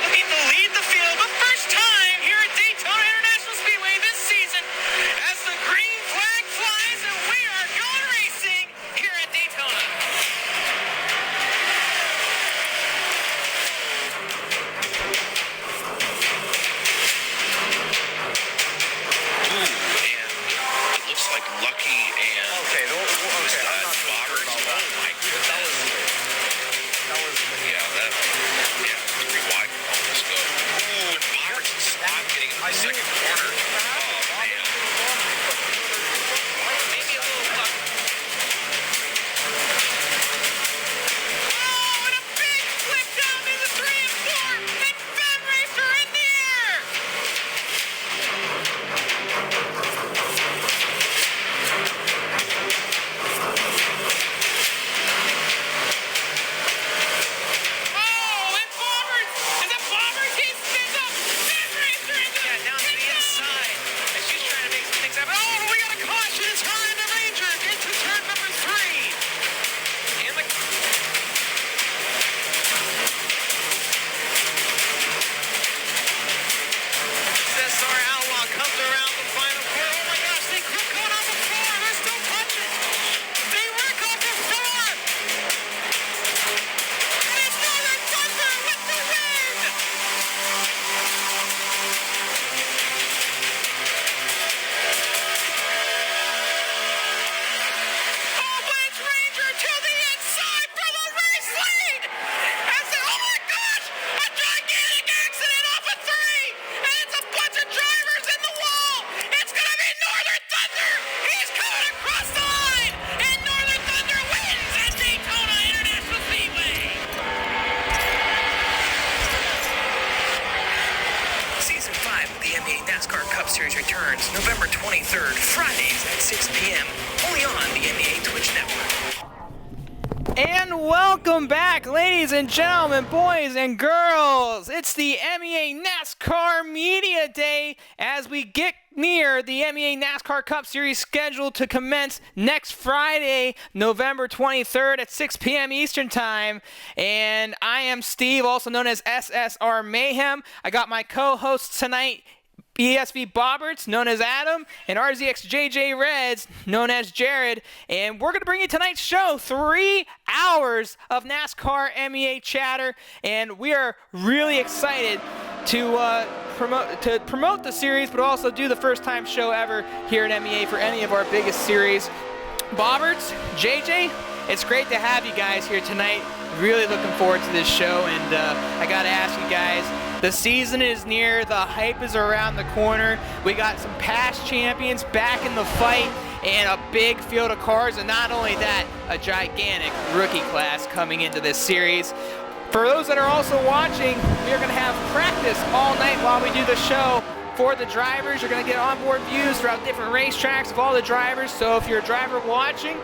looking to lead the field the first time here at Daytona International Speedway this season as the green flag flies and we are going racing here at Daytona. Ooh, and it looks like Lucky and Boberts. Oh my goodness. Three wide. Let's go. Ooh, and Boberts and Slot getting in the second corner. Oh, man. Maybe a little luck. Oh, and a big flip down into 3 and 4. And Fem Racer in the air. NASCAR Cup Series returns November 23rd, Fridays at 6 p.m. only on the MEA Twitch network. And welcome back, ladies and gentlemen, boys and girls. It's the MEA NASCAR Media Day as we get near the MEA NASCAR Cup Series scheduled to commence next Friday, November 23rd at 6 p.m. Eastern Time. And I am Steve, also known as SSR Mayhem. I got my co-hosts tonight, ESV Boberts, known as Adam, and RZX JjRedz, known as Jared. And we're going to bring you tonight's show, 3 hours of NASCAR MEA chatter. And we are really excited to promote the series, but also do the first time show ever here at MEA for any of our biggest series. Boberts, JJ, it's great to have you guys here tonight. Really looking forward to this show, and I got to ask you guys, the season is near, the hype is around the corner. We got some past champions back in the fight and a big field of cars, and not only that, a gigantic rookie class coming into this series. For those that are also watching, we're going to have practice all night while we do the show. For the drivers, you're going to get onboard views throughout different racetracks of all the drivers, so if you're a driver watching,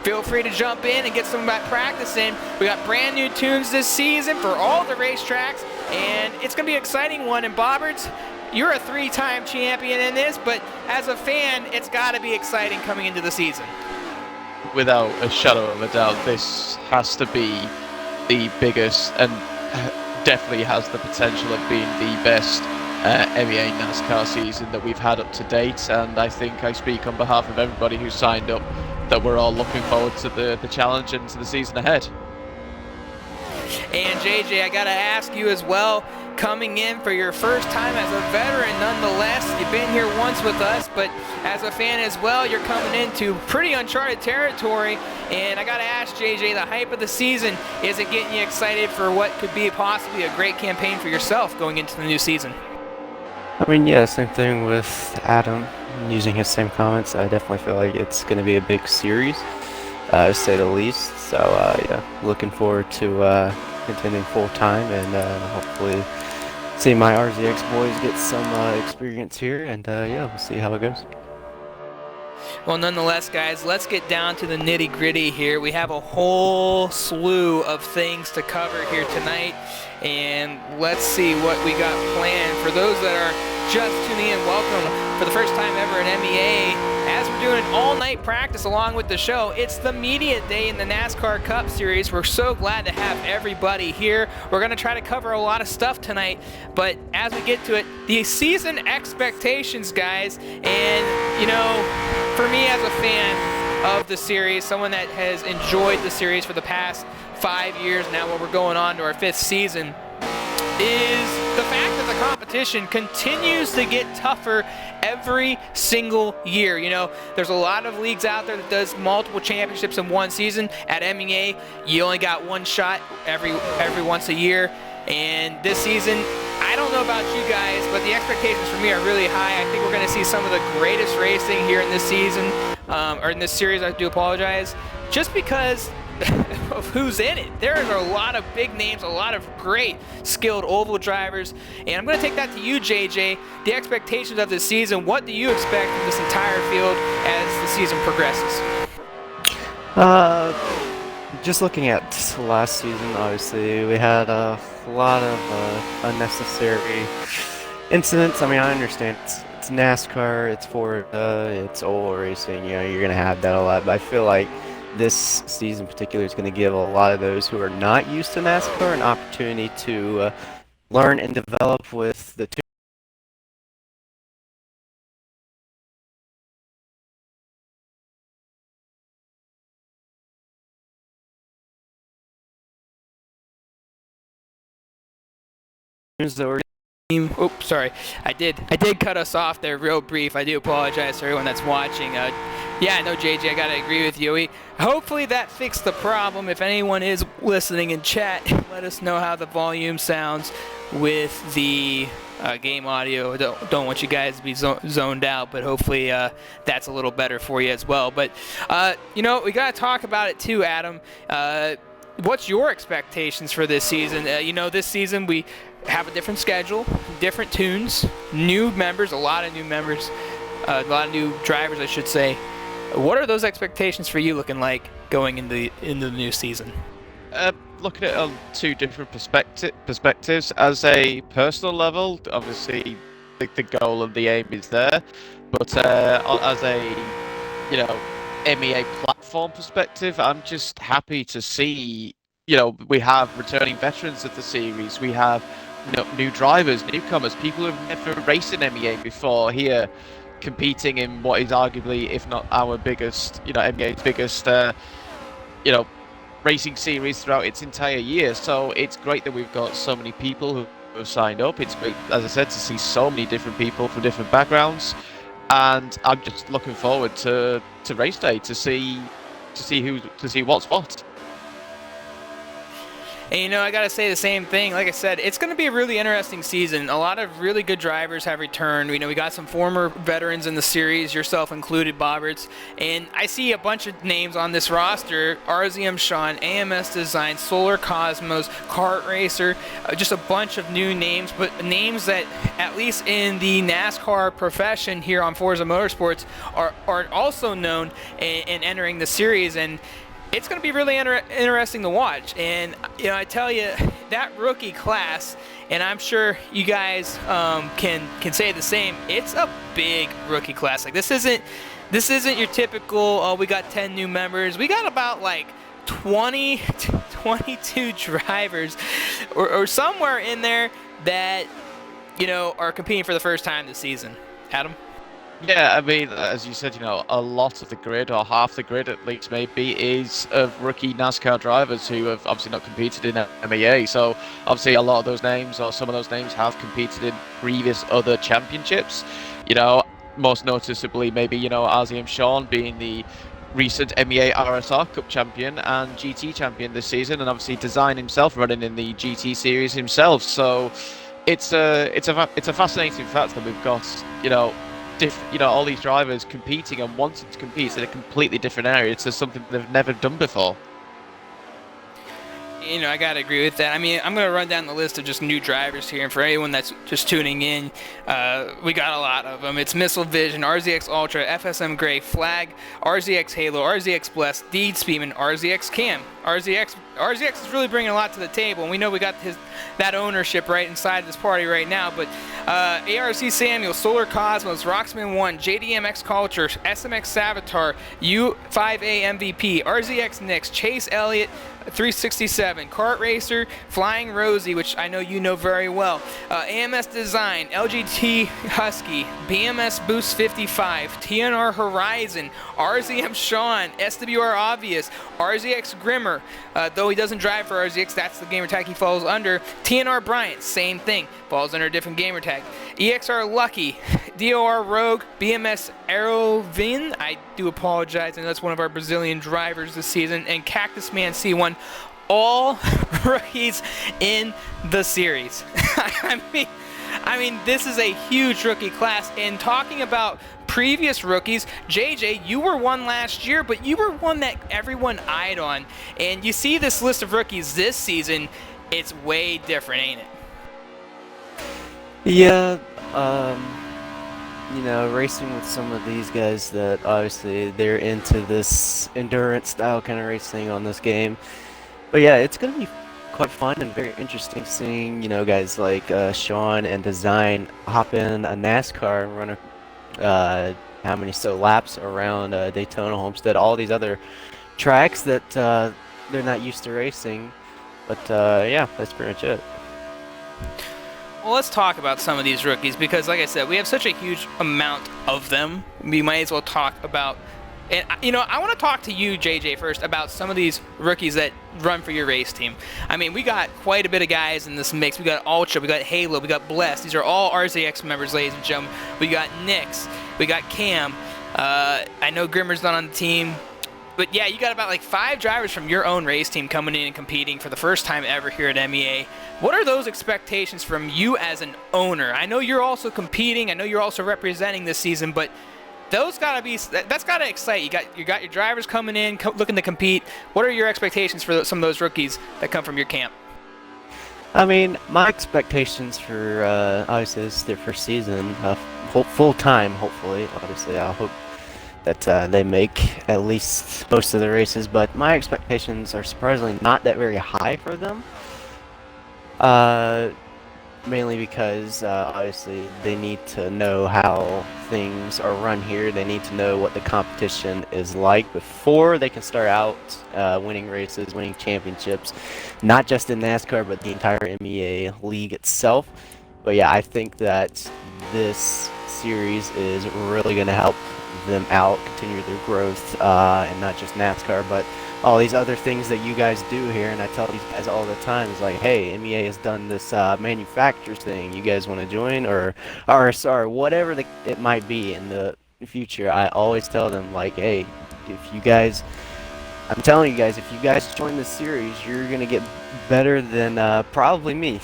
feel free to jump in and get some of that practice in. We got brand new tunes this season for all the racetracks, and it's going to be an exciting one. And Boberts, you're a 3-time champion in this, but as a fan, it's got to be exciting coming into the season. Without a shadow of a doubt, this has to be the biggest and definitely has the potential of being the best MEA NASCAR season that we've had up to date, and I think I speak on behalf of everybody who signed up that we're all looking forward to the challenge and to the season ahead. And JJ, I gotta ask you as well, coming in for your first time as a veteran nonetheless, you've been here once with us, but as a fan as well, you're coming into pretty uncharted territory, and I gotta ask JJ, the hype of the season, is it getting you excited for what could be possibly a great campaign for yourself going into the new season? I mean, yeah, same thing with Adam, using his same comments. I definitely feel like it's going to be a big series, to say the least. So, yeah, looking forward to contending full time and hopefully see my RZX boys get some experience here. And, yeah, we'll see how it goes. Well, nonetheless, guys, let's get down to the nitty-gritty here. We have a whole slew of things to cover here tonight, and let's see what we got planned. For those that are just tuning in, welcome for the first time ever in MEA. As we're doing an all-night practice along with the show, it's the media day in the NASCAR Cup Series. We're so glad to have everybody here. We're going to try to cover a lot of stuff tonight, but as we get to it, the season expectations, guys, and, you know, for me as a fan of the series, someone that has enjoyed the series for the past 5 years now, where we're going on to our 5th season, is the fact that the competition continues to get tougher every single year. You know, there's a lot of leagues out there that does multiple championships in one season. At MEA, you only got one shot every once a year. And this season, I don't know about you guys, but the expectations for me are really high. I think we're going to see some of the greatest racing here in this season, or in this series, I do apologize, just because of who's in it. There are a lot of big names, a lot of great skilled oval drivers, and I'm going to take that to you, JJ. The expectations of this season, what do you expect from this entire field as the season progresses? Just looking at last season, obviously, we had a lot of unnecessary incidents. I mean, I understand it's NASCAR, it's Florida, it's oval racing, you know, you're going to have that a lot, but I feel like this season in particular is going to give a lot of those who are not used to NASCAR an opportunity to learn and develop with the tunes that were. Oops, sorry. I did cut us off there real brief. I do apologize to everyone that's watching. Yeah, no, JJ, I gotta agree with you. Hopefully that fixed the problem. If anyone is listening in chat, let us know how the volume sounds with the game audio. Don't want you guys to be zoned out, but hopefully that's a little better for you as well. But, you know, we gotta talk about it too, Adam. What's your expectations for this season? You know, this season we have a different schedule, different tunes, new members, a lot of new members, a lot of new drivers, I should say. What are those expectations for you looking like going into the new season? Looking at it on two different perspectives. As a personal level, obviously the goal and the aim is there, but as a, you know, MEA platform perspective, I'm just happy to see, you know, we have returning veterans of the series, we have, you know, new drivers, newcomers, people who've never raced in MEA before here, competing in what is arguably, if not our biggest, you know, MEA's biggest, you know, racing series throughout its entire year. So it's great that we've got so many people who have signed up. It's great, as I said, to see so many different people from different backgrounds, and I'm just looking forward to race day to see what's what. And, you know, I got to say the same thing. Like I said, it's going to be a really interesting season. A lot of really good drivers have returned. You know, we got some former veterans in the series, yourself included, Boberts. And I see a bunch of names on this roster: RZM Sean, AMS Design, Solar Cozmoz, Kartracer, just a bunch of new names, but names that, at least in the NASCAR profession here on Forza Motorsports, are also known and entering the series. And it's going to be really interesting to watch. And, you know, I tell you, that rookie class, and I'm sure you guys can say the same, it's a big rookie class. Like, this isn't your typical, we got 10 new members. We got about like 20 to 22 drivers or somewhere in there that, you know, are competing for the first time this season. Adam? Yeah, I mean, as you said, you know, a lot of the grid, or half the grid at least maybe, is of rookie NASCAR drivers who have obviously not competed in MEA. So obviously a lot of those names, or some of those names, have competed in previous other championships. You know, most noticeably maybe, you know, RZM Sean being the recent MEA RSR Cup champion and GT champion this season, and obviously Design himself running in the GT series himself. So it's a fascinating fact that we've got, you know, all these drivers competing and wanting to compete in a completely different area. It's just something they've never done before. You know, I gotta agree with that. I mean, I'm gonna run down the list of just new drivers here, and for anyone that's just tuning in, we got a lot of them. It's Missile Vision, RZX Ultra, FSM Gray, Flagg, RZX Halo, RZX Bless, Deedspemon, RZX Cam, RZX is really bringing a lot to the table, and we know we got that ownership right inside this party right now. But ARC Samuel, Solar Cozmoz, Roxman1, JDMCulture, SMX Savitar, U5A MVP, RZX Nix, Chase Elliott, 367, Kartracer, Flying Rosie, which I know you know very well, AMS Design, LGT Husky, BMS Boost 55, TNR Horizon, RZM Sean, SWR Obvious, RZX Grimmer, though he doesn't drive for RZX, that's the gamer tag he falls under. TNR Bryant, same thing, falls under a different gamer tag. EXR Lucky, DOR Rouge, BMS Aerovin, I do apologize, I know that's one of our Brazilian drivers this season, and Cactus Man C1, all rookies in the series. I mean, this is a huge rookie class, and talking about previous rookies, JJ, you were one last year, but you were one that everyone eyed on, and you see this list of rookies this season, it's way different, ain't it? Yeah, you know, racing with some of these guys that obviously they're into this endurance style kind of racing on this game. But yeah, it's going to be quite fun and very interesting seeing, you know, guys like Sean and Design hop in a NASCAR and run how many laps around Daytona, Homestead, all these other tracks that they're not used to racing. But yeah, that's pretty much it. Well, let's talk about some of these rookies because, like I said, we have such a huge amount of them. We might as well talk about, and you know, I want to talk to you, JJ, first about some of these rookies that run for your race team. I mean, we got quite a bit of guys in this mix. We got Ultra, we got Halo, we got Bless. These are all RZX members, ladies and gentlemen. We got Nix, we got Cam. I know Grimmer's not on the team. But yeah, you got about like 5 drivers from your own race team coming in and competing for the first time ever here at MEA. What are those expectations from you as an owner? I know you're also competing. I know you're also representing this season, but that's gotta excite you. You got your drivers coming in, looking to compete. What are your expectations for some of those rookies that come from your camp? I mean, my expectations for obviously this is their first season, full time. Hopefully, obviously, I hope that they make at least most of the races, but my expectations are surprisingly not that very high for them. Mainly because obviously they need to know how things are run here. They need to know what the competition is like before they can start out winning races, winning championships, not just in NASCAR, but the entire MEA league itself. But yeah, I think that this series is really going to help them out, continue their growth, and not just NASCAR, but all these other things that you guys do here. And I tell these guys all the time, it's like, hey, MEA has done this manufacturers thing. You guys want to join, or RSR, whatever it might be in the future. I always tell them, like, hey, if you guys, I'm telling you guys, if you guys join this series, you're gonna get better than probably me.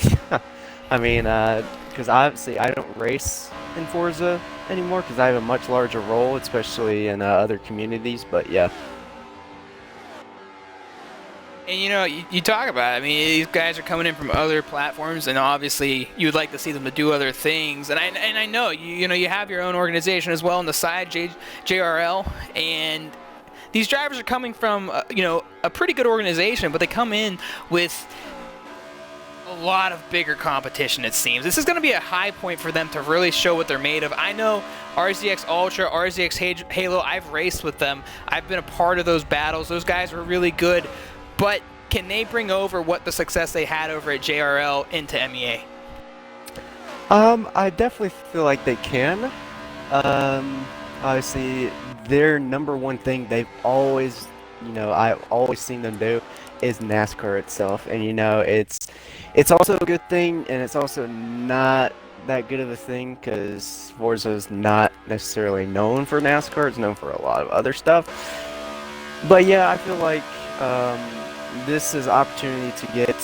I mean, because obviously I don't race in Forza anymore because I have a much larger role, especially in other communities. But yeah. And you know, you talk about it. I mean, these guys are coming in from other platforms, and obviously you would like to see them to do other things. And I know you know you have your own organization as well on the side, JRL, and these drivers are coming from you know, a pretty good organization, but they come in with a lot of bigger competition, it seems. This is going to be a high point for them to really show what they're made of. I know RZX Ultra, RZX Halo, I've raced with them. I've been a part of those battles. Those guys were really good. But can they bring over what the success they had over at JRL into MEA? I definitely feel like they can. Obviously, their number one thing they've always, you know, I've always seen them do is NASCAR itself. And, you know, it's also a good thing, and it's also not that good of a thing because Forza is not necessarily known for NASCAR. It's known for a lot of other stuff. But yeah, I feel like this is opportunity to get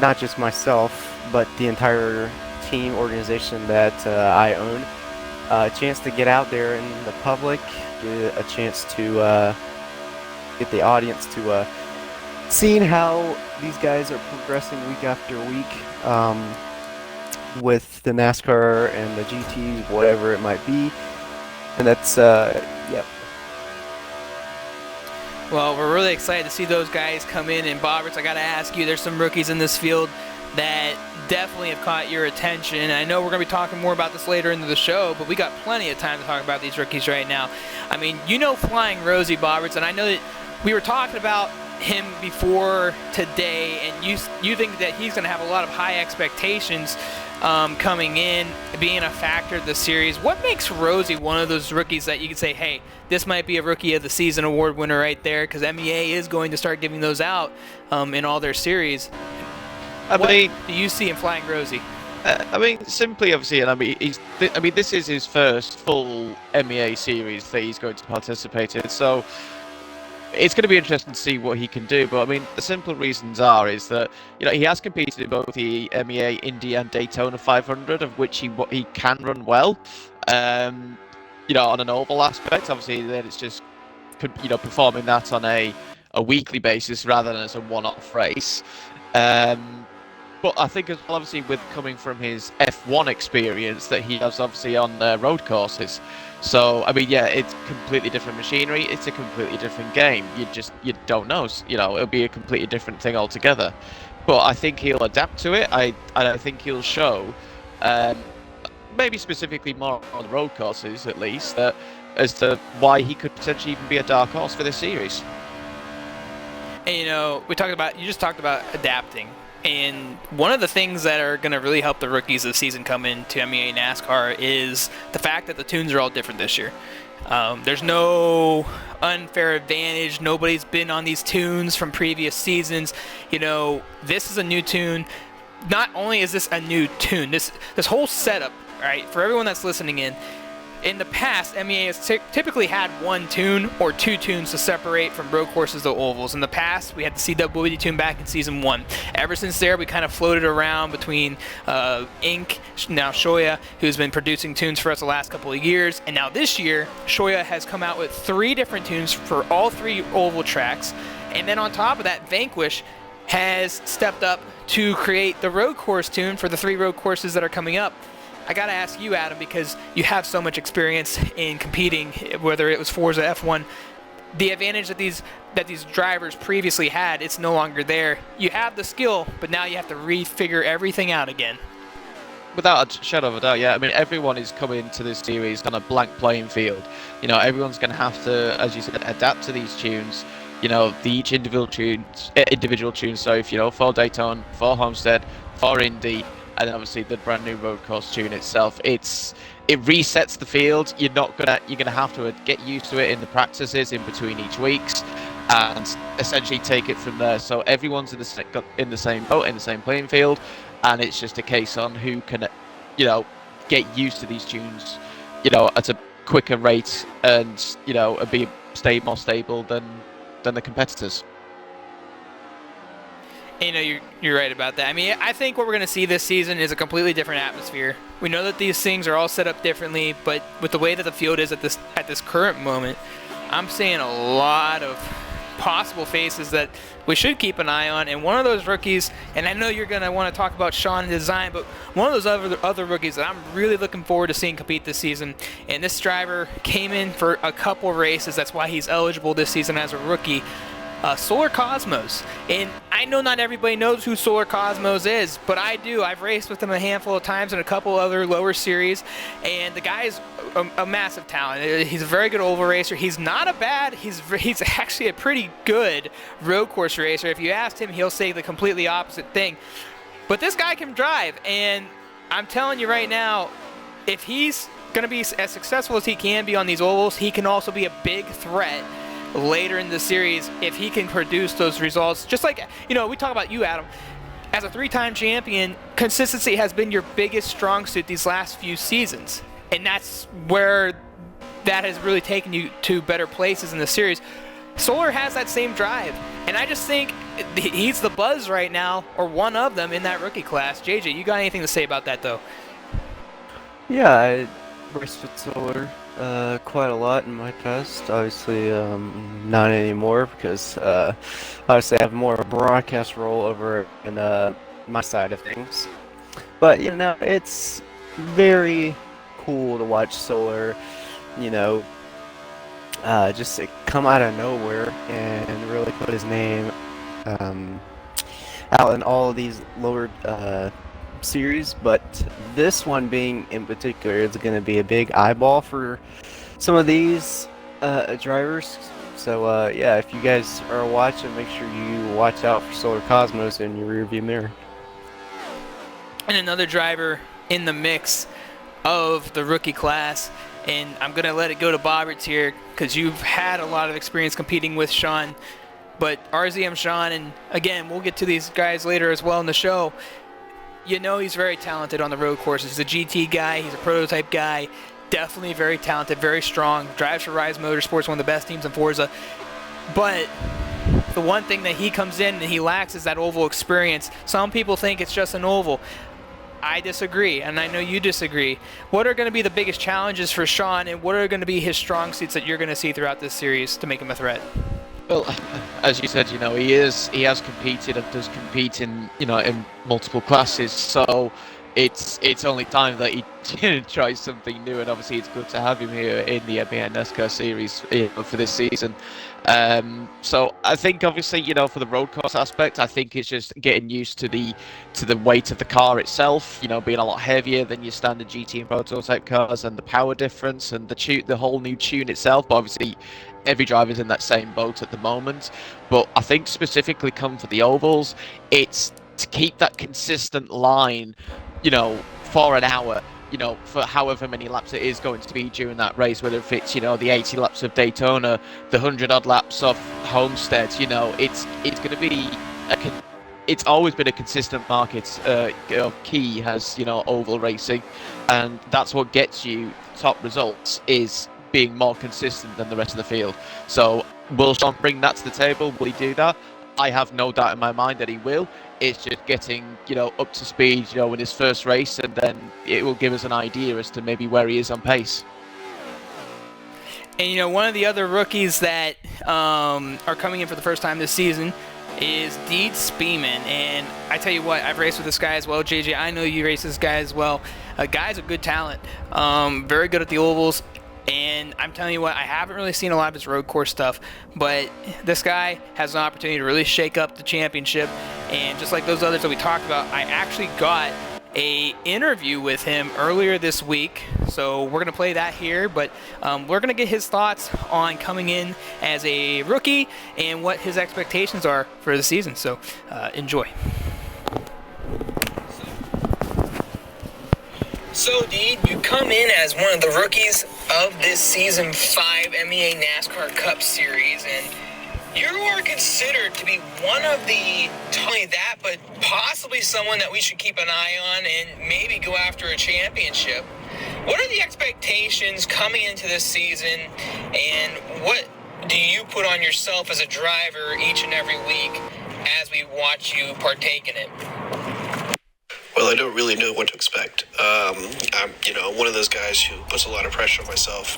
not just myself, but the entire team organization that I own, a chance to get out there in the public, get a chance to get the audience to seeing how these guys are progressing week after week with the NASCAR and the GTs, whatever it might be. And that's, yep. Well, we're really excited to see those guys come in. And Boberts, I got to ask you, there's some rookies in this field that definitely have caught your attention. I know we're going to be talking more about this later into the show, but we got plenty of time to talk about these rookies right now. I mean, you know Flying Rosie, Boberts, and I know that we were talking about him before today, and you think that he's going to have a lot of high expectations coming in, being a factor of the series. What makes Rosie one of those rookies that you can say, hey, this might be a Rookie of the Season award winner right there, because MEA is going to start giving those out in all their series. What do you see in Flying Rosie? I mean, simply, obviously, and I mean, this is his first full MEA series that he's going to participate in, so it's going to be interesting to see what he can do. But I mean, the simple reasons is that he has competed in both the MEA Indy and Daytona 500, of which he can run well. On an oval aspect, obviously, then it's just performing that on a weekly basis rather than as a one-off race. But I think as well, obviously, with coming from his F1 experience that he has obviously on road courses. So, I mean, yeah, it's completely different machinery. It's a completely different game. You don't know. It'll be a completely different thing altogether. But I think he'll adapt to it. I think he'll show, maybe specifically more on the road courses at least, as to why he could potentially even be a dark horse for this series. And you just talked about adapting. And one of the things that are going to really help the rookies this season come into MEA NASCAR is the fact that the tunes are all different this year. There's no unfair advantage. Nobody's been on these tunes from previous seasons. This is a new tune. Not only is this a new tune, this whole setup, right, for everyone that's listening in the past, MEA has typically had one tune or two tunes to separate from road courses to ovals. In the past, we had the CWD tune back in Season 1. Ever since there, we kind of floated around between Inc., now Shoya, who's been producing tunes for us the last couple of years. And now this year, Shoya has come out with 3 different tunes for all 3 oval tracks. And then on top of that, Vanquish has stepped up to create the road course tune for the 3 road courses that are coming up. I gotta ask you, Adam, because you have so much experience in competing, whether it was Forza F1, the advantage that these drivers previously had, it's no longer there. You have the skill, but now you have to refigure everything out again. Without a shadow of a doubt, yeah. I mean, everyone is coming to this series on a blank playing field. Everyone's going to have to, as you said, adapt to these tunes. Each individual tunes. So for Daytona, for Homestead, for Indy, and then obviously the brand new road course tune itself. It resets the field. You're gonna have to get used to it in the practices in between each weeks, and essentially take it from there. So everyone's in the same boat, in the same playing field, and it's just a case on who can, get used to these tunes, at a quicker rate, and be more stable than the competitors. And you're right about that. I mean, I think what we're going to see this season is a completely different atmosphere. We know that these things are all set up differently, but with the way that the field is at this current moment, I'm seeing a lot of possible faces that we should keep an eye on. And one of those rookies, and I know you're going to want to talk about Sean and design, but one of those other rookies that I'm really looking forward to seeing compete this season, and this driver came in for a couple races, that's why he's eligible this season as a rookie, Solar Cozmoz. And I know not everybody knows who Solar Cozmoz is, but I do. I've raced with him a handful of times in a couple other lower series, and the guy is a massive talent. He's a very good oval racer. He's not a bad, he's actually a pretty good road course racer. If you asked him, he'll say the completely opposite thing. But this guy can drive, and I'm telling you right now, if he's going to be as successful as he can be on these ovals, he can also be a big threat later in the series if he can produce those results. Just like, we talk about you, Adam. As a 3-time champion, consistency has been your biggest strong suit these last few seasons. And that's where that has really taken you to better places in the series. Solar has that same drive. And I just think he's the buzz right now, or one of them in that rookie class. JJ, you got anything to say about that, though? Yeah, I raced with Solar quite a lot in my past. Obviously, not anymore because obviously I have more of a broadcast role over in my side of things. But it's very cool to watch Solar, just come out of nowhere and really put his name out in all of these lower series. But this one being in particular is going to be a big eyeball for some of these drivers. So yeah, if you guys are watching, make sure you watch out for Solar Cozmoz in your rearview mirror. And another driver in the mix of the rookie class, and I'm going to let it go to Boberts here because you've had a lot of experience competing with Sean, but RZM Sean, and again, we'll get to these guys later as well in the show. You know he's very talented on the road courses. He's a GT guy, he's a prototype guy, definitely very talented, very strong, drives for Rise Motorsports, one of the best teams in Forza, but the one thing that he comes in and he lacks is that oval experience. Some people think it's just an oval. I disagree, and I know you disagree. What are going to be the biggest challenges for Sean, and what are going to be his strong suits that you're going to see throughout this series to make him a threat? Well, as you said, he has competed and does compete in in multiple classes, so it's only time that he tries something new, and obviously it's good to have him here in the MEA NASCAR series for this season. So I think obviously for the road course aspect, I think it's just getting used to the weight of the car itself, being a lot heavier than your standard GT and prototype cars, and the power difference and the whole new tune itself. But obviously every driver's in that same boat at the moment. But I think specifically come for the ovals, it's to keep that consistent line, for an hour, for however many laps it is going to be during that race, whether it's, the 80 laps of Daytona, the 100-odd laps of Homestead, it's going to be, it's always been a consistent market. Key has, oval racing, and that's what gets you top results, is being more consistent than the rest of the field. So will Sean bring that to the table? Will he do that? I have no doubt in my mind that he will. It's just getting, up to speed, in his first race, and then it will give us an idea as to maybe where he is on pace. And, one of the other rookies that are coming in for the first time this season is Deedspemon. And I tell you what, I've raced with this guy as well. JJ, I know you race this guy as well. Guy's a good talent, very good at the ovals. And I'm telling you what, I haven't really seen a lot of his road course stuff, but this guy has an opportunity to really shake up the championship. And just like those others that we talked about, I actually got a interview with him earlier this week, so we're going to play that here, but we're going to get his thoughts on coming in as a rookie and what his expectations are for the season. So enjoy. So, Deed, you come in as one of the rookies of this Season 5 MEA NASCAR Cup Series, and you are considered to be one of the, not only that, but possibly someone that we should keep an eye on and maybe go after a championship. What are the expectations coming into this season, and what do you put on yourself as a driver each and every week as we watch you partake in it? Well, I don't really know what to expect. I'm one of those guys who puts a lot of pressure on myself.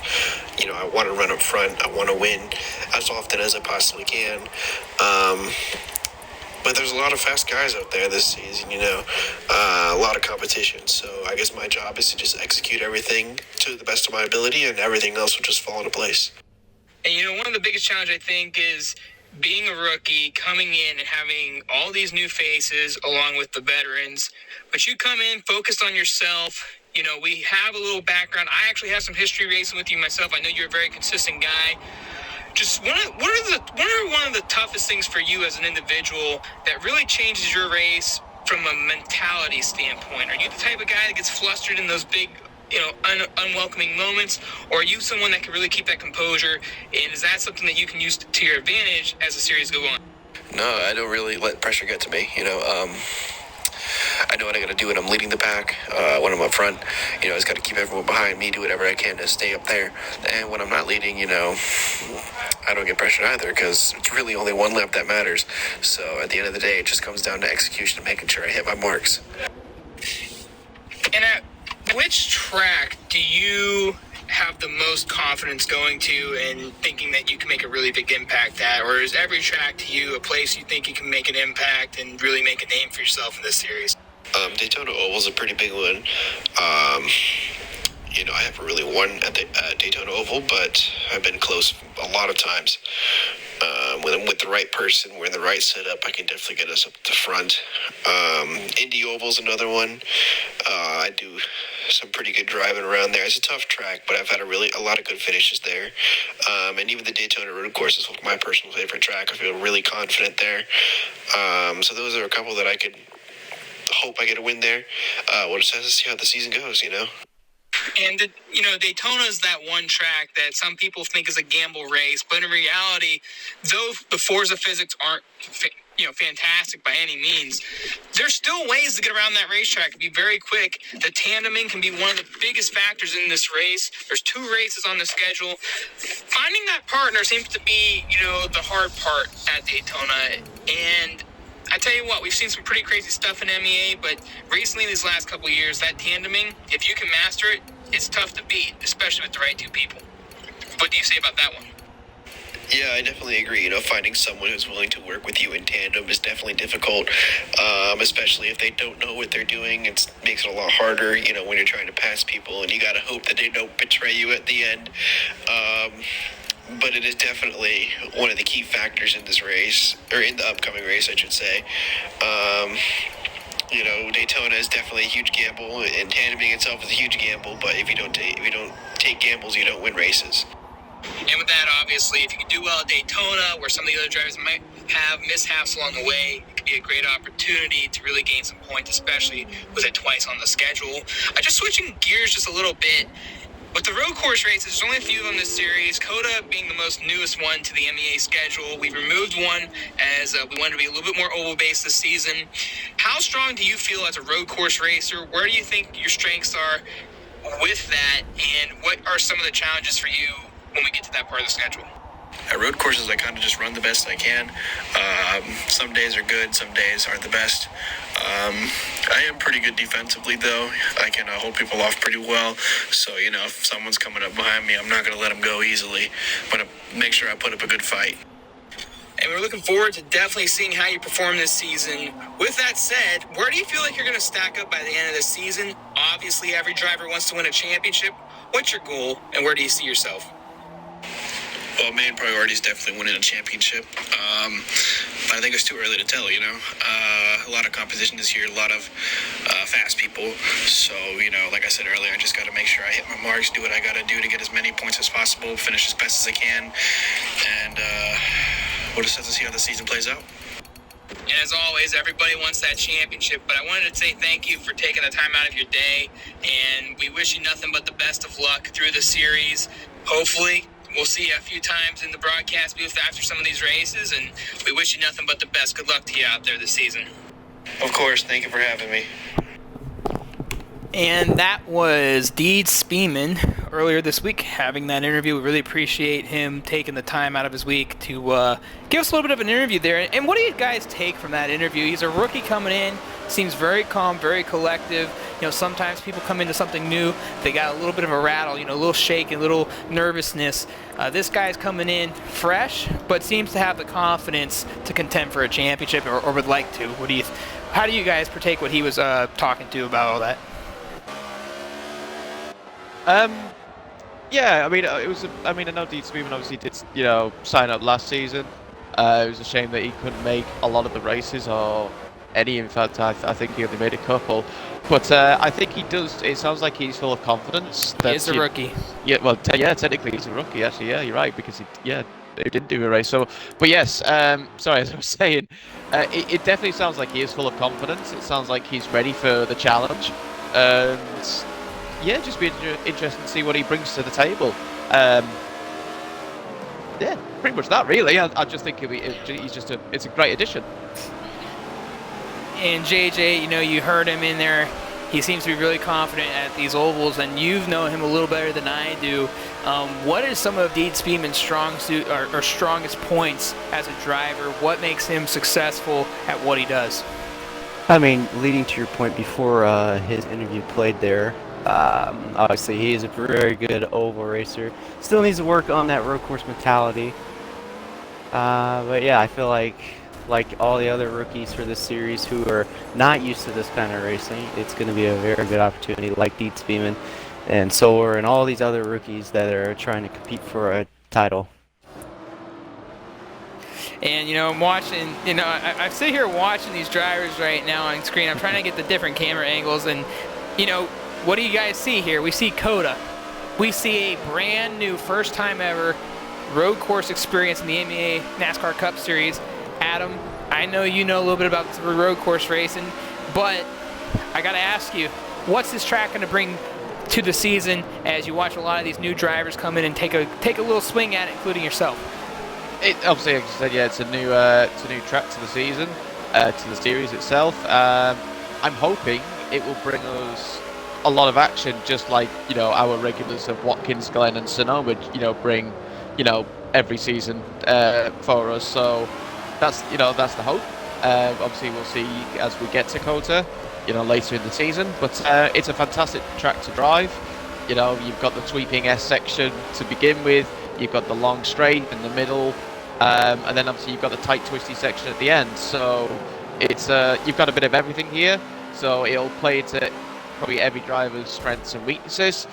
I want to run up front. I want to win as often as I possibly can. But there's a lot of fast guys out there this season, a lot of competition. So I guess my job is to just execute everything to the best of my ability, and everything else will just fall into place. And, one of the biggest challenges, I think, is being a rookie, coming in and having all these new faces along with the veterans. But you come in focused on yourself. We have a little background. I actually have some history racing with you myself. I know you're a very consistent guy. Just what are one of the toughest things for you as an individual that really changes your race from a mentality standpoint? Are you the type of guy that gets flustered in those big, unwelcoming moments, or are you someone that can really keep that composure? And is that something that you can use to your advantage as the series go on? No, I don't really let pressure get to me. I know what I got to do when I'm leading the pack. When I'm up front, I just got to keep everyone behind me, do whatever I can to stay up there. And when I'm not leading, I don't get pressured either, because it's really only one lap that matters. So at the end of the day, it just comes down to execution and making sure I hit my marks. And at which track do you have the most confidence going to and thinking that you can make a really big impact at? Or is every track to you a place you think you can make an impact and really make a name for yourself in this series? Daytona Oval is a pretty big one. You know, I haven't really won at the Daytona Oval, but I've been close a lot of times. When I'm with the right person, we're in the right setup, I can definitely get us up to the front. Indy Oval's another one. I do some pretty good driving around there. It's a tough track, but I've had a lot of good finishes there. And even the Daytona Road Course is my personal favorite track. I feel really confident there. So those are a couple that I could hope I get a win there. We'll just have to see how the season goes, you know? And, you know, Daytona is that one track that some people think is a gamble race, but in reality, though the Forza physics aren't, fantastic by any means, there's still ways to get around that racetrack and be very quick. The tandeming can be one of the biggest factors in this race. There's 2 races on the schedule. Finding that partner seems to be, the hard part at Daytona. And I tell you what, we've seen some pretty crazy stuff in MEA, but recently, these last couple of years, that tandeming, if you can master it, it's tough to beat, especially with the right 2 people. What do you say about that one? Yeah, I definitely agree. Finding someone who's willing to work with you in tandem is definitely difficult, especially if they don't know what they're doing. It makes it a lot harder, when you're trying to pass people, and you got to hope that they don't betray you at the end. But it is definitely one of the key factors in this race, or in the upcoming race, I should say. Daytona is definitely a huge gamble, and tandeming itself is a huge gamble. But if you don't take gambles, you don't win races. And with that, obviously, if you can do well at Daytona, where some of the other drivers might have mishaps along the way, it could be a great opportunity to really gain some points, especially with it twice on the schedule. Just switching gears just a little bit. With the road course races, there's only a few of them this series, COTA being the most newest one to the MEA schedule. We've removed one as we wanted to be a little bit more oval-based this season. How strong do you feel as a road course racer? Where do you think your strengths are with that? And what are some of the challenges for you when we get to that part of the schedule? At road courses, I kind of just run the best I can. Some days are good, some days aren't the best. I am pretty good defensively, though. I can hold people off pretty well. So, if someone's coming up behind me, I'm not going to let them go easily. I'm going to make sure I put up a good fight. And we're looking forward to definitely seeing how you perform this season. With that said, where do you feel like you're going to stack up by the end of the season? Obviously, every driver wants to win a championship. What's your goal, and where do you see yourself? Well, main priority is definitely winning a championship. But I think it's too early to tell, A lot of competition this year, a lot of fast people. So, like I said earlier, I just got to make sure I hit my marks, do what I got to do to get as many points as possible, finish as best as I can. And we'll just have to see how the season plays out. And as always, everybody wants that championship, but I wanted to say thank you for taking the time out of your day, and we wish you nothing but the best of luck through the series. Hopefully, we'll see you a few times in the broadcast booth after some of these races, and we wish you nothing but the best. Good luck to you out there this season. Of course. Thank you for having me. And that was Deedspemon earlier this week having that interview. We really appreciate him taking the time out of his week to give us a little bit of an interview there. And what do you guys take from that interview? He's a rookie coming in, seems very calm, very collective. Sometimes people come into something new, they got a little bit of a rattle, a little shake, a little nervousness. This guy's coming in fresh, but seems to have the confidence to contend for a championship, or would like to. How do you guys partake what he was talking to about all that? Yeah, I mean, I know Deedspemon obviously did, sign up last season. It was a shame that he couldn't make a lot of the races, or any. In fact, I think he only made a couple. But I think he does. It sounds like he's full of confidence. He is a rookie. Yeah, well, technically he's a rookie. Actually, yeah, you're right, because he didn't do a race. So, but yes, sorry, as I was saying, it definitely sounds like he is full of confidence. It sounds like he's ready for the challenge. And yeah, just be interesting to see what he brings to the table. Yeah, pretty much that, really. I just think it's a great addition. And JJ, you heard him in there. He seems to be really confident at these ovals, and you've known him a little better than I do. What is some of Deedspemon's strongest points as a driver? What makes him successful at what he does? I mean, leading to your point before his interview played there, obviously he is a very good oval racer. Still needs to work on that road course mentality. But yeah, I feel like all the other rookies for this series who are not used to this kind of racing, it's going to be a very good opportunity, like Deedspemon. and SWR and all these other rookies that are trying to compete for a title. And, you know, I'm watching, you know, I sit here watching these drivers right now on screen. I'm trying to get the different camera angles. And, you know, what do you guys see here? We see COTA. We see a brand new, first time ever road course experience in the MEA NASCAR Cup Series. Adam, I know you know a little bit about the road course racing, but I got to ask you, what's this track going to bring to the season as you watch a lot of these new drivers come in and take a little swing at it, including yourself? It obviously, like I said, yeah, it's a new track to the season, to the series itself. I'm hoping it will bring us a lot of action, just like, you know, our regulars of Watkins Glen and Sonoma, you know, bring, you know, every season for us. So that's, you know, that's the hope. Obviously, we'll see as we get to COTA, you know, later in the season. But it's a fantastic track to drive. You know, you've got the sweeping S section to begin with. You've got the long straight in the middle. And then obviously you've got the tight twisty section at the end, so it's you've got a bit of everything here, so it'll play to probably every driver's strengths and weaknesses,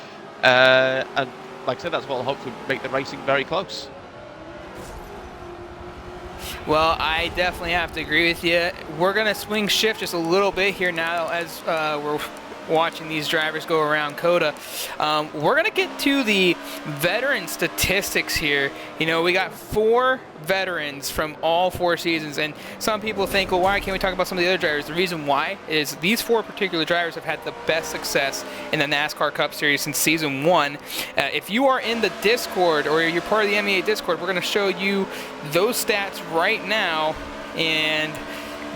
and like I said, that's what will hopefully make the racing very close. Well, I definitely have to agree with you. We're going to swing shift just a little bit here now as we're watching these drivers go around COTA. We're going to get to the veteran statistics here. You know, we got 4 veterans from all 4 seasons, and some people think, well, why can't we talk about some of the other drivers? The reason why is these 4 particular drivers have had the best success in the NASCAR Cup Series since season 1. If you are in the Discord or you're part of the MEA Discord, we're going to show you those stats right now, and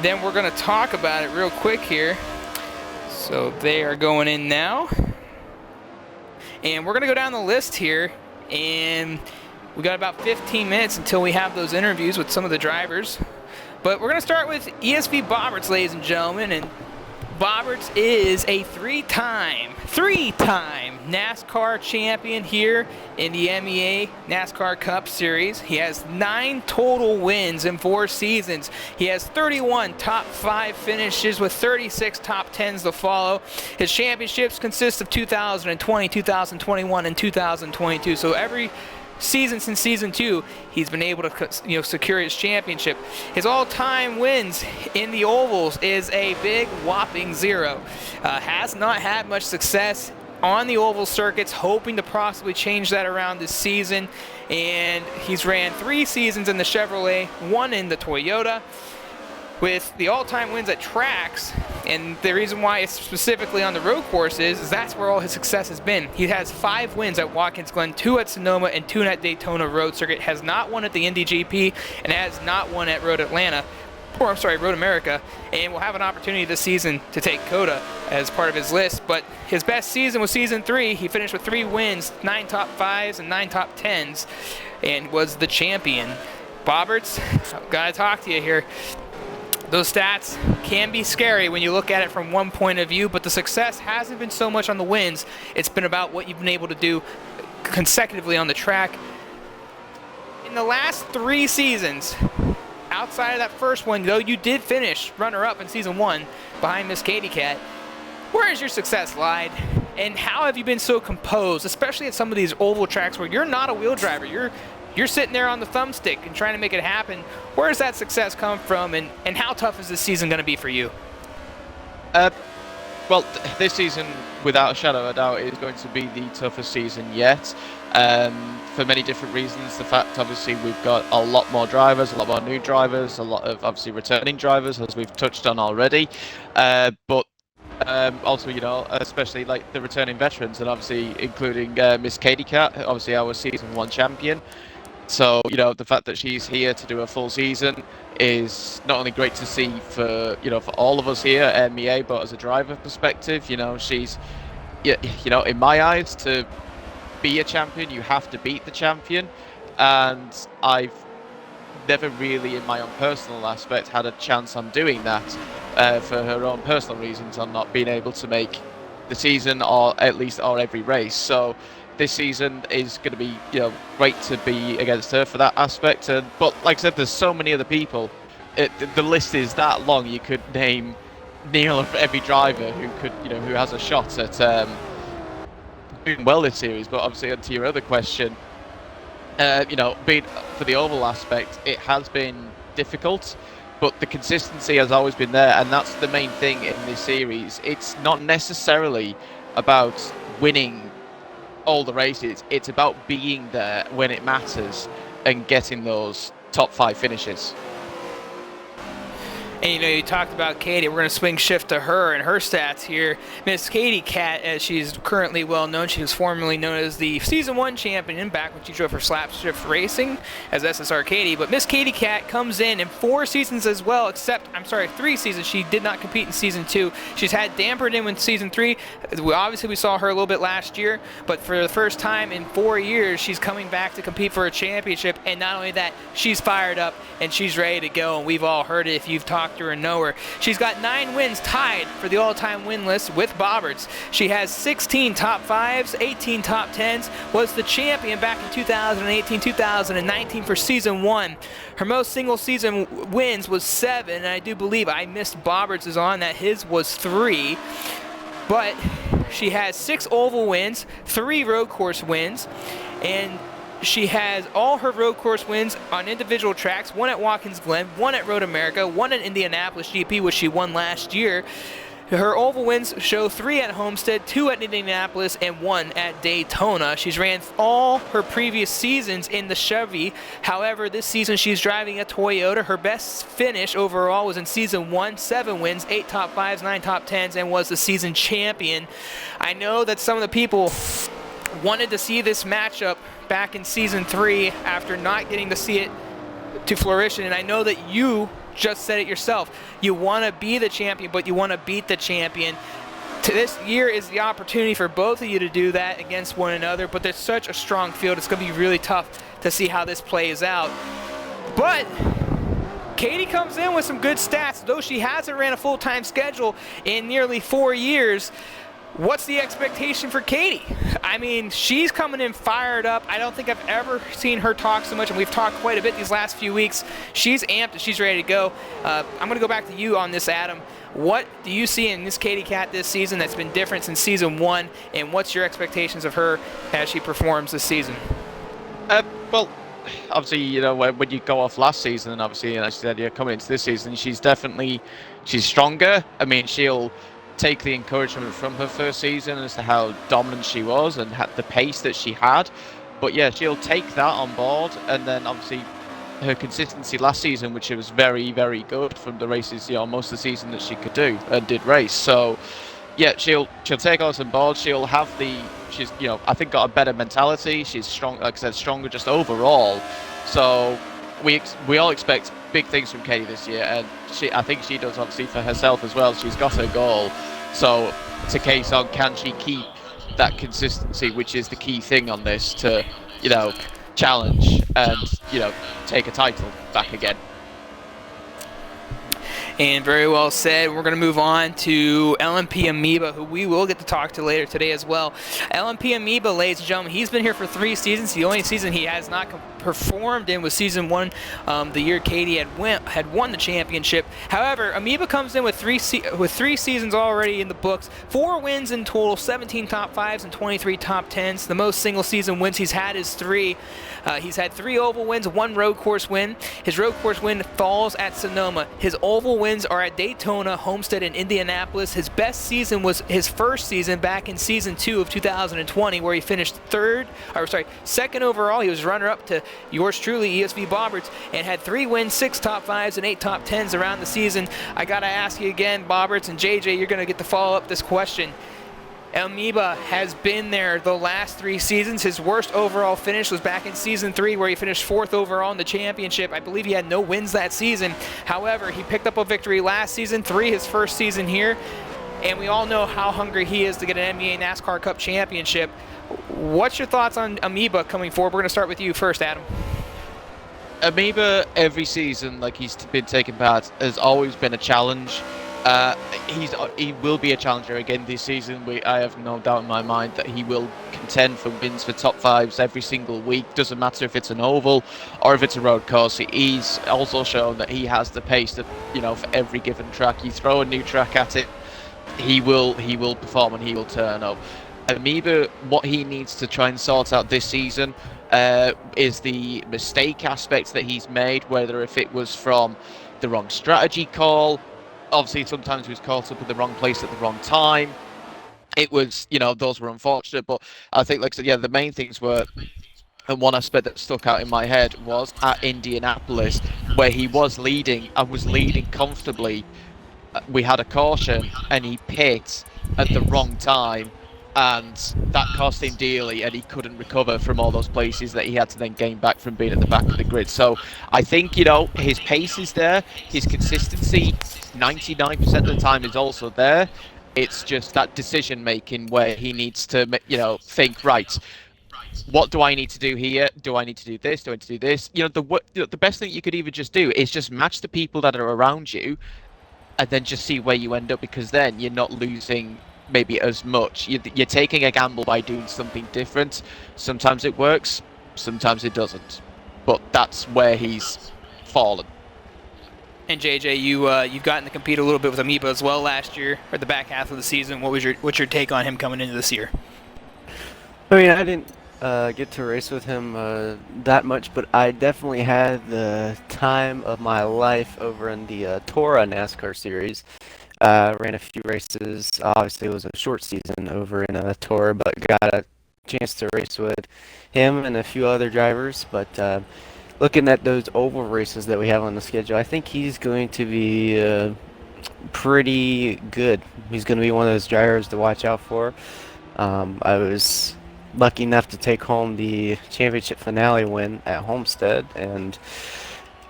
then we're going to talk about it real quick here. So they are going in now, and we're going to go down the list here, and we got about 15 minutes until we have those interviews with some of the drivers. But we're going to start with ESV Boberts, ladies and gentlemen, and Boberts is a three-time NASCAR champion here in the MEA NASCAR Cup Series. He has 9 total wins in 4 seasons. He has 31 top 5 finishes with 36 top 10s to follow. His championships consist of 2020, 2021, and 2022. So every season since season 2, he's been able to, you know, secure his championship. His all-time wins in the ovals is a big whopping 0. Has not had much success on the oval circuits, hoping to possibly change that around this season. And he's ran 3 seasons in the Chevrolet, 1 in the Toyota. With the all-time wins at tracks, and the reason why it's specifically on the road courses is that's where all his success has been. He has 5 wins at Watkins Glen, 2 at Sonoma, and 2 at Daytona Road Circuit. Has not won at the Indy GP, and has not won at Road Atlanta, or I'm sorry, Road America, and will have an opportunity this season to take COTA as part of his list. But his best season was season 3. He finished with 3 wins, 9 top 5s, and 9 top 10s, and was the champion. Boberts, gotta talk to you here. Those stats can be scary when you look at it from one point of view, but the success hasn't been so much on the wins. It's been about what you've been able to do consecutively on the track. In the last 3 seasons, outside of that first one, though you did finish runner-up in season 1 behind Miss Katie Cat, where has your success lied? And how have you been so composed, especially at some of these oval tracks where you're not a wheel driver, you're sitting there on the thumbstick and trying to make it happen? Where does that success come from, and how tough is this season going to be for you? Well, this season, without a shadow of a doubt, is going to be the toughest season yet, for many different reasons. The fact, obviously, we've got a lot more drivers, a lot more new drivers, a lot of, obviously, returning drivers, as we've touched on already. But also, you know, especially like the returning veterans, and obviously including Miss Katie Cat, obviously our season 1 champion. So, you know, the fact that she's here to do a full season is not only great to see for, you know, for all of us here at MEA, but as a driver perspective, you know, she's, you know, in my eyes, to be a champion, you have to beat the champion. And I've never really, in my own personal aspect, had a chance on doing that for her own personal reasons, on not being able to make the season, or at least every race. So this season is going to be, you know, great to be against her for that aspect. But like I said, there's so many other people. The list is that long. You could name nearly every driver who could, you know, who has a shot at doing well this series, but obviously onto your other question, you know, being for the oval aspect, it has been difficult, but the consistency has always been there, and that's the main thing in this series. It's not necessarily about winning all the races, it's about being there when it matters and getting those top 5 finishes. And, you know, you talked about Katie. We're going to swing shift to her and her stats here. Miss Katie Cat, as she's currently well known, she was formerly known as the Season 1 champion back when she drove for Slapshift Racing as SSR Katie. But Miss Katie Cat comes in 4 seasons as well, except, 3 seasons. She did not compete in Season 2. She's had dampered in with Season 3. Obviously, we saw her a little bit last year, but for the first time in 4 years, she's coming back to compete for a championship. And not only that, she's fired up and she's ready to go. And we've all heard it if you've talked to her and know her. She's got 9 wins, tied for the all-time win list with Boberts. She has 16 top 5s, 18 top 10s, was the champion back in 2018, 2019 for Season 1. Her most single season wins was 7, and I do believe I missed Boberts' on that. His was 3. But she has 6 oval wins, 3 road course wins, and she has all her road course wins on individual tracks, 1 at Watkins Glen, 1 at Road America, 1 at Indianapolis GP, which she won last year. Her oval wins show 3 at Homestead, 2 at Indianapolis, and 1 at Daytona. She's ran all her previous seasons in the Chevy. However, this season she's driving a Toyota. Her best finish overall was in Season 1, 7 wins, 8 top 5s, 9 top 10s, and was the season champion. I know that some of the people wanted to see this matchup back in Season 3 after not getting to see it to fruition, and I know that you just said it yourself. You want to be the champion, but you want to beat the champion. This year is the opportunity for both of you to do that against one another, but there's such a strong field, it's going to be really tough to see how this plays out. But Katie comes in with some good stats, though she hasn't ran a full-time schedule in nearly 4 years. What's the expectation for Katie? I mean, she's coming in fired up. I don't think I've ever seen her talk so much, and we've talked quite a bit these last few weeks. She's amped and she's ready to go. I'm going to go back to you on this, Adam. What do you see in Miss Katie Cat this season that's been different since Season 1, and what's your expectations of her as she performs this season? Well, obviously, you know, when you go off last season, and obviously, as you said, you're coming into this season, she's stronger. I mean, she'll take the encouragement from her first season as to how dominant she was and the pace that she had. But yeah, she'll take that on board, and then obviously her consistency last season, which was very, very good from the races, you know, most of the season that she could do and did race. So yeah, she'll take us on board. She'll have she's, you know, I think got a better mentality. She's strong, like I said, stronger just overall. So we all expect big things from Katie this year, and I think she does obviously for herself as well. She's got her goal. So it's a case on, can she keep that consistency, which is the key thing on this, to, you know, challenge and, you know, take a title back again. And very well said. We're going to move on to LMP Amoeba, who we will get to talk to later today as well. LMP Amoeba, ladies and gentlemen, he's been here for 3 seasons. The only season he has not performed in was Season 1, the year Katie had won the championship. However, Amoeba comes in with 3 seasons already in the books, 4 wins in total, 17 top 5s and 23 top 10s. The most single season wins he's had is 3. He's had 3 oval wins, 1 road course win. His road course win falls at Sonoma. His oval wins are at Daytona, Homestead, and Indianapolis. His best season was his first season back in Season 2 of 2020, where he finished second overall. He was runner-up to yours truly, ESV Boberts, and had 3 wins, 6 top 5s, and 8 top 10s around the season. I gotta ask you again, Boberts and JJ, you're gonna get to follow up this question. Amoeba has been there the last 3 seasons. His worst overall finish was back in Season 3, where he finished 4th overall in the championship. I believe he had no wins that season. However, he picked up a victory last season, 3 his first season here, and we all know how hungry he is to get an MEA NASCAR Cup championship. What's your thoughts on Amoeba coming forward? We're going to start with you first, Adam. Amoeba, every season, like he's been taking part, has always been a challenge. He will be a challenger again this season. I have no doubt in my mind that he will contend for wins for top 5s every single week. Doesn't matter if it's an oval or if it's a road course. He's also shown that he has the pace that, you know, for every given track. You throw a new track at it, he will perform and he will turn up. Amoeba, what he needs to try and sort out this season is the mistake aspects that he's made, whether if it was from the wrong strategy call, obviously sometimes he was caught up in the wrong place at the wrong time. It was, those were unfortunate, but I think, like I said, yeah, the main things were, and one aspect that stuck out in my head was at Indianapolis, where he was leading and was leading comfortably. We had a caution and he pit at the wrong time, and that cost him dearly, and he couldn't recover from all those places that he had to then gain back from being at the back of the grid. So I think, his pace is there, his consistency 99% of the time is also there. It's just that decision making where he needs to, think, right, what do I need to do here? Do I need to do this? Do I need to do this? The best thing you could even just do is just match the people that are around you, and then just see where you end up, because then you're not losing maybe as much. You're taking a gamble by doing something different. Sometimes it works, sometimes it doesn't. But that's where he's fallen. And JJ, you've gotten to compete a little bit with Amoeba as well last year, or the back half of the season. What's your take on him coming into this year? I mean, I didn't get to race with him that much, but I definitely had the time of my life over in the TORA NASCAR series. Ran a few races. Obviously, it was a short season over in TORA, but got a chance to race with him and a few other drivers. But looking at those oval races that we have on the schedule, I think he's going to be pretty good. He's going to be one of those drivers to watch out for. I was lucky enough to take home the championship finale win at Homestead, and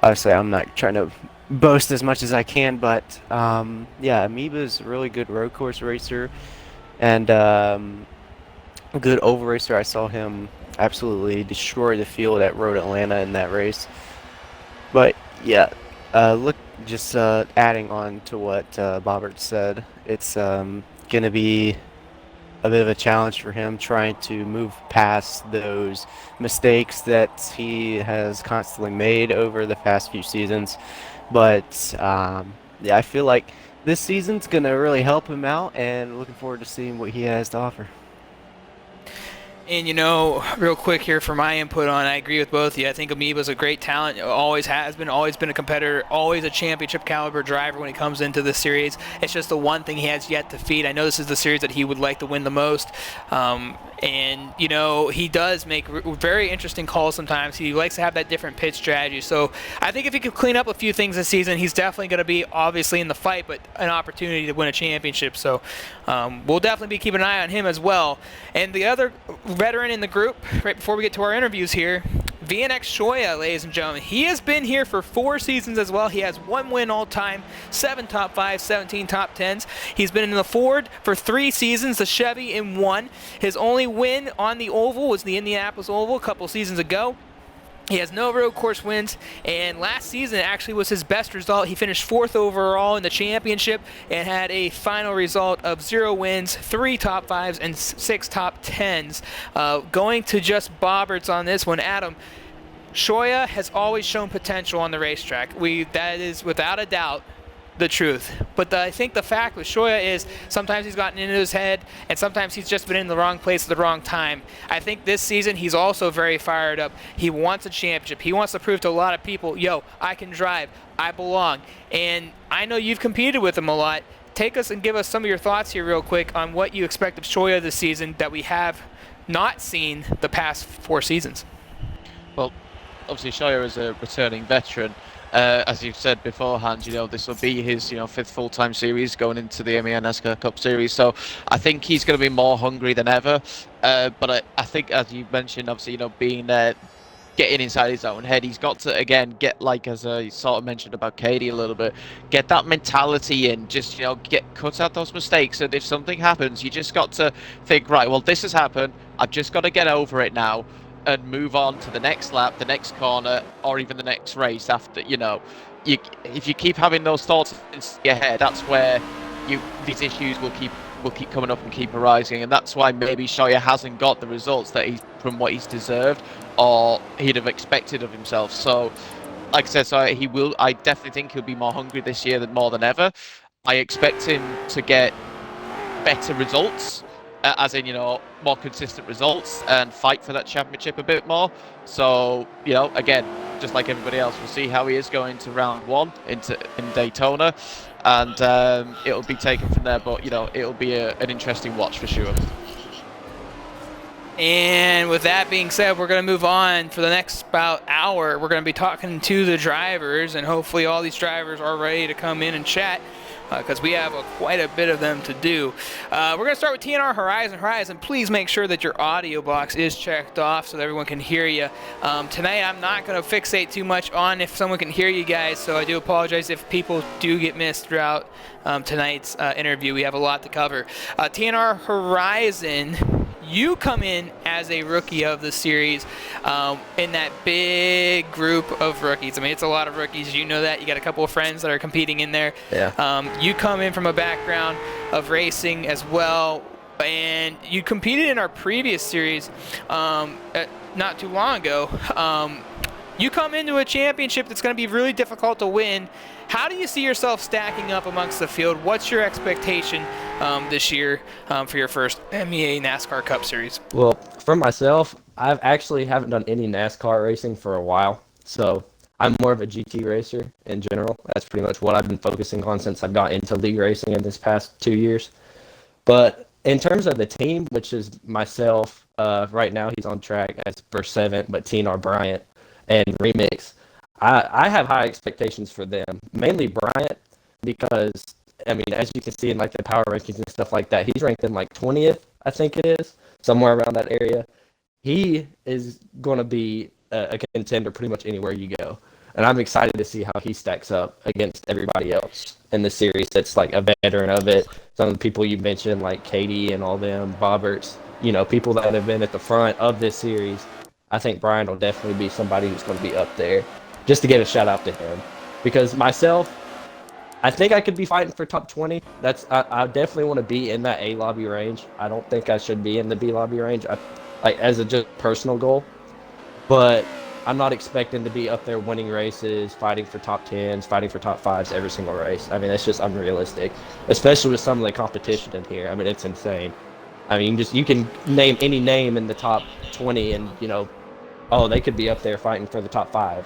obviously I'm not trying to boast as much as I can, but yeah, Amoeba's a really good road course racer and a good oval racer. I saw him absolutely destroy the field at Road Atlanta in that race. But yeah, just adding on to what Boberts said, it's going to be a bit of a challenge for him trying to move past those mistakes that he has constantly made over the past few seasons. But yeah, I feel like this season's going to really help him out, and looking forward to seeing what he has to offer. And real quick here for my input on, I agree with both of you. I think Amoeba's a great talent, always has been, always been a competitor, always a championship caliber driver when he comes into the series. It's just the one thing he has yet to feed. I know this is the series that he would like to win the most. And, he does make very interesting calls sometimes. He likes to have that different pitch strategy. So I think if he could clean up a few things this season, he's definitely going to be obviously in the fight, but an opportunity to win a championship. So we'll definitely be keeping an eye on him as well. And the other veteran in the group, right before we get to our interviews here, VNX Shoya, ladies and gentlemen. He has been here for 4 seasons as well. He has 1 win all time, 7 top 5s, 17 top 10s. He's been in the Ford for 3 seasons, the Chevy in 1. His only win on the oval was the Indianapolis Oval a couple seasons ago. He has no road course wins, and last season actually was his best result. He finished 4th overall in the championship and had a final result of 0 wins, 3 top 5s, and 6 top 10s. Going to just Boberts on this one, Adam. Shoya has always shown potential on the racetrack. That is without a doubt the truth. But I think the fact with Shoya is sometimes he's gotten into his head, and sometimes he's just been in the wrong place at the wrong time. I think this season he's also very fired up. He wants a championship. He wants to prove to a lot of people, yo, I can drive. I belong. And I know you've competed with him a lot. Take us and give us some of your thoughts here real quick on what you expect of Shoya this season that we have not seen the past 4 seasons. Well, obviously Shoya is a returning veteran. As you've said beforehand, this will be his 5th full-time series going into the MEA NASCAR Cup Series. So I think he's going to be more hungry than ever. But I think, as you mentioned, obviously, being getting inside his own head, he's got to again get, like, as I sort of mentioned about Katie a little bit, get that mentality in. Just cut out those mistakes. And if something happens, you just got to think, right, well, this has happened. I've just got to get over it now and move on to the next lap, the next corner, or even the next race after. If you keep having those thoughts in your head, that's where these issues will keep coming up and keep arising, and that's why maybe Shoya hasn't got the results that from what he's deserved or he'd have expected of himself. So, like I said, I definitely think he'll be more hungry this year more than ever. I expect him to get better results. as in, more consistent results and fight for that championship a bit more. So, again, just like everybody else, we'll see how he is going to round 1 in Daytona, and it'll be taken from there. But it'll be an interesting watch for sure. And with that being said, we're going to move on for the next about hour. We're going to be talking to the drivers, and hopefully all these drivers are ready to come in and chat, because we have quite a bit of them to do. We're going to start with TNR Horizon. Horizon, please make sure that your audio box is checked off so that everyone can hear you. Tonight, I'm not going to fixate too much on if someone can hear you guys, so I do apologize if people do get missed throughout tonight's interview. We have a lot to cover. TNR Horizon, you come in as a rookie of the series in that big group of rookies. I mean, it's a lot of rookies. You know that. You got a couple of friends that are competing in there. Yeah. You come in from a background of racing as well, and you competed in our previous series not too long ago. You come into a championship that's going to be really difficult to win. How do you see yourself stacking up amongst the field? What's your expectation this year for your first MEA NASCAR Cup Series? Well, for myself, I've actually haven't done any NASCAR racing for a while, so I'm more of a GT racer in general. That's pretty much what I've been focusing on since I got into league racing in this past 2 years. But in terms of the team, which is myself, right now he's on track as first 7, but TNR Bryant and Remix, I have high expectations for them, mainly Bryant, because, I mean, as you can see in like the power rankings and stuff like that, he's ranked in like 20th, I think it is, somewhere around that area. He is going to be a contender pretty much anywhere you go. And I'm excited to see how he stacks up against everybody else in the series that's like a veteran of it. Some of the people you mentioned, like Katie and all them, Boberts, people that have been at the front of this series. I think Brian will definitely be somebody who's going to be up there. Just to give a shout out to him. Because myself, I think I could be fighting for top 20. I definitely want to be in that A lobby range. I don't think I should be in the B lobby range, as a just personal goal. But I'm not expecting to be up there winning races, fighting for top 10s, fighting for top 5s every single race. I mean, that's just unrealistic, especially with some of the competition in here. I mean, it's insane. I mean, you can name any name in the top 20 and, they could be up there fighting for the top 5,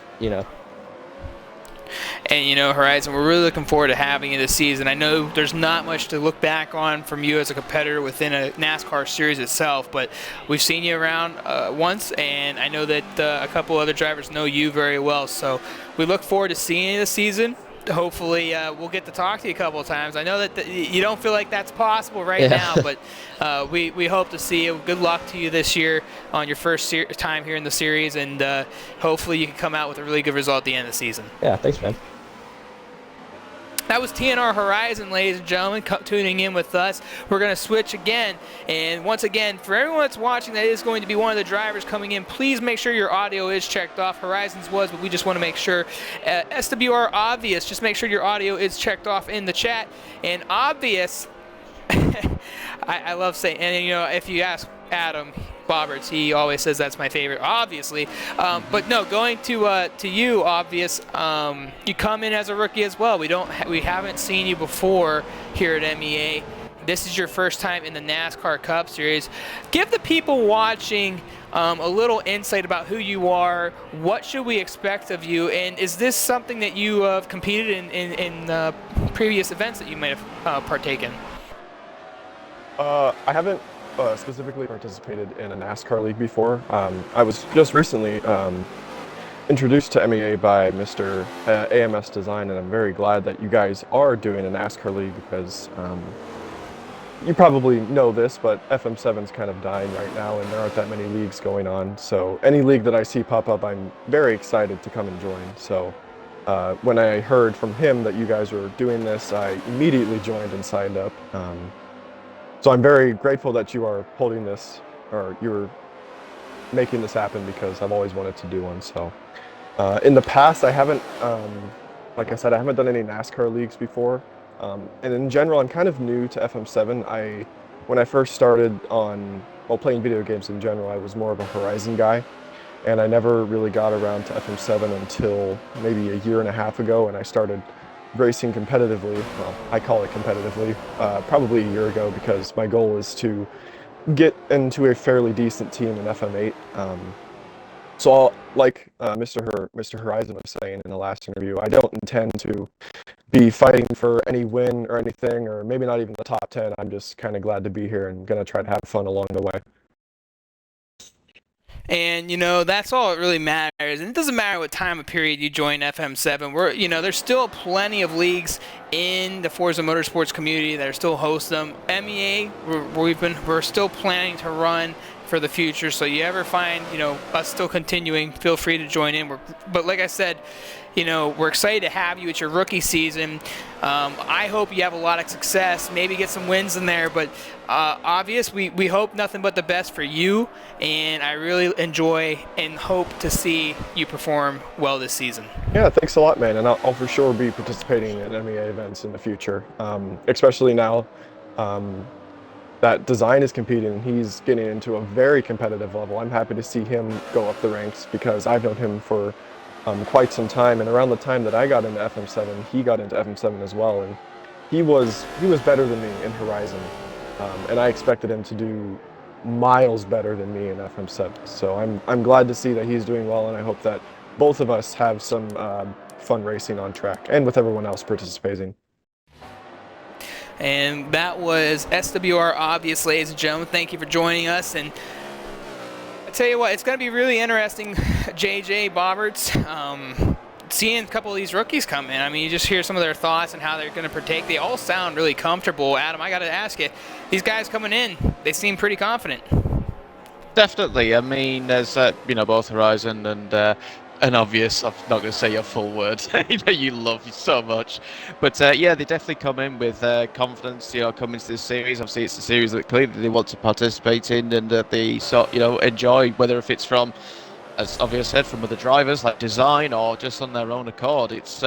And, Horizon, we're really looking forward to having you this season. I know there's not much to look back on from you as a competitor within a NASCAR series itself, but we've seen you around once, and I know that a couple other drivers know you very well. So we look forward to seeing you this season. Hopefully we'll get to talk to you a couple of times. I know that you don't feel like that's possible right now, but we hope to see you. Good luck to you this year on your first time here in the series, and hopefully you can come out with a really good result at the end of the season. Yeah, thanks, man. That was TNR Horizon, ladies and gentlemen, tuning in with us. We're going to switch again. And once again, for everyone that's watching that is going to be one of the drivers coming in, please make sure your audio is checked off. Horizon's was, but we just want to make sure. SWR Obvious, just make sure your audio is checked off in the chat. And Obvious, I love saying, and if you ask Adam Boberts, he always says that's my favorite, obviously. But no, going to you, Obvious. You come in as a rookie as well. We haven't seen you before here at MEA. This is your first time in the NASCAR Cup Series. Give the people watching a little insight about who you are. What should we expect of you? And is this something that you have competed in previous events that you might have partaken? I haven't specifically participated in a NASCAR league before. I was just recently introduced to MEA by Mr. AMS Design, and I'm very glad that you guys are doing a NASCAR league because you probably know this, but FM7's kind of dying right now and there aren't that many leagues going on. So any league that I see pop up, I'm very excited to come and join. So when I heard from him that you guys were doing this, I immediately joined and signed up. So I'm very grateful that you are holding this, or you're making this happen, because I've always wanted to do one. So in the past, I haven't, like I said, I haven't done any NASCAR leagues before. And in general, I'm kind of new to FM7. When I first started playing video games in general, I was more of a Horizon guy. And I never really got around to FM7 until maybe a year and a half ago, and I started racing competitively. Well, I call it competitively, probably a year ago, because my goal is to get into a fairly decent team in FM8. So I'll, like Mr. Horizon was saying in the last interview, I don't intend to be fighting for any win or anything, or maybe not even the top 10. I'm just kind of glad to be here and going to try to have fun along the way. And, that's all that really matters. And it doesn't matter what time of period you join FM7. There's still plenty of leagues in the Forza Motorsports community that are still hosting them. MEA, we're still planning to run for the future. So you ever find, us still continuing, feel free to join in. But like I said, we're excited to have you at your rookie season. I hope you have a lot of success, maybe get some wins in there, but obvious, we hope nothing but the best for you, and I really enjoy and hope to see you perform well this season. Yeah, thanks a lot, man, and I'll for sure be participating in MEA events in the future, especially now that Design is competing. He's getting into a very competitive level. I'm happy to see him go up the ranks because I've known him for quite some time, and around the time that I got into FM7, he got into FM7 as well, and he was better than me in Horizon, and I expected him to do miles better than me in FM7. So I'm glad to see that he's doing well, and I hope that both of us have some fun racing on track, and with everyone else participating. And that was SWR Obvious, ladies and gentlemen. Thank you for joining us, and tell you what, it's going to be really interesting, JJ, Boberts, seeing a couple of these rookies come in. I mean, you just hear some of their thoughts and how they're going to partake. They all sound really comfortable. Adam, I got to ask you, these guys coming in, they seem pretty confident. Definitely. I mean, there's both Horizon and Obvious. I'm not going to say your full word that you love so much, but yeah, they definitely come in with confidence. Coming to this series. Obviously, it's a series that clearly they want to participate in, and that they enjoy. Whether if it's from, as Obvious said, from other drivers like Design or just on their own accord. It's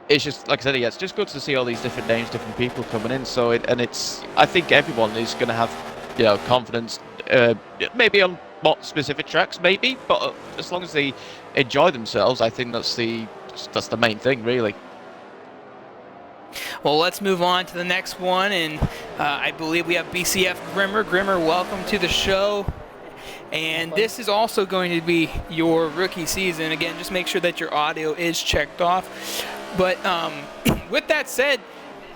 just like I said, yeah, it's just good to see all these different names, different people coming in. So I think everyone is going to have confidence. Maybe on more specific tracks, maybe, but as long as they enjoy themselves, I think that's the main thing, really. Well, let's move on to the next one, and I believe we have BCF Grimmer. Grimmer, welcome to the show. And this is also going to be your rookie season. Again, just make sure that your audio is checked off. But with that said,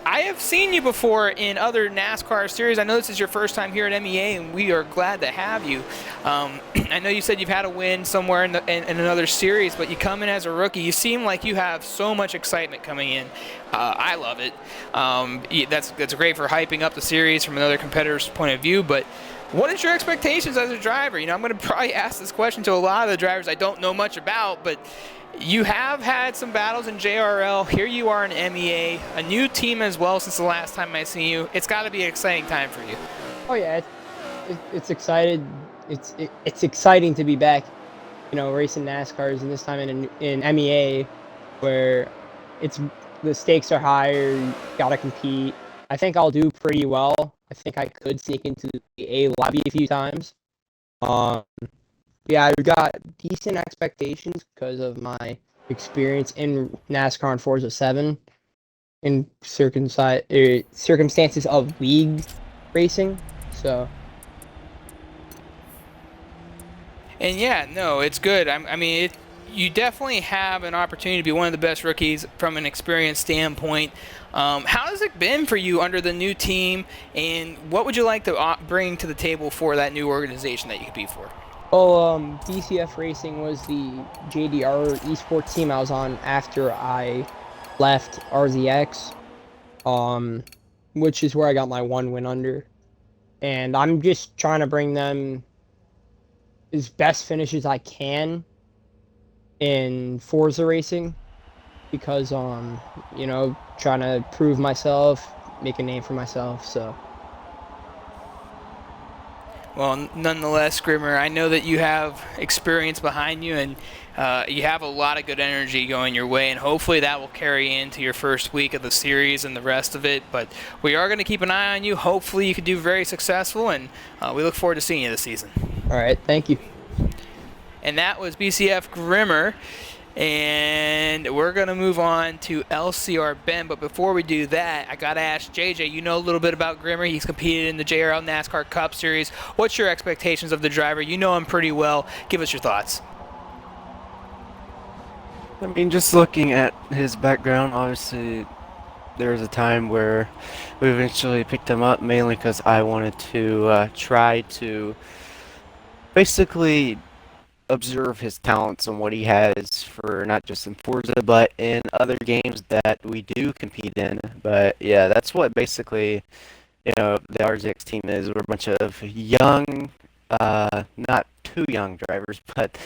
I have seen you before in other NASCAR series. I know this is your first time here at MEA, and we are glad to have you. I know you said you've had a win somewhere in another series, but you come in as a rookie. You seem like you have so much excitement coming in. I love it. That's great for hyping up the series from another competitor's point of view, but what is your expectations as a driver? I'm going to probably ask this question to a lot of the drivers I don't know much about, but you have had some battles in JRL. Here you are in MEA, a new team as well since the last time I seen you. It's got to be an exciting time for you. Oh yeah, it's excited. It's exciting to be back, racing NASCARs, and this time in MEA, where the stakes are higher. You gotta compete. I think I'll do pretty well. I think I could sneak into the A lobby a few times. Yeah, I've got decent expectations because of my experience in NASCAR and Forza 7 in circumstances of league racing. So. And yeah, no, it's good. You definitely have an opportunity to be one of the best rookies from an experience standpoint. How has it been for you under the new team, and what would you like to bring to the table for that new organization that you compete for? Well, BCF Racing was the JDR esports team I was on after I left RZX, which is where I got my one win under. And I'm just trying to bring them as best finish as I can in Forza racing, because trying to prove myself, make a name for myself. So well, nonetheless, Grimmer, I know that you have experience behind you, and you have a lot of good energy going your way, and hopefully that will carry into your first week of the series and the rest of it. But we are going to keep an eye on you. Hopefully you can do very successful, and we look forward to seeing you this season. All right, thank you. And that was BCF Grimmer. And we're going to move on to LCR Ben. But before we do that, I got to ask JJ, you know a little bit about Grimmer. He's competed in the JRL NASCAR Cup Series. What's your expectations of the driver? You know him pretty well. Give us your thoughts. I mean, just looking at his background, obviously there was a time where we eventually picked him up, mainly because I wanted to try to basically observe his talents and what he has for not just in Forza but in other games that we do compete in. But yeah, that's what basically, you know, the RZX team is. We're a bunch of young, not too young drivers, but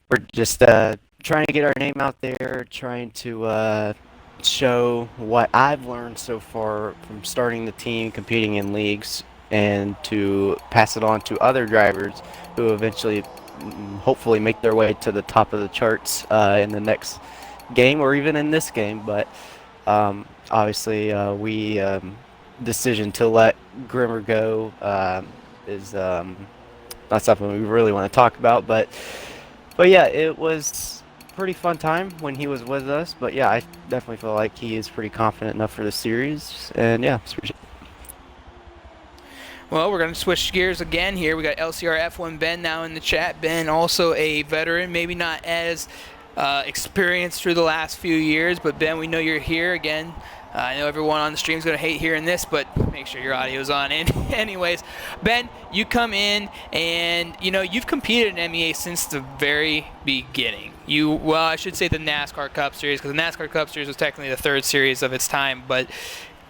we're just trying to get our name out there, trying to show what I've learned so far from starting the team, competing in leagues, and to pass it on to other drivers who eventually hopefully make their way to the top of the charts in the next game or even in this game. But obviously we decision to let Grimmer go is not something we really want to talk about, but yeah, it was a pretty fun time when he was with us. But yeah, I definitely feel like he is pretty confident enough for the series, and yeah, Well, we're going to switch gears again here. We got LCR F1Ben now in the chat. Ben, also a veteran, maybe not as experienced through the last few years, but Ben, we know you're here again. I know everyone on the stream is going to hate hearing this, but make sure your audio's on. Anyways, Ben, you come in, and you know you've competed in MEA since the very beginning. Well, I should say the NASCAR Cup Series, because the NASCAR Cup Series was technically the third series of its time, but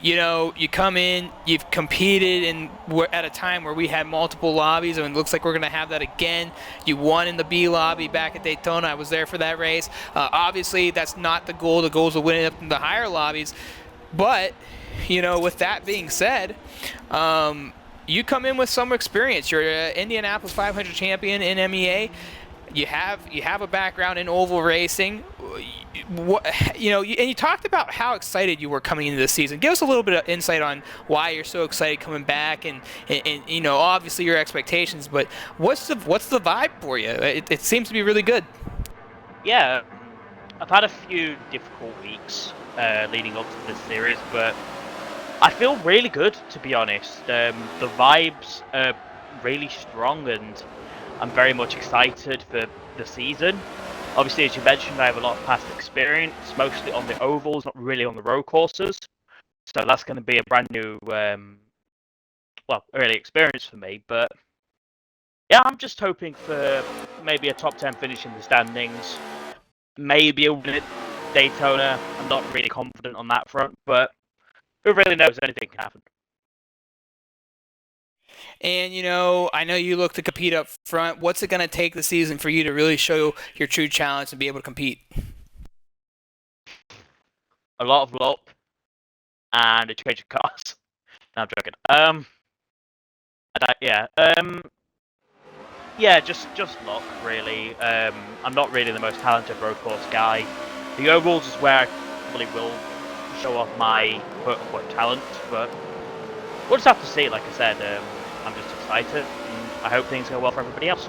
you know, you come in, you've competed at a time where we had multiple lobbies, and it looks like we're going to have that again. You won in the B lobby back at Daytona. I was there for that race. Obviously, that's not the goal. The goal is to win up in the higher lobbies. But, you know, with that being said, you come in with some experience. You're an Indianapolis 500 champion in MEA. You have a background in oval racing. You know, and you talked about how excited you were coming into the season. Give us a little bit of insight on why you're so excited coming back, and you know, obviously your expectations. But what's the vibe for you? It seems to be really good. Yeah, I've had a few difficult weeks leading up to this series, but I feel really good, to be honest. The vibes are really strong, and I'm very much excited for the season. Obviously, as you mentioned, I have a lot of past experience, mostly on the ovals, not really on the road courses. So that's going to be a brand new, early experience for me. But yeah, I'm just hoping for maybe a top 10 finish in the standings, maybe a win at Daytona. I'm not really confident on that front, but who really knows? Anything can happen. And, you know, I know you look to compete up front. What's it going to take this season for you to really show your true challenge and be able to compete? A lot of luck and a change of cars. No, I'm joking. Just luck, really. I'm not really the most talented road course guy. The ovals is where I probably will show off my quote-unquote talent, but we'll just have to see. Like I said, I'm just excited, and I hope things go well for everybody else.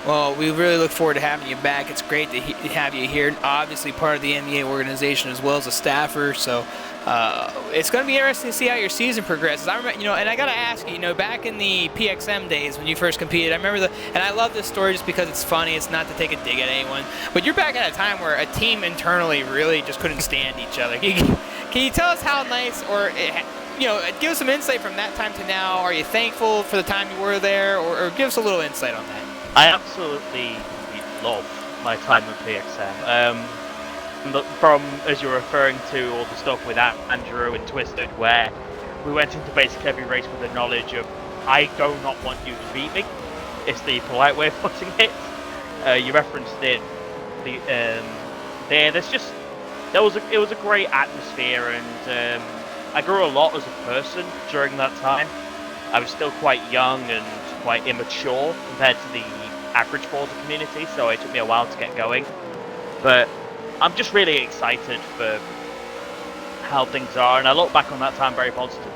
Well, we really look forward to having you back. It's great to have you here. Obviously, part of the MEA organization as well as a staffer. So it's going to be interesting to see how your season progresses. I remember, you know, and I got to ask you, you know, back in the PXM days when you first competed, I remember and I love this story just because it's funny. It's not to take a dig at anyone, but you're back at a time where a team internally really just couldn't stand each other. Can you tell us how nice, or you know, give us some insight from that time to now? Are you thankful for the time you were there, or give us a little insight on that? I absolutely love my time at PXM. From, as you're referring to, all the stuff with Andrew and Twisted, where we went into basically every race with the knowledge of, I do not want you to beat me. It's the polite way of putting it. You referenced it. It was a great atmosphere, and I grew a lot as a person during that time. I was still quite young and quite immature compared to the average Forza community, so it took me a while to get going. But I'm just really excited for how things are, and I look back on that time very positively.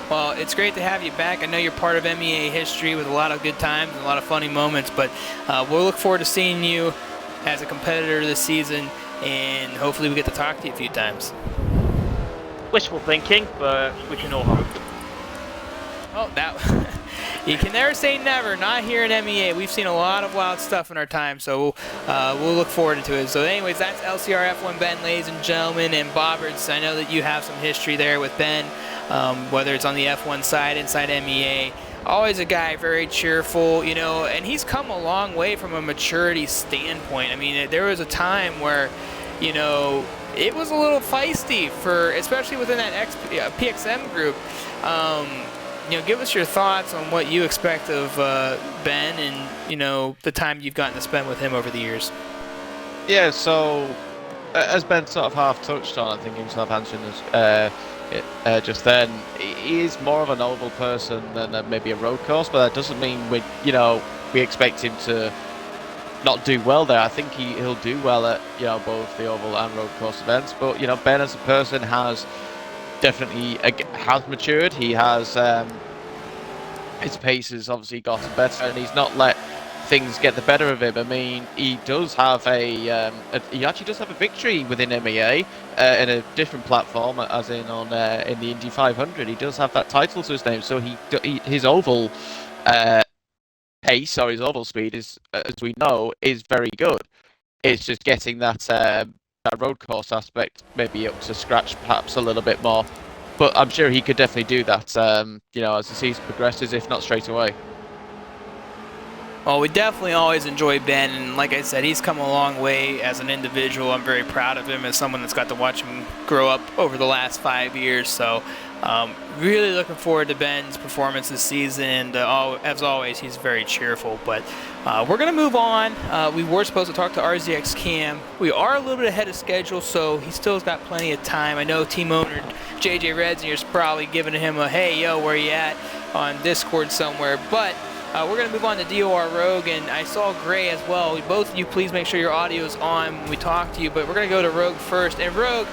Well, it's great to have you back. I know you're part of MEA history with a lot of good times and a lot of funny moments, but we'll look forward to seeing you as a competitor this season, and hopefully we get to talk to you a few times. Wishful thinking, but we can all hope. Oh, that you can never say never. Not here in MEA. We've seen a lot of wild stuff in our time, so we'll look forward to it. So anyways, that's LCR F1Ben, ladies and gentlemen, and Boberts. I know that you have some history there with Ben, whether it's on the F1 side, inside MEA. Always a guy very cheerful, you know, and he's come a long way from a maturity standpoint. I mean, there was a time where, you know, it was a little feisty for, especially within that PXM group. You know, give us your thoughts on what you expect of Ben and, you know, the time you've gotten to spend with him over the years. Yeah, so as Ben sort of half touched on, I think himself answering this just then, he is more of an oval person than maybe a road course, but that doesn't mean we expect him to not do well there. I think he'll do well at, you know, both the oval and road course events. But, you know, Ben as a person has definitely has matured. He has his pace has obviously gotten better, and he's not let things get the better of him. I mean, he does have he actually does have a victory within MEA in a different platform, as in on in the Indy 500. He does have that title to his name, so his oval pace, or his oval speed, is, as we know, is very good. It's just getting that road course aspect maybe up to scratch perhaps a little bit more, but I'm sure he could definitely do that, you know, as the season progresses, if not straight away. Well, we definitely always enjoy Ben, and like I said, he's come a long way as an individual. I'm very proud of him as someone that's got to watch him grow up over the last 5 years. So really looking forward to Ben's performance this season, and as always, he's very cheerful. But we're going to move on. We were supposed to talk to RZX Cam. We are a little bit ahead of schedule, so he still's got plenty of time. I know team owner JjRedz is probably giving him a, hey, yo, where you at, on Discord somewhere. But we're going to move on to DOR Rouge, and I saw Gray as well. Both of you, please make sure your audio is on when we talk to you, but we're going to go to Rouge first. And Rouge,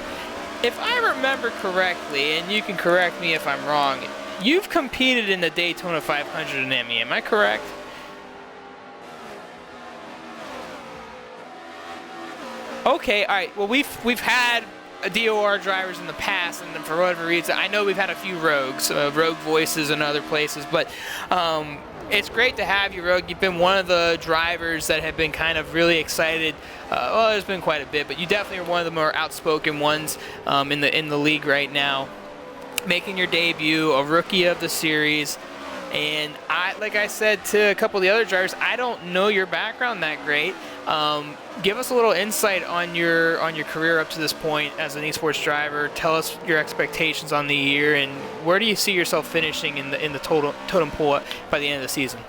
if I remember correctly, and you can correct me if I'm wrong, you've competed in the Daytona 500 in MEA, am I correct? Okay, all right. Well, we've had DOR drivers in the past, and for whatever reason, I know we've had a few Rouges, Rouge Voices and other places, but it's great to have you, Rouge. You've been one of the drivers that have been kind of really excited. Well, there's been quite a bit, but you definitely are one of the more outspoken ones in the league right now. Making your debut, a rookie of the series, and like I said to a couple of the other drivers, I don't know your background that great. Give us a little insight on your career up to this point as an esports driver. Tell us your expectations on the year, and where do you see yourself finishing in the totem pole by the end of the season?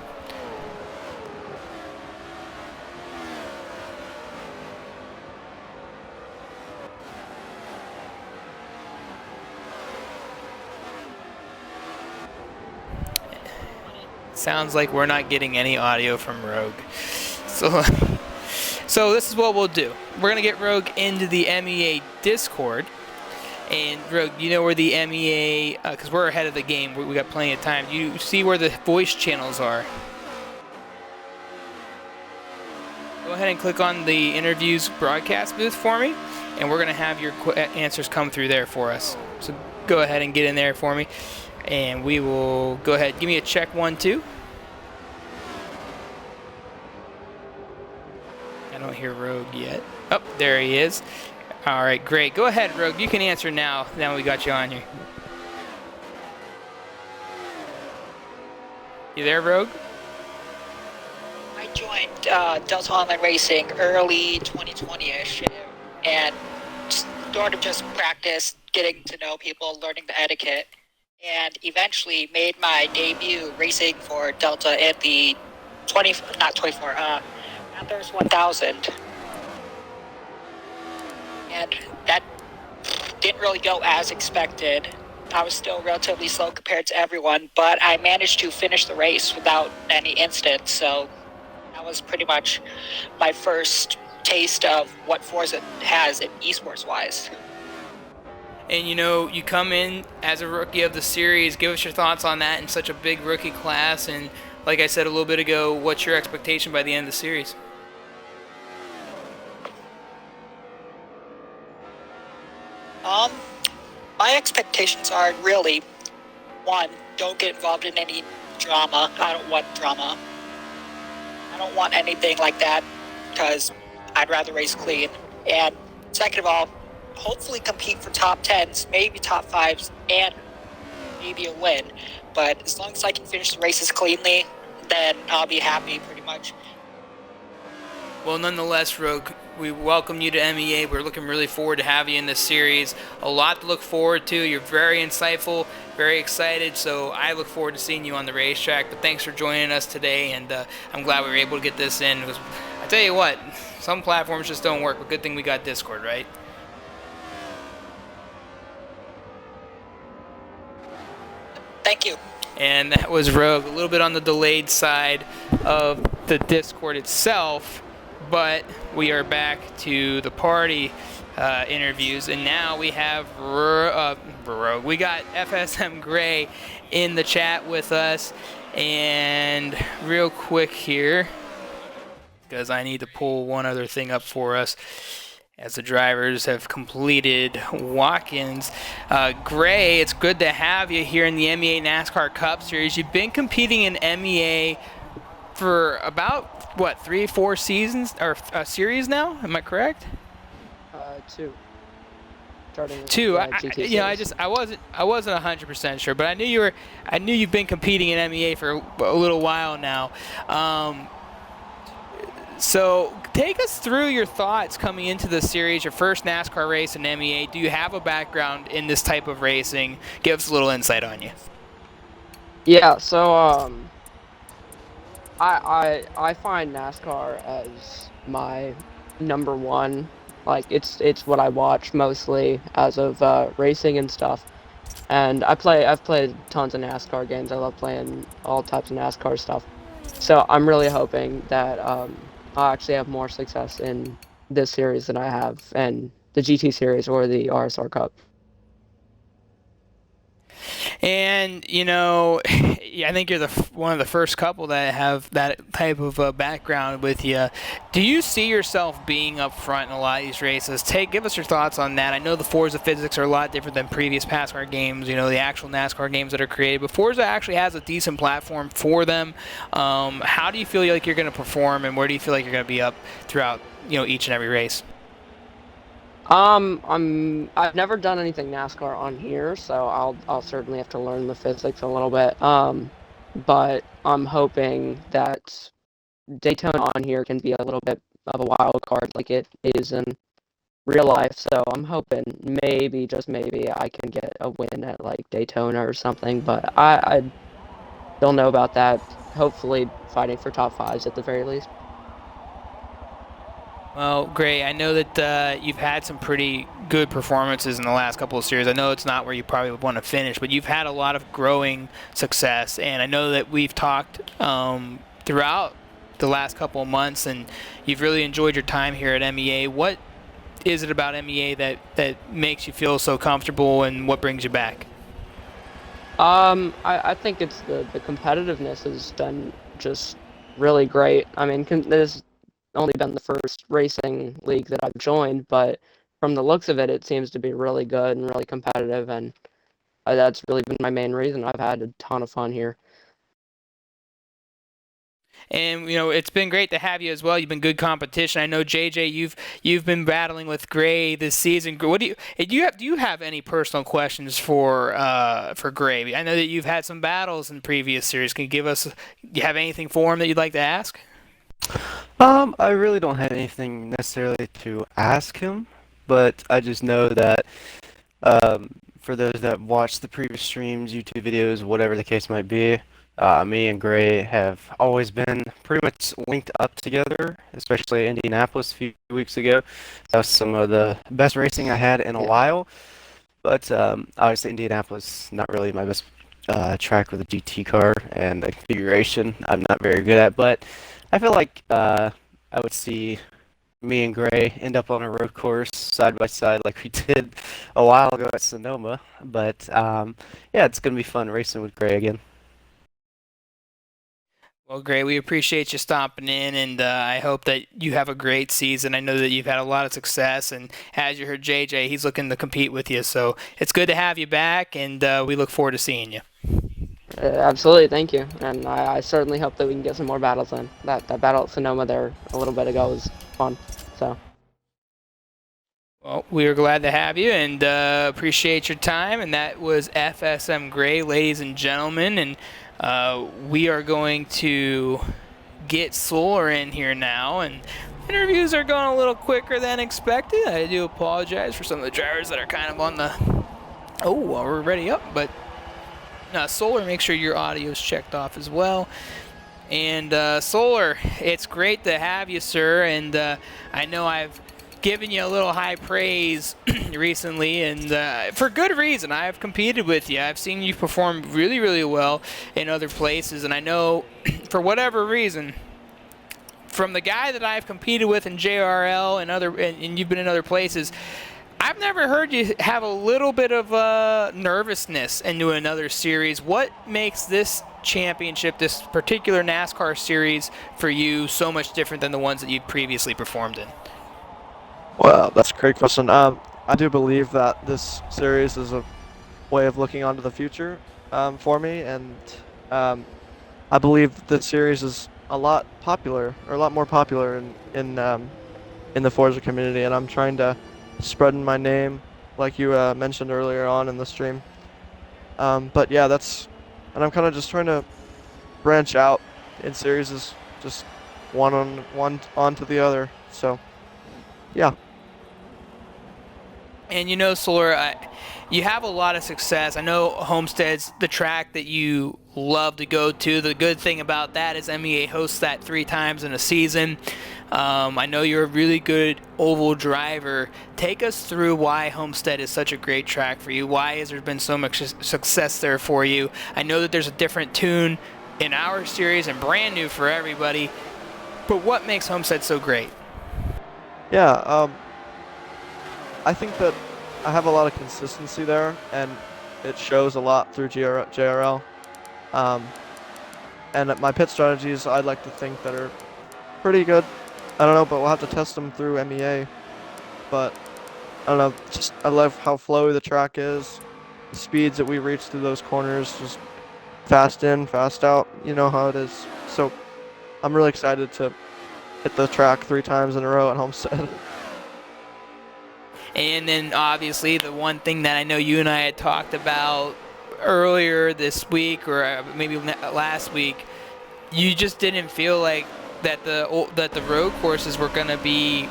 Sounds like we're not getting any audio from Rouge. So this is what we'll do. We're going to get Rouge into the MEA Discord. And Rouge, you know where the MEA, because we're ahead of the game, we got plenty of time. You see where the voice channels are. Go ahead and click on the interviews broadcast booth for me, and we're going to have your answers come through there for us. So go ahead and get in there for me, and we will go ahead. Give me a check 1, 2. I don't hear Rouge yet. Oh, there he is. All right, great. Go ahead, Rouge. You can answer now that we got you on here. You there, Rouge? I joined Delta Online Racing early 2020-ish, and sort of just practice getting to know people, learning the etiquette, and eventually made my debut racing for Delta in the Panthers 1000. And that didn't really go as expected. I was still relatively slow compared to everyone, but I managed to finish the race without any incidents, so that was pretty much my first taste of what Forza has in esports-wise. And you come in as a rookie of the series. Give us your thoughts on that in such a big rookie class. And like I said a little bit ago, what's your expectation by the end of the series? My expectations are really, one, don't get involved in any drama. I don't want drama. I don't want anything like that because I'd rather race clean. And second of all, hopefully compete for top 10s, maybe top 5s, and maybe a win. But as long as I can finish the races cleanly, then I'll be happy pretty much. Well, nonetheless, Rogue, we welcome you to MEA. We're looking really forward to having you in this series. A lot to look forward to. You're very insightful, very excited, so I look forward to seeing you on the racetrack. But thanks for joining us today, and I'm glad we were able to get this in. Because I tell you what, some platforms just don't work, but good thing we got Discord, right? Thank you. And that was Rogue, a little bit on the delayed side of the Discord itself, but we are back to the party interviews, and now we have Rogue. We got FSM Gray in the chat with us, and real quick here, because I need to pull one other thing up for us, as the drivers have completed walk-ins. Gray, it's good to have you here in the MEA NASCAR Cup Series. You've been competing in MEA for about, what, 3-4 seasons, or series now? Am I correct? 2. Starting with Two. GT series. I wasn't 100% sure, but I knew you've been competing in MEA for a little while now. So take us through your thoughts coming into the series, your first NASCAR race in MEA. Do you have a background in this type of racing? Give us a little insight on you. Yeah, so I find NASCAR as my number one. Like it's what I watch mostly as of racing and stuff. And I've played tons of NASCAR games. I love playing all types of NASCAR stuff. So I'm really hoping that I'll actually have more success in this series than I have in the GT series or the RSR Cup. And, I think you're one of the first couple that have that type of background with you. Do you see yourself being up front in a lot of these races? Give us your thoughts on that. I know the Forza physics are a lot different than previous NASCAR games, the actual NASCAR games that are created. But Forza actually has a decent platform for them. How do you feel like you're going to perform, and where do you feel like you're going to be up throughout, each and every race? I've never done anything NASCAR on here, so I'll certainly have to learn the physics a little bit. But I'm hoping that Daytona on here can be a little bit of a wild card like it is in real life. So I'm hoping maybe, just maybe, I can get a win at like Daytona or something. But I don't know about that. Hopefully fighting for top 5s at the very least. Well, Gray, I know that you've had some pretty good performances in the last couple of series. I know it's not where you probably would want to finish, but you've had a lot of growing success, and I know that we've talked throughout the last couple of months, and you've really enjoyed your time here at MEA. What is it about MEA that makes you feel so comfortable, and what brings you back? I think it's the competitiveness has been just really great. I mean, there's only been the first racing league that I've joined, but from the looks of it, it seems to be really good and really competitive, and that's really been my main reason. I've had a ton of fun here. And it's been great to have you as well. You've been good competition. I know JJ, you've been battling with Gray this season. What do you have any personal questions for Gray? I know that you've had some battles in previous series. Can you do you have anything for him that you'd like to ask? I really don't have anything necessarily to ask him, but I just know that for those that watch the previous streams, YouTube videos, whatever the case might be, me and Gray have always been pretty much linked up together, especially Indianapolis a few weeks ago. That was some of the best racing I had in a while, but obviously Indianapolis, not really my best track with a GT car, and the configuration I'm not very good at, but I feel like I would see me and Gray end up on a road course side by side like we did a while ago at Sonoma. But yeah, it's gonna be fun racing with Gray again. Well, great. We appreciate you stopping in, and I hope that you have a great season. I know that you've had a lot of success, and as you heard JJ, he's looking to compete with you. So it's good to have you back, and we look forward to seeing you. Absolutely, thank you. And I certainly hope that we can get some more battles in. That battle at Sonoma there a little bit ago was fun. So. Well, we are glad to have you and appreciate your time. And that was FSM Gray, ladies and gentlemen. And we are going to get Solar in here now. And interviews are going a little quicker than expected. I do apologize for some of the drivers that are kind of on the... Oh, well, we're ready up. But Solar, make sure your audio is checked off as well. And Solar, it's great to have you, sir. And I know I've given you a little high praise recently, and for good reason. I have competed with you. I've seen you perform really, really well in other places, and I know for whatever reason, from the guy that I've competed with in JRL and you've been in other places, I've never heard you have a little bit of nervousness into another series. What makes this championship, this particular NASCAR series for you, so much different than the ones that you've previously performed in? Well, that's a great question. I do believe that this series is a way of looking onto the future for me, and I believe the series is a lot more popular in the Forza community, and I'm trying to spread my name, like you mentioned earlier on in the stream. But yeah, and I'm kind of just trying to branch out in series, just one onto the other. So yeah. And you know, Solar, you have a lot of success. I know Homestead's the track that you love to go to. The good thing about that is MEA hosts that 3 times in a season. I know you're a really good oval driver. Take us through why Homestead is such a great track for you. Why has there been so much success there for you? I know that there's a different tune in our series and brand new for everybody. But what makes Homestead so great? Yeah, I think that I have a lot of consistency there, and it shows a lot through JRL. And my pit strategies, I'd like to think that are pretty good. I don't know, but we'll have to test them through MEA. But I don't know, just I love how flowy the track is, the speeds that we reach through those corners, just fast in, fast out. You know how it is. So I'm really excited to hit the track 3 times in a row at Homestead. And then obviously the one thing that I know you and I had talked about earlier this week, or maybe last week, you just didn't feel like that the road courses were going to be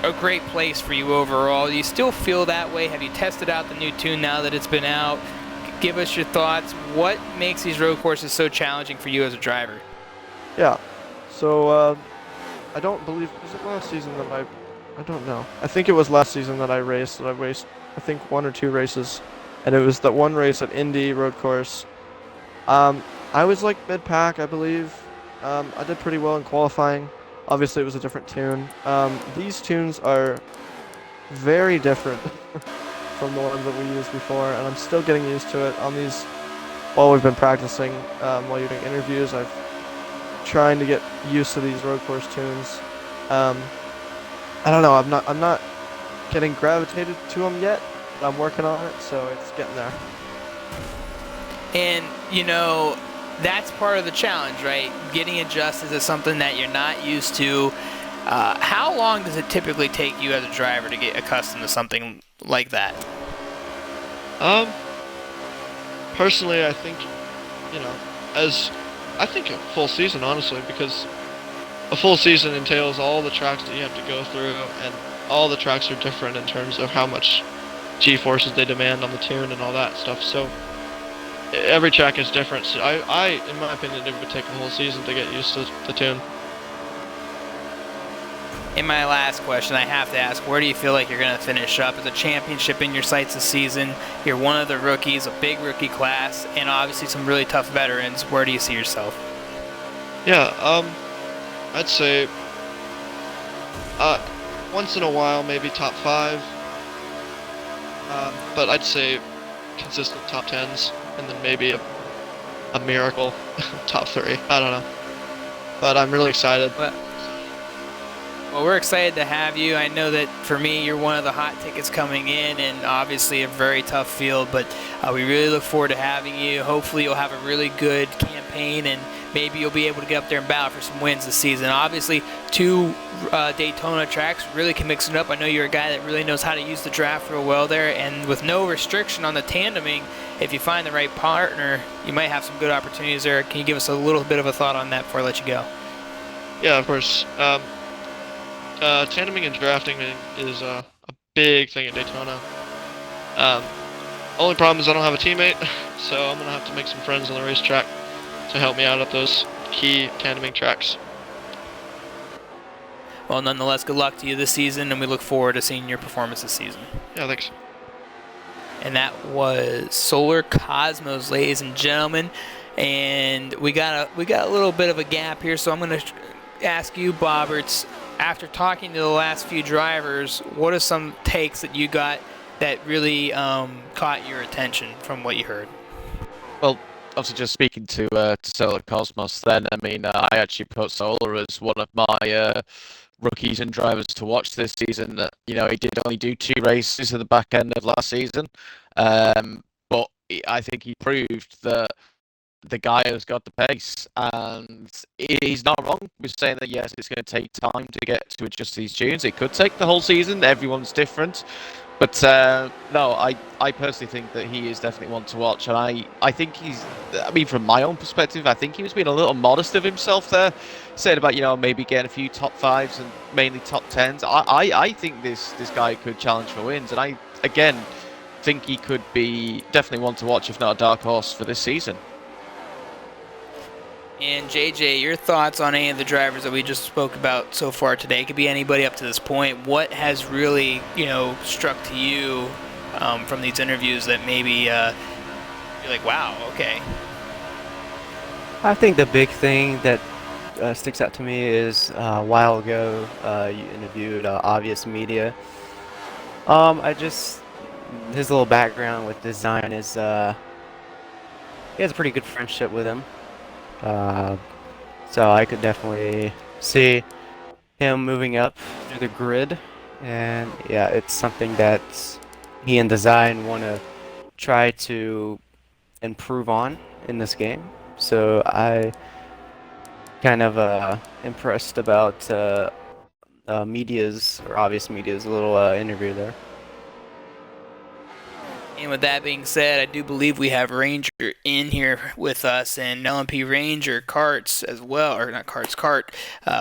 a great place for you overall. Do you still feel that way? Have you tested out the new tune now that it's been out? Give us your thoughts. What makes these road courses so challenging for you as a driver? Yeah, so I don't believe, was it last season that I don't know. I think it was last season that I raced, I think 1 or 2 races, and it was that one race at Indy road course. I was like mid-pack, I believe. I did pretty well in qualifying. Obviously, it was a different tune. These tunes are very different from the ones that we used before, and I'm still getting used to it on these while we've been practicing. While you're doing interviews, I'm trying to get used to these road course tunes. I don't know. I'm not getting gravitated to them yet. But I'm working on it, so it's getting there. And you know, that's part of the challenge, right? Getting adjusted to something that you're not used to. How long does it typically take you as a driver to get accustomed to something like that? Personally, I think, I think a full season, honestly, because a full season entails all the tracks that you have to go through, and all the tracks are different in terms of how much G-forces they demand on the tune and all that stuff. So every track is different. So I, in my opinion, it would take a whole season to get used to the tune. In my last question, I have to ask, where do you feel like you're going to finish up? Is a championship in your sights this season? You're one of the rookies, a big rookie class, and obviously some really tough veterans. Where do you see yourself? Yeah, I'd say once in a while, maybe top 5. But I'd say consistent top 10s, and then maybe a miracle top 3. I don't know. But I'm really excited. Well, we're excited to have you. I know that for me, you're one of the hot tickets coming in, and obviously a very tough field, but we really look forward to having you. Hopefully you'll have a really good campaign, and maybe you'll be able to get up there and battle for some wins this season. Obviously, 2 Daytona tracks really can mix it up. I know you're a guy that really knows how to use the draft real well there, and with no restriction on the tandeming, if you find the right partner, you might have some good opportunities there. Can you give us a little bit of a thought on that before I let you go? Yeah, of course. Tandeming and drafting is a big thing at Daytona. Only problem is I don't have a teammate, so I'm going to have to make some friends on the racetrack to help me out at those key tandeming tracks. Well, nonetheless, good luck to you this season, and we look forward to seeing your performance this season. Yeah, thanks. And that was Solar Cozmoz, ladies and gentlemen. And we got a little bit of a gap here, so I'm going to ask you, Boberts, after talking to the last few drivers, what are some takes that you got that really caught your attention from what you heard? Well, obviously just speaking to Solar Cozmoz then, I mean, I actually put Solar as one of my rookies and drivers to watch this season. You know, he did only do 2 races at the back end of last season, but I think he proved that the guy has got the pace, and he's not wrong with saying that, yes, it's going to take time to get to adjust these tunes. It could take the whole season. Everyone's different. But no, I personally think that he is definitely one to watch. And I think I mean, from my own perspective, I think he was being a little modest of himself there, saying about, you know, maybe getting a few top 5s and mainly top 10s. I think this guy could challenge for wins. And I, again, think he could be definitely one to watch, if not a dark horse for this season. And JJ, your thoughts on any of the drivers that we just spoke about so far today? It could be anybody up to this point. What has really, you know, struck to you from these interviews that maybe you're like, wow, okay? I think the big thing that sticks out to me is a while ago you interviewed Obvious Media. His little background with design is he has a pretty good friendship with him. So I could definitely see him moving up through the grid, and yeah, it's something that he and design want to try to improve on in this game. So I kind of impressed about Obvious Media's little interview there. And with that being said, I do believe we have Ranger in here with us, and LMP Ranger Karts as well, or not Karts, Kart.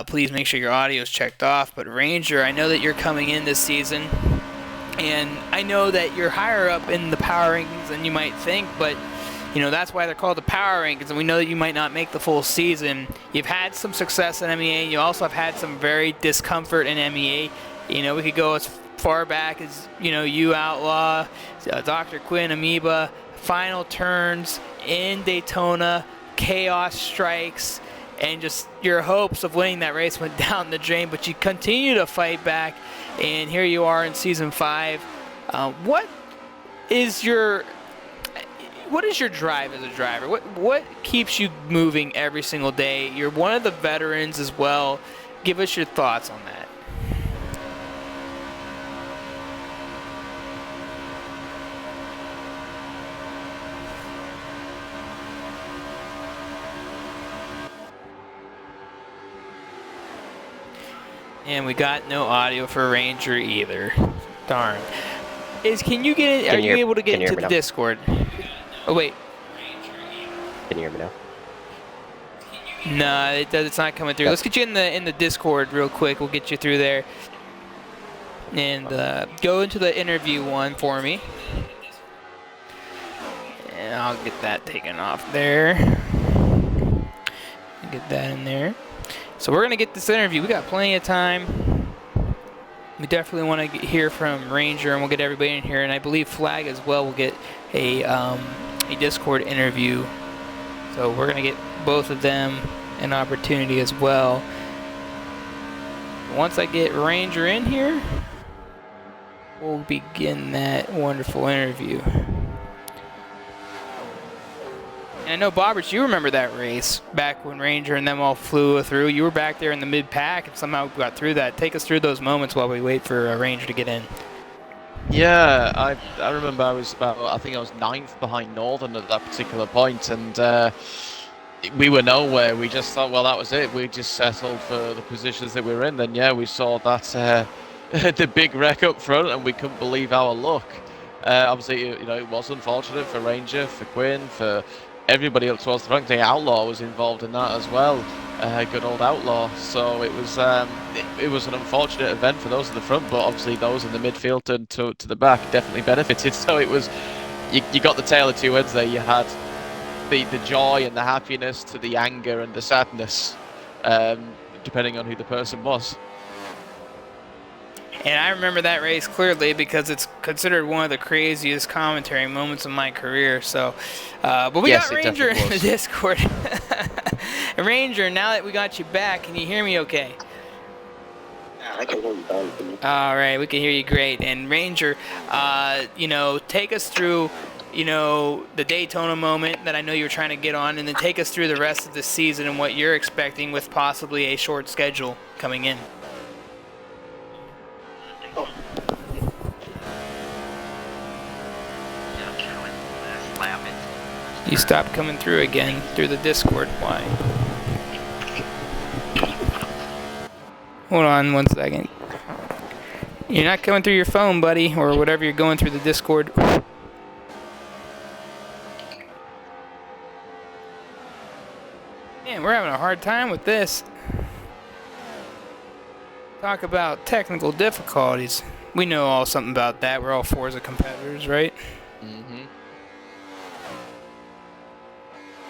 Please make sure your audio is checked off. But Ranger, I know that you're coming in this season, and I know that you're higher up in the power rankings than you might think, but you know, that's why they're called the power rankings, and we know that you might not make the full season. You've had some success in MEA. You also have had some very discomfort in MEA. You know, we could go as far back as, you know, you Outlaw, Dr. Quinn, Amoeba, final turns in Daytona, chaos strikes, and just your hopes of winning that race went down the drain, but you continue to fight back, and here you are in Season 5. What is your drive as a driver? What keeps you moving every single day? You're one of the veterans as well. Give us your thoughts on that. And we got no audio for Ranger either. Darn. Can you get in? Are you able to get into the Discord? Oh wait. Can you hear me now? No, it's not coming through. Let's get you in the Discord real quick. We'll get you through there. And go into the interview one for me. And I'll get that taken off there. Get that in there. So we're going to get this interview. We got plenty of time. We definitely want to hear from Ranger, and we'll get everybody in here. And I believe Flagg as well will get a Discord interview. So we're going to get both of them an opportunity as well. once I get Ranger in here, we'll begin that wonderful interview. And I know, Boberts, you remember that race back when Ranger and them all flew through. You were back there in the mid-pack and somehow got through that. Take us through those moments while we wait for Ranger to get in. Yeah, I remember I was I think I was 9th behind Northern at that particular point, and we were nowhere. We just thought, well, that was it. We just settled for the positions that we were in. Then, yeah, we saw that the big wreck up front, and we couldn't believe our luck. Obviously, you know, it was unfortunate for Ranger, for Quinn, for everybody up towards the front. The Outlaw was involved in that as well. Good old Outlaw. So it was an unfortunate event for those at the front, but obviously those in the midfield and to the back definitely benefited. So it was, you got the tale of two ends there. You had the joy and the happiness to the anger and the sadness, depending on who the person was. And I remember that race clearly because it's considered one of the craziest commentary moments of my career. So, but we got Ranger in the Discord. Ranger, now that we got you back, can you hear me okay? I can hear you fine. All right, we can hear you great. And Ranger, you know, take us through, you know, the Daytona moment that I know you're trying to get on, and then take us through the rest of the season and what you're expecting with possibly a short schedule coming in. You stopped coming through again through the Discord. Why? Hold on 1 second. You're not coming through your phone, buddy, or whatever you're going through the Discord. Man, we're having a hard time with this. Talk about technical difficulties. We know all something about that. We're all Forza competitors, right? Mm-hmm.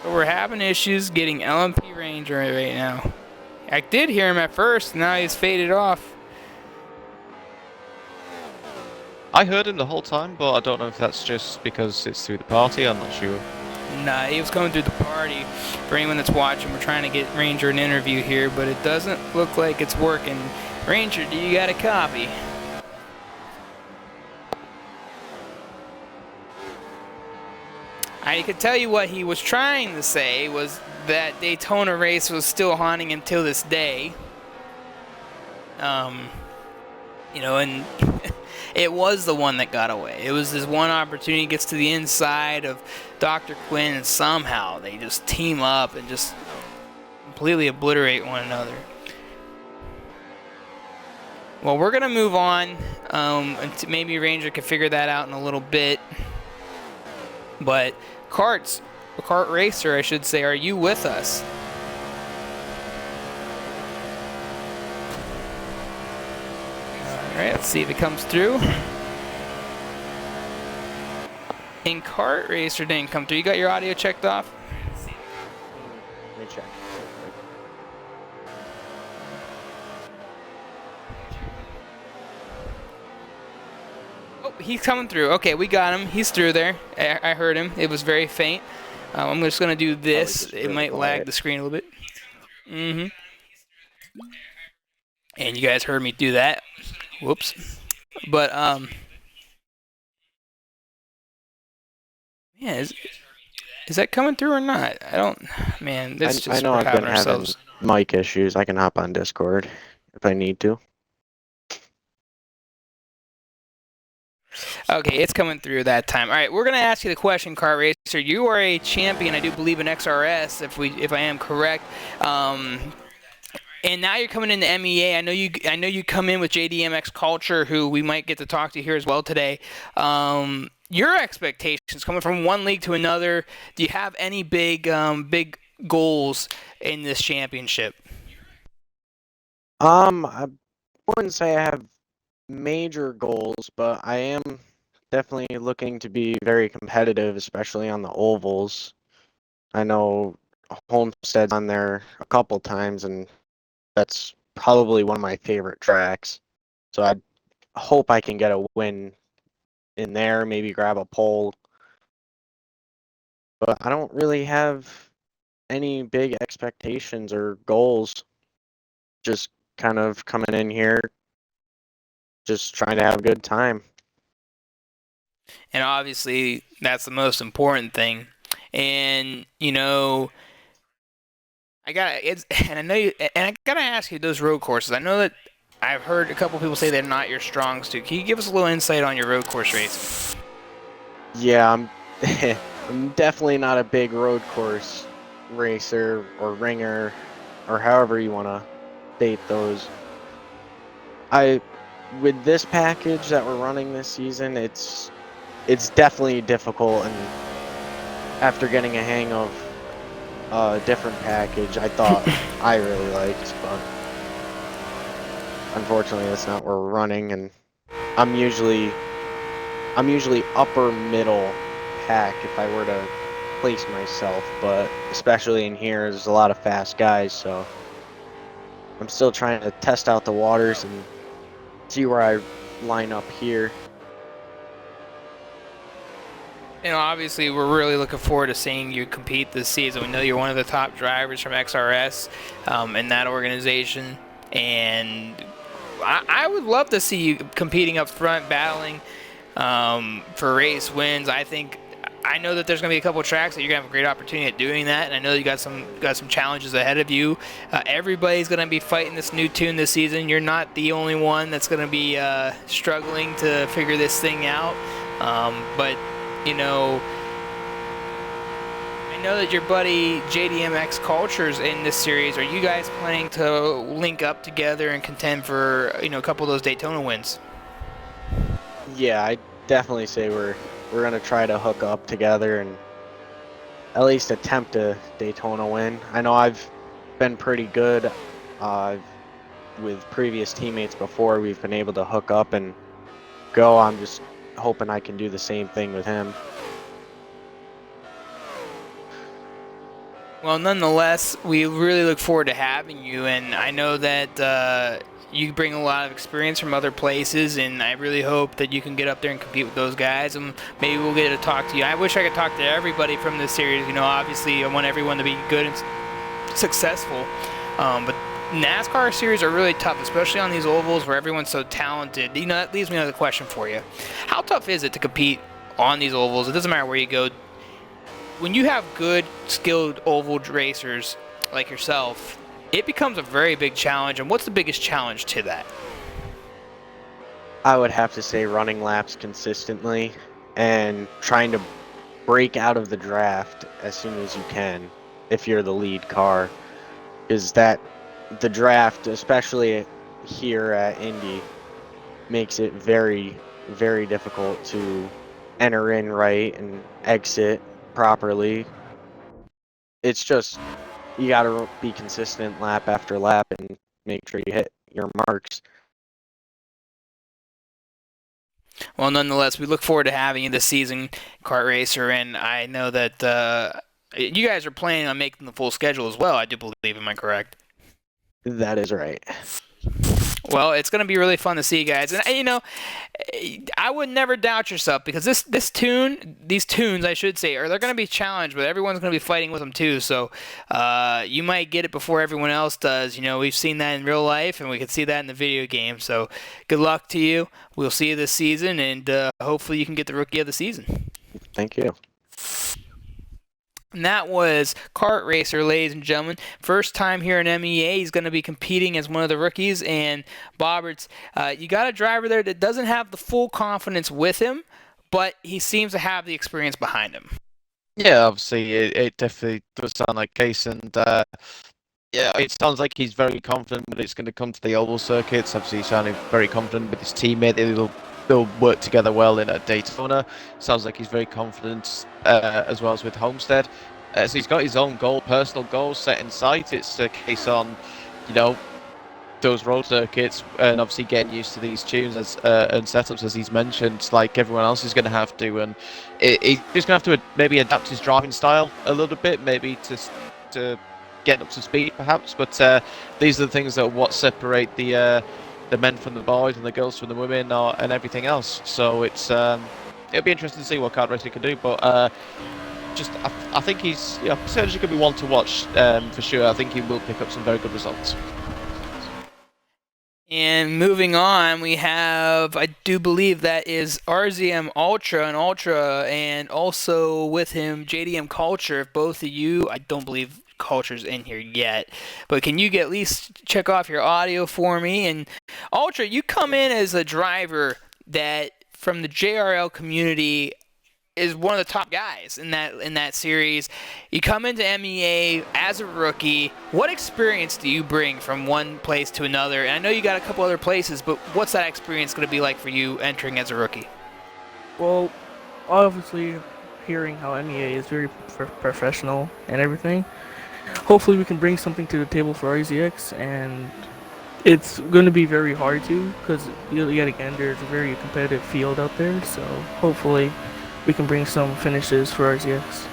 But we're having issues getting LMP Ranger right now. I did hear him at first, now he's faded off. I heard him the whole time, but I don't know if that's just because it's through the party. I'm not sure. Nah, he was coming through the party. For anyone that's watching, we're trying to get Ranger an interview here, but it doesn't look like it's working. Ranger, do you got a copy? I could tell you what he was trying to say was that Daytona race was still haunting him till this day. You know, and it was the one that got away. It was this one opportunity, gets to the inside of Dr. Quinn, and somehow they just team up and just completely obliterate one another. Well, we're going to move on. And maybe Ranger can figure that out in a little bit. But Kartracer, I should say, are you with us? Alright, let's see if it comes through. And Kartracer didn't come through. You got your audio checked off? Let me check. Oh, he's coming through. Okay, we got him. He's through there. I heard him. It was very faint. I'm just going to do this. It might lag the screen a little bit. Mm-hmm. And you guys heard me do that. Whoops. But, yeah, is that coming through or not? I don't, man, this just I know I've been having mic issues. I can hop on Discord if I need to. Okay, it's coming through that time. All right, we're going to ask you the question, Kartracer. You are a champion, I do believe, in XRS, if I am correct. And now you're coming into MEA. I know you come in with JDMCulture, who we might get to talk to here as well today. Your expectations coming from one league to another. Do you have any big goals in this championship? I wouldn't say I have major goals, but I am definitely looking to be very competitive, especially on the ovals. I know Homestead's on there a couple times, and that's probably one of my favorite tracks. So I hope I can get a win in there, maybe grab a pole. But I don't really have any big expectations or goals. Just kind of coming in here, just trying to have a good time. And obviously, that's the most important thing. And you know, I gotta ask you those road courses. I know that I've heard a couple people say they're not your strong suit. Can you give us a little insight on your road course racing? Yeah, I'm definitely not a big road course racer or ringer or however you want to state those. With this package that we're running this season, it's definitely difficult, and after getting a hang of a different package I thought I really liked, but unfortunately that's not where we're running, and I'm usually upper middle pack if I were to place myself, but especially in here there's a lot of fast guys, so I'm still trying to test out the waters and see where I line up here. You know, obviously, we're really looking forward to seeing you compete this season. We know you're one of the top drivers from XRS in that organization, and I would love to see you competing up front, battling for race wins. I know that there's going to be a couple of tracks that you're going to have a great opportunity at doing that, and I know you got some challenges ahead of you. Everybody's going to be fighting this new tune this season. You're not the only one that's going to be struggling to figure this thing out, but you know, I know that your buddy JDMCulture is in this series. Are you guys planning to link up together and contend for, you know, a couple of those Daytona wins? Yeah, I definitely say we're gonna try to hook up together and at least attempt a Daytona win. I know I've been pretty good with previous teammates before. We've been able to hook up and go. I'm just hoping I can do the same thing with him. Well, nonetheless, we really look forward to having you, and I know that you bring a lot of experience from other places, and I really hope that you can get up there and compete with those guys, and maybe we'll get to talk to you. I wish I could talk to everybody from this series. You know, obviously I want everyone to be good and successful, but NASCAR series are really tough, especially on these ovals where everyone's so talented. You know, that leaves me another question for you. How tough is it to compete on these ovals? It doesn't matter where you go. When you have good, skilled oval racers like yourself, it becomes a very big challenge. And what's the biggest challenge to that? I would have to say running laps consistently and trying to break out of the draft as soon as you can if you're the lead car. Is that the draft, especially here at Indy, makes it very, very difficult to enter in right and exit properly. It's just, you gotta be consistent lap after lap and make sure you hit your marks. Well, nonetheless, we look forward to having you this season, Kartracer, and I know that you guys are planning on making the full schedule as well, I do believe. Am I correct? That is right. Well, it's going to be really fun to see you guys. And, you know, I would never doubt yourself, because these tunes, I should say, they're going to be challenged, but everyone's going to be fighting with them too. So you might get it before everyone else does. You know, we've seen that in real life, and we can see that in the video game. So good luck to you. We'll see you this season, and hopefully you can get the Rookie of the Season. Thank you. And that was Kartracer, ladies and gentlemen. First time here in MEA. He's going to be competing as one of the rookies. And Boberts, you got a driver there that doesn't have the full confidence with him, but he seems to have the experience behind him. Yeah, obviously it definitely does sound like case, and yeah, it sounds like he's very confident that it's going to come to the oval circuits. Obviously, he's sounding very confident with his teammate. They'll work together well in Daytona. Sounds like he's very confident as well as with Homestead. So he's got his own personal goals set in sight. It's a case on, you know, those road circuits and obviously getting used to these tunes and setups, as he's mentioned, like everyone else is going to have to. And he's going to have to maybe adapt his driving style a little bit, maybe to get up to speed perhaps. But these are the things that are what separate the men from the boys and the girls from the women, and everything else. So it's it'll be interesting to see what Kartracer can do. But I think he's certainly going to be one to watch for sure. I think he will pick up some very good results. And moving on, we have, I do believe that is RZM Ultra and also with him JDMCulture. If both of you, I don't believe Culture's in here yet, but can you at least check off your audio for me? And Ultra, you come in as a driver that from the JRL community is one of the top guys in that series. You come into MEA as a rookie. What experience do you bring from one place to another? And I know you got a couple other places, but what's that experience going to be like for you entering as a rookie? Well, obviously, hearing how MEA is very professional and everything, hopefully we can bring something to the table for RZX, and it's going to be very hard to, because yet again, there's a very competitive field out there, so hopefully we can bring some finishes for RZX.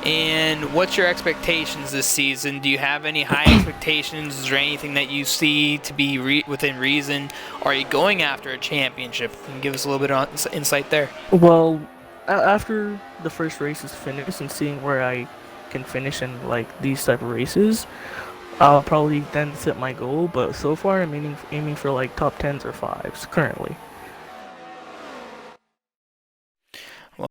And what's your expectations this season? Do you have any high expectations? Is there anything that you see to be within reason? Are you going after a championship? Can you give us a little bit of insight there? Well, after the first race is finished and seeing where I can finish in like these type of races, I'll probably then set my goal. But so far, I'm aiming for like top 10s or 5s currently.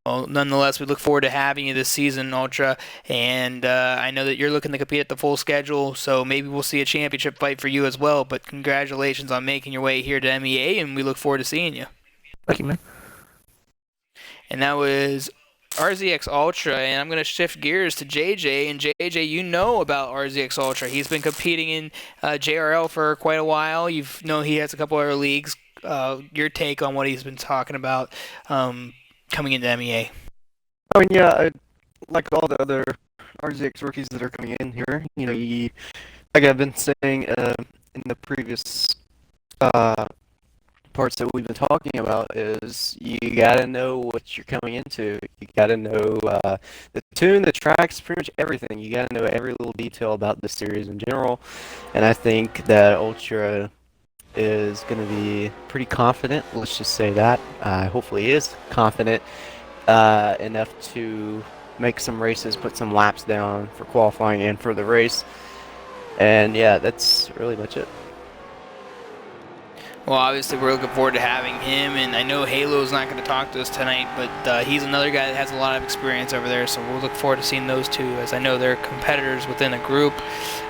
Well, nonetheless, we look forward to having you this season, Ultra, and I know that you're looking to compete at the full schedule, so maybe we'll see a championship fight for you as well, but congratulations on making your way here to MEA, and we look forward to seeing you. Thank you, man. And that was RZX Ultra, and I'm going to shift gears to JJ, and JJ, you know about RZX Ultra. He's been competing in JRL for quite a while. You know he has a couple other leagues. Your take on what he's been talking about coming into MEA? I mean, yeah, like all the other RZX rookies that are coming in here, you know, like I've been saying in the previous parts that we've been talking about, is you gotta know what you're coming into. You gotta know the tune, the tracks, pretty much everything. You gotta know every little detail about the series in general, and I think that Ultra is going to be pretty confident, let's just say that. Hopefully he is confident enough to make some races, put some laps down for qualifying and for the race. And yeah, that's really much it. Well, obviously we're looking forward to having him, and I know Halo's not going to talk to us tonight, but he's another guy that has a lot of experience over there, so we'll look forward to seeing those two, as I know they're competitors within a group.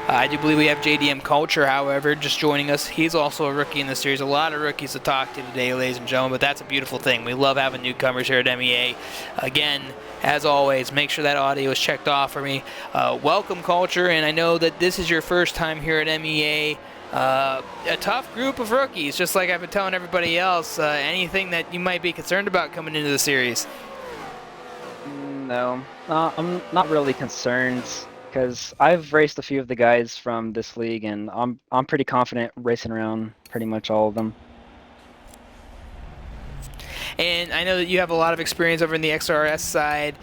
I do believe we have JDMCulture, however, just joining us. He's also a rookie in the series. A lot of rookies to talk to today, ladies and gentlemen, but that's a beautiful thing. We love having newcomers here at MEA. Again, as always, make sure that audio is checked off for me. Welcome, Culture, and I know that this is your first time here at MEA. A tough group of rookies, just like I've been telling everybody else. Anything that you might be concerned about coming into the series? No, I'm not really concerned, because I've raced a few of the guys from this league, and I'm pretty confident racing around pretty much all of them. And I know that you have a lot of experience over in the XRS side.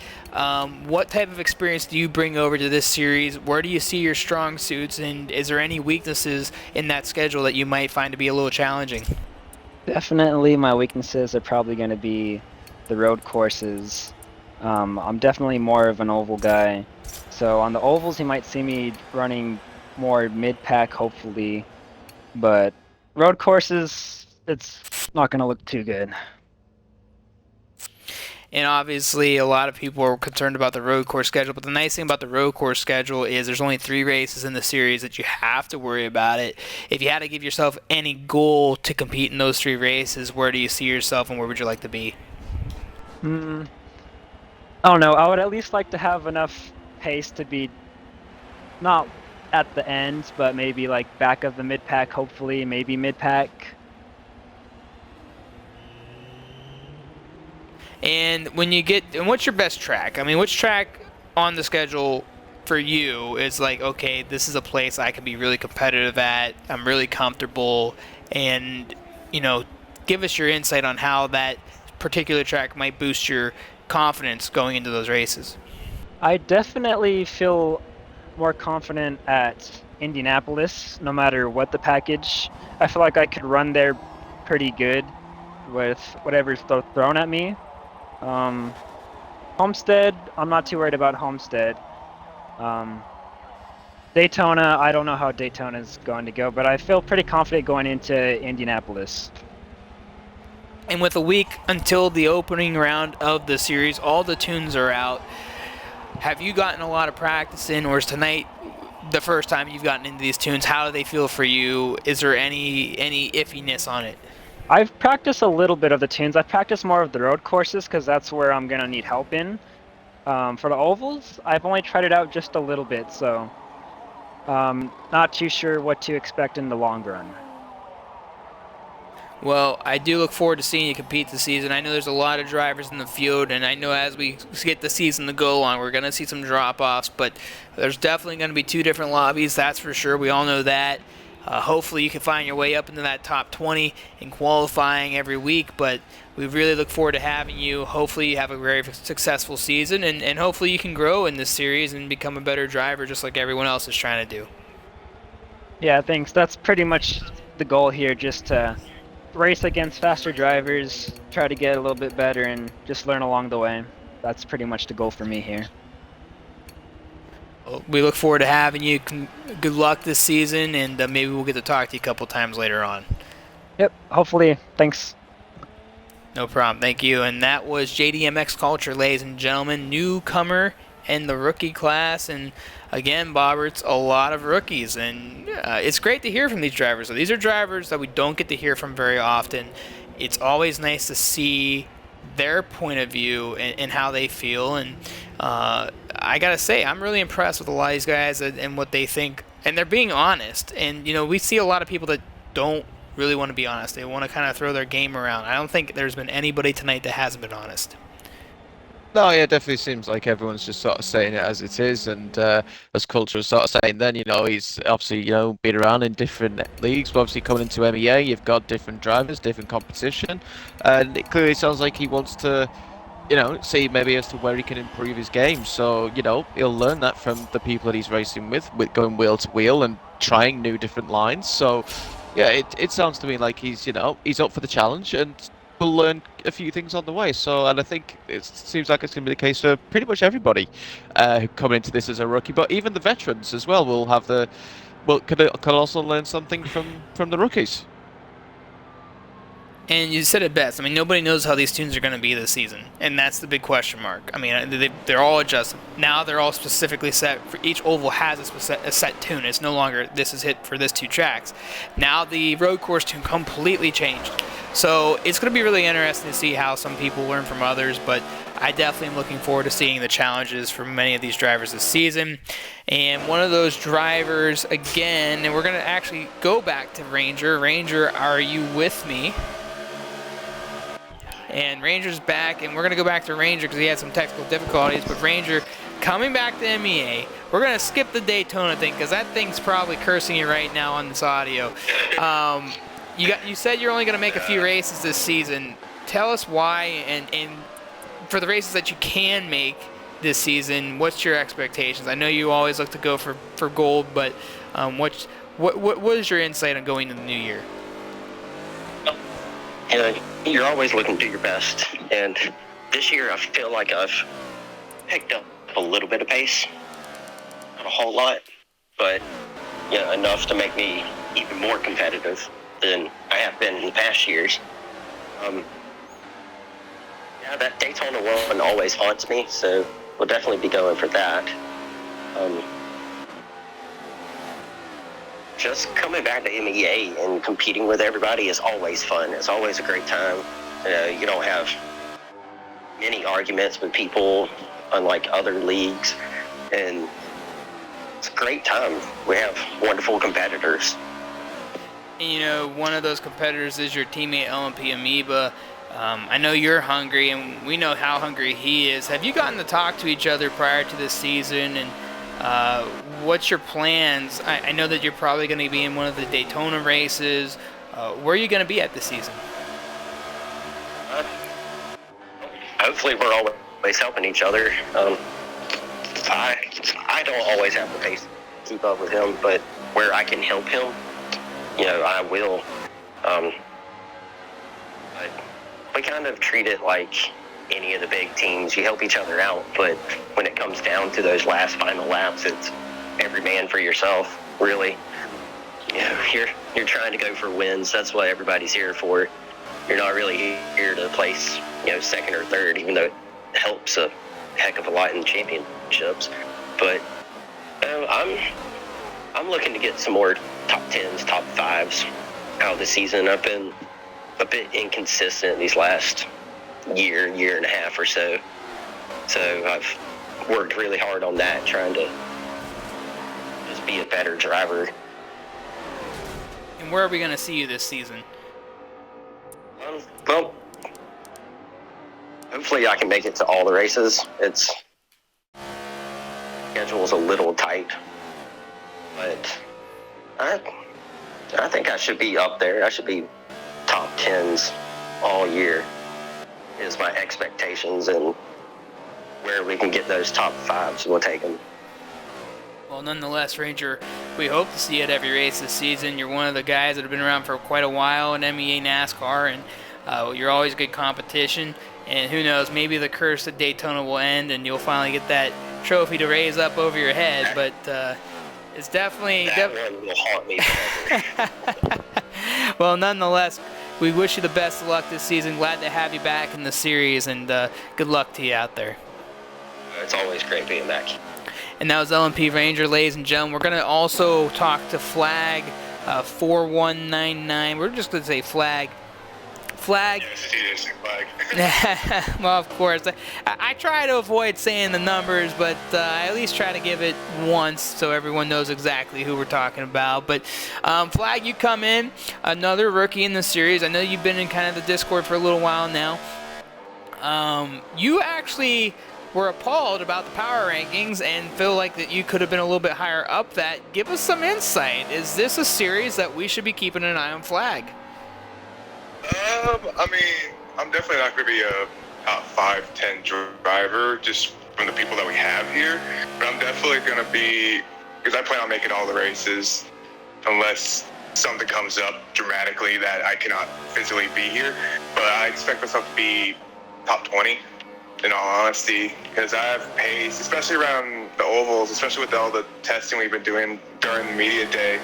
What type of experience do you bring over to this series? Where do you see your strong suits, and is there any weaknesses in that schedule that you might find to be a little challenging? Definitely my weaknesses are probably going to be the road courses. I'm definitely more of an oval guy. So on the ovals you might see me running more mid-pack hopefully, but road courses, it's not going to look too good. And obviously, a lot of people are concerned about the road course schedule. But the nice thing about the road course schedule is there's only 3 races in the series that you have to worry about it. If you had to give yourself any goal to compete in those 3 races, where do you see yourself and where would you like to be? I don't know. I would at least like to have enough pace to be not at the end, but maybe like back of the mid-pack, hopefully, maybe mid-pack. And when you get, and what's your best track? I mean, which track on the schedule for you is like, okay, this is a place I can be really competitive at, I'm really comfortable, and, you know, give us your insight on how that particular track might boost your confidence going into those races. I definitely feel more confident at Indianapolis, no matter what the package. I feel like I could run there pretty good with whatever's thrown at me. Homestead, I'm not too worried about Homestead. Daytona, I don't know how Daytona is going to go, but I feel pretty confident going into Indianapolis. And with a week until the opening round of the series, all the tunes are out. Have you gotten a lot of practice in, or is tonight the first time you've gotten into these tunes? How do they feel for you? Is there any iffiness on it? I've practiced a little bit of the tunes. I've practiced more of the road courses because that's where I'm going to need help in. For the ovals, I've only tried it out just a little bit, so not too sure what to expect in the long run. Well, I do look forward to seeing you compete this season. I know there's a lot of drivers in the field, and I know as we get the season to go on, we're going to see some drop-offs, but there's definitely going to be 2 different lobbies, that's for sure. We all know that. Hopefully you can find your way up into that top 20 in qualifying every week, but we really look forward to having you. Hopefully you have a very successful season, and hopefully you can grow in this series and become a better driver just like everyone else is trying to do. Yeah, thanks. That's pretty much the goal here, just to race against faster drivers, try to get a little bit better, and just learn along the way. That's pretty much the goal for me here. Well, we look forward to having you. Good luck this season, and maybe we'll get to talk to you a couple times later on. Yep, hopefully. Thanks. No problem. Thank you. And that was JDMCulture, ladies and gentlemen, newcomer in the rookie class. And again, Boberts, a lot of rookies. And it's great to hear from these drivers. So these are drivers that we don't get to hear from very often. It's always nice to see their point of view and how they feel. And I got to say, I'm really impressed with a lot of these guys and what they think. And they're being honest. And, you know, we see a lot of people that don't really want to be honest. They want to kind of throw their game around. I don't think there's been anybody tonight that hasn't been honest. No, yeah, it definitely seems like everyone's just sort of saying it as it is, and as Culture was sort of saying then, you know, he's obviously, you know, been around in different leagues, but obviously coming into MEA, you've got different drivers, different competition, and it clearly sounds like he wants to, you know, see maybe as to where he can improve his game, so, you know, he'll learn that from the people that he's racing with going wheel to wheel and trying new different lines, so, yeah, it sounds to me like he's, you know, he's up for the challenge, and we'll learn a few things on the way. So, and I think it seems like it's going to be the case for pretty much everybody coming into this as a rookie. But even the veterans as well will have could also learn something from the rookies. And you said it best. I mean, nobody knows how these tunes are going to be this season, and that's the big question mark. I mean, they're all adjusted. Now they're all specifically set. For each oval has a set tune. It's no longer this is hit for this 2 tracks. Now the road course tune completely changed. So it's going to be really interesting to see how some people learn from others, but I definitely am looking forward to seeing the challenges from many of these drivers this season. And one of those drivers, again, and we're going to actually go back to Ranger. Ranger, are you with me? And Ranger's back, and we're going to go back to Ranger because he had some technical difficulties. But Ranger, coming back to MEA, we're going to skip the Daytona thing because that thing's probably cursing you right now on this audio. You said you're only going to make a few races this season. Tell us why, and for the races that you can make this season, what's your expectations? I know you always look to go for gold, but what is your insight on going into the new year? You know, you're always looking to do your best, and this year I feel like I've picked up a little bit of pace. Not a whole lot, but you know, enough to make me even more competitive than I have been in the past years. Yeah, that Daytona one always haunts me, so we'll definitely be going for that. Just coming back to MEA and competing with everybody is always fun. It's always a great time. You don't have many arguments with people, unlike other leagues, and it's a great time. We have wonderful competitors. And, you know, one of those competitors is your teammate LMP Amoeba. I know you're hungry, and we know how hungry he is. Have you gotten to talk to each other prior to this season, and what's your plans? I know that you're probably going to be in one of the Daytona races. Where are you going to be at this season? Hopefully we're always helping each other. I don't always have the pace to keep up with him, but where I can help him, you know, I will. But we kind of treat it like any of the big teams. You help each other out, but when it comes down to those last final laps, it's every man for yourself, really. You know, you're trying to go for wins. That's what everybody's here for. You're not really here to place, you know, second or third, even though it helps a heck of a lot in championships. But I'm looking to get some more top 10s, top 5s out of the season. I've been a bit inconsistent these last year and a half or so. So I've worked really hard on that, trying to just be a better driver. And where are we going to see you this season? Well, hopefully I can make it to all the races. Schedule's a little tight, but I think I should be up there. I should be top 10s all year is my expectations, and where we can get those top 5s, we'll take them. Well, nonetheless, Ranger, we hope to see you at every race this season. You're one of the guys that have been around for quite a while in MEA NASCAR, and you're always good competition. And who knows, maybe the curse at Daytona will end and you'll finally get that trophy to raise up over your head. But it's definitely... That one will haunt me forever. Well, nonetheless, we wish you the best of luck this season. Glad to have you back in the series, and good luck to you out there. It's always great being back. And that was LMP Ranger, ladies and gentlemen. We're going to also talk to Flagg 4199. We're just going to say Flagg. Flagg. Yes, Flagg. Well, of course. I try to avoid saying the numbers, but I at least try to give it once so everyone knows exactly who we're talking about. But Flagg, you come in, another rookie in the series. I know you've been in kind of the Discord for a little while now. You actually were appalled about the power rankings and feel like that you could have been a little bit higher up that. Give us some insight. Is this a series that we should be keeping an eye on Flagg? I mean, I'm definitely not going to be a top 5, 10 driver just from the people that we have here. But I'm definitely going to be, because I plan on making all the races unless something comes up dramatically that I cannot physically be here. But I expect myself to be top 20. In all honesty, because I have pace, especially around the ovals, especially with all the testing we've been doing during the media day.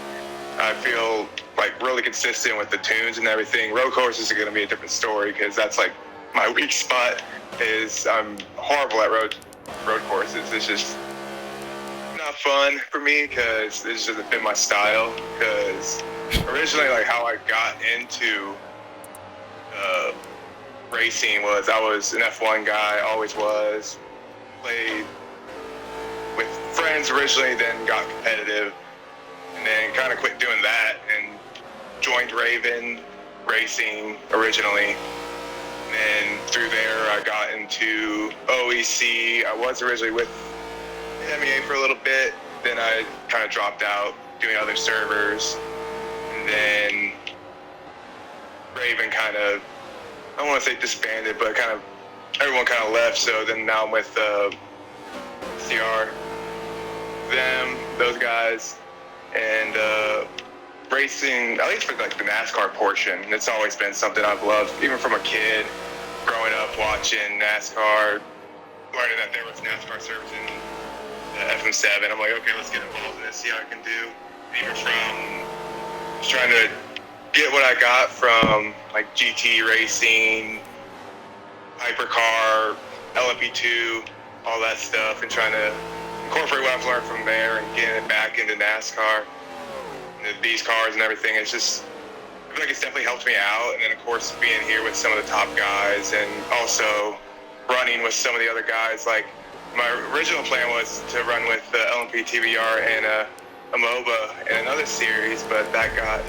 I feel like really consistent with the tunes and everything. Road courses are going to be a different story because that's like my weak spot. Is I'm horrible at road courses. It's just not fun for me because this hasn't been my style. Because originally, like how I got into racing was I was an F1 guy, always was. Played with friends originally, then got competitive, and then kind of quit doing that and joined Raven Racing originally. And then through there, I got into OEC. I was originally with MEA for a little bit, then I kind of dropped out doing other servers, and then Raven kind of, I don't want to say disbanded, but kind of everyone kind of left. So then now I'm with LCR, those guys, and racing, at least for like the NASCAR portion. It's always been something I've loved, even from a kid, growing up watching NASCAR, learning that there was NASCAR service in the FM7. I'm like, okay, let's get involved in this, see how I can do. Even from just trying to get what I got from like GT racing, hypercar, LMP2, all that stuff, and trying to incorporate what I've learned from there and getting it back into NASCAR, these cars and everything. It's just, I feel like it's definitely helped me out. And then of course being here with some of the top guys and also running with some of the other guys. Like my original plan was to run with the LMP TBR and Amoeba in another series, but that got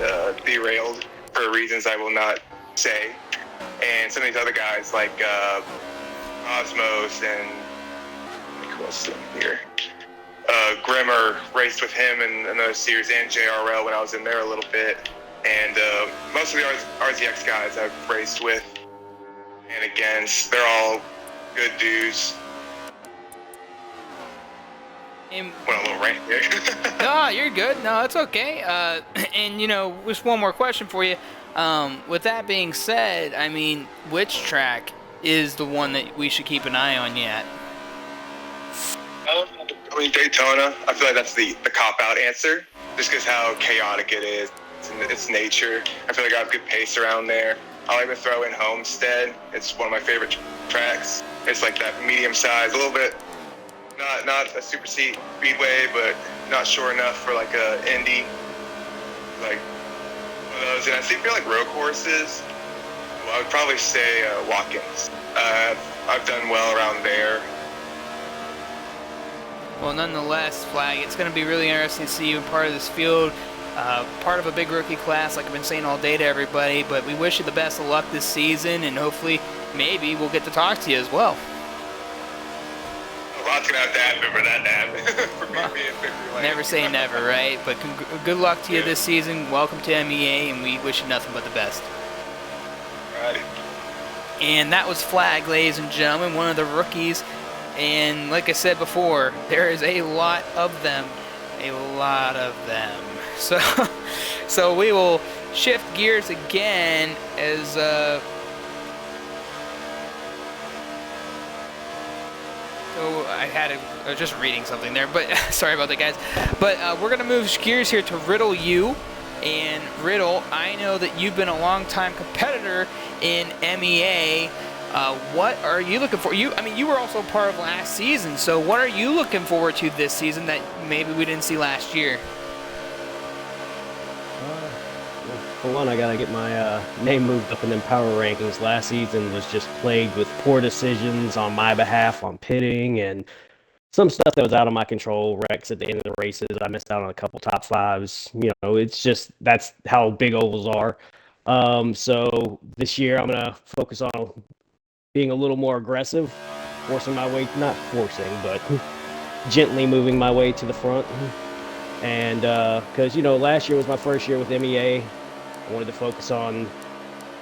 derailed for reasons I will not say. And some of these other guys like Cozmoz and who else is here? Grimmer, raced with him in another series, and JRL when I was in there a little bit. And most of the RZX guys I've raced with and against, they're all good dudes. Went a little rant here. No, you're good. No, it's okay. And, you know, just one more question for you. With that being said, I mean, which track is the one that we should keep an eye on yet? I mean, Daytona, I feel like that's the cop-out answer, just because how chaotic it is and its nature. I feel like I have good pace around there. I'll even throw in Homestead. It's one of my favorite tracks. It's like that medium size, a little bit, not a super speedway, but not short enough for like a Indy. Like one of those. And I think for like road courses, well, I would probably say Watkins. I've done well around there. Well, nonetheless, Flagg, it's going to be really interesting to see you part of this field, part of a big rookie class, like I've been saying all day to everybody, but we wish you the best of luck this season, and hopefully, maybe we'll get to talk to you as well. A lot's going to have to happen for that to happen, for me being victory lane. Never say never, right? But good luck to you this season. Welcome to MEA, and we wish you nothing but the best. Alrighty. And that was Flagg, ladies and gentlemen, one of the rookies. And like I said before, there is a lot of them. A lot of them. So we will shift gears again as so I was just reading something there, but sorry about that, guys. But we're gonna move gears here to Riddle U. And Riddle, I know that you've been a long-time competitor in MEA. What are you looking for? You were also part of last season, so what are you looking forward to this season that maybe we didn't see last year? For one, I gotta get my name moved up in them power rankings. Last season was just plagued with poor decisions on my behalf on pitting and some stuff that was out of my control, wrecks at the end of the races. I missed out on a couple top fives. You know, it's just, that's how big ovals are. So this year I'm gonna focus on being a little more aggressive, forcing my way, not forcing, but gently moving my way to the front. And because, you know, last year was my first year with MEA. I wanted to focus on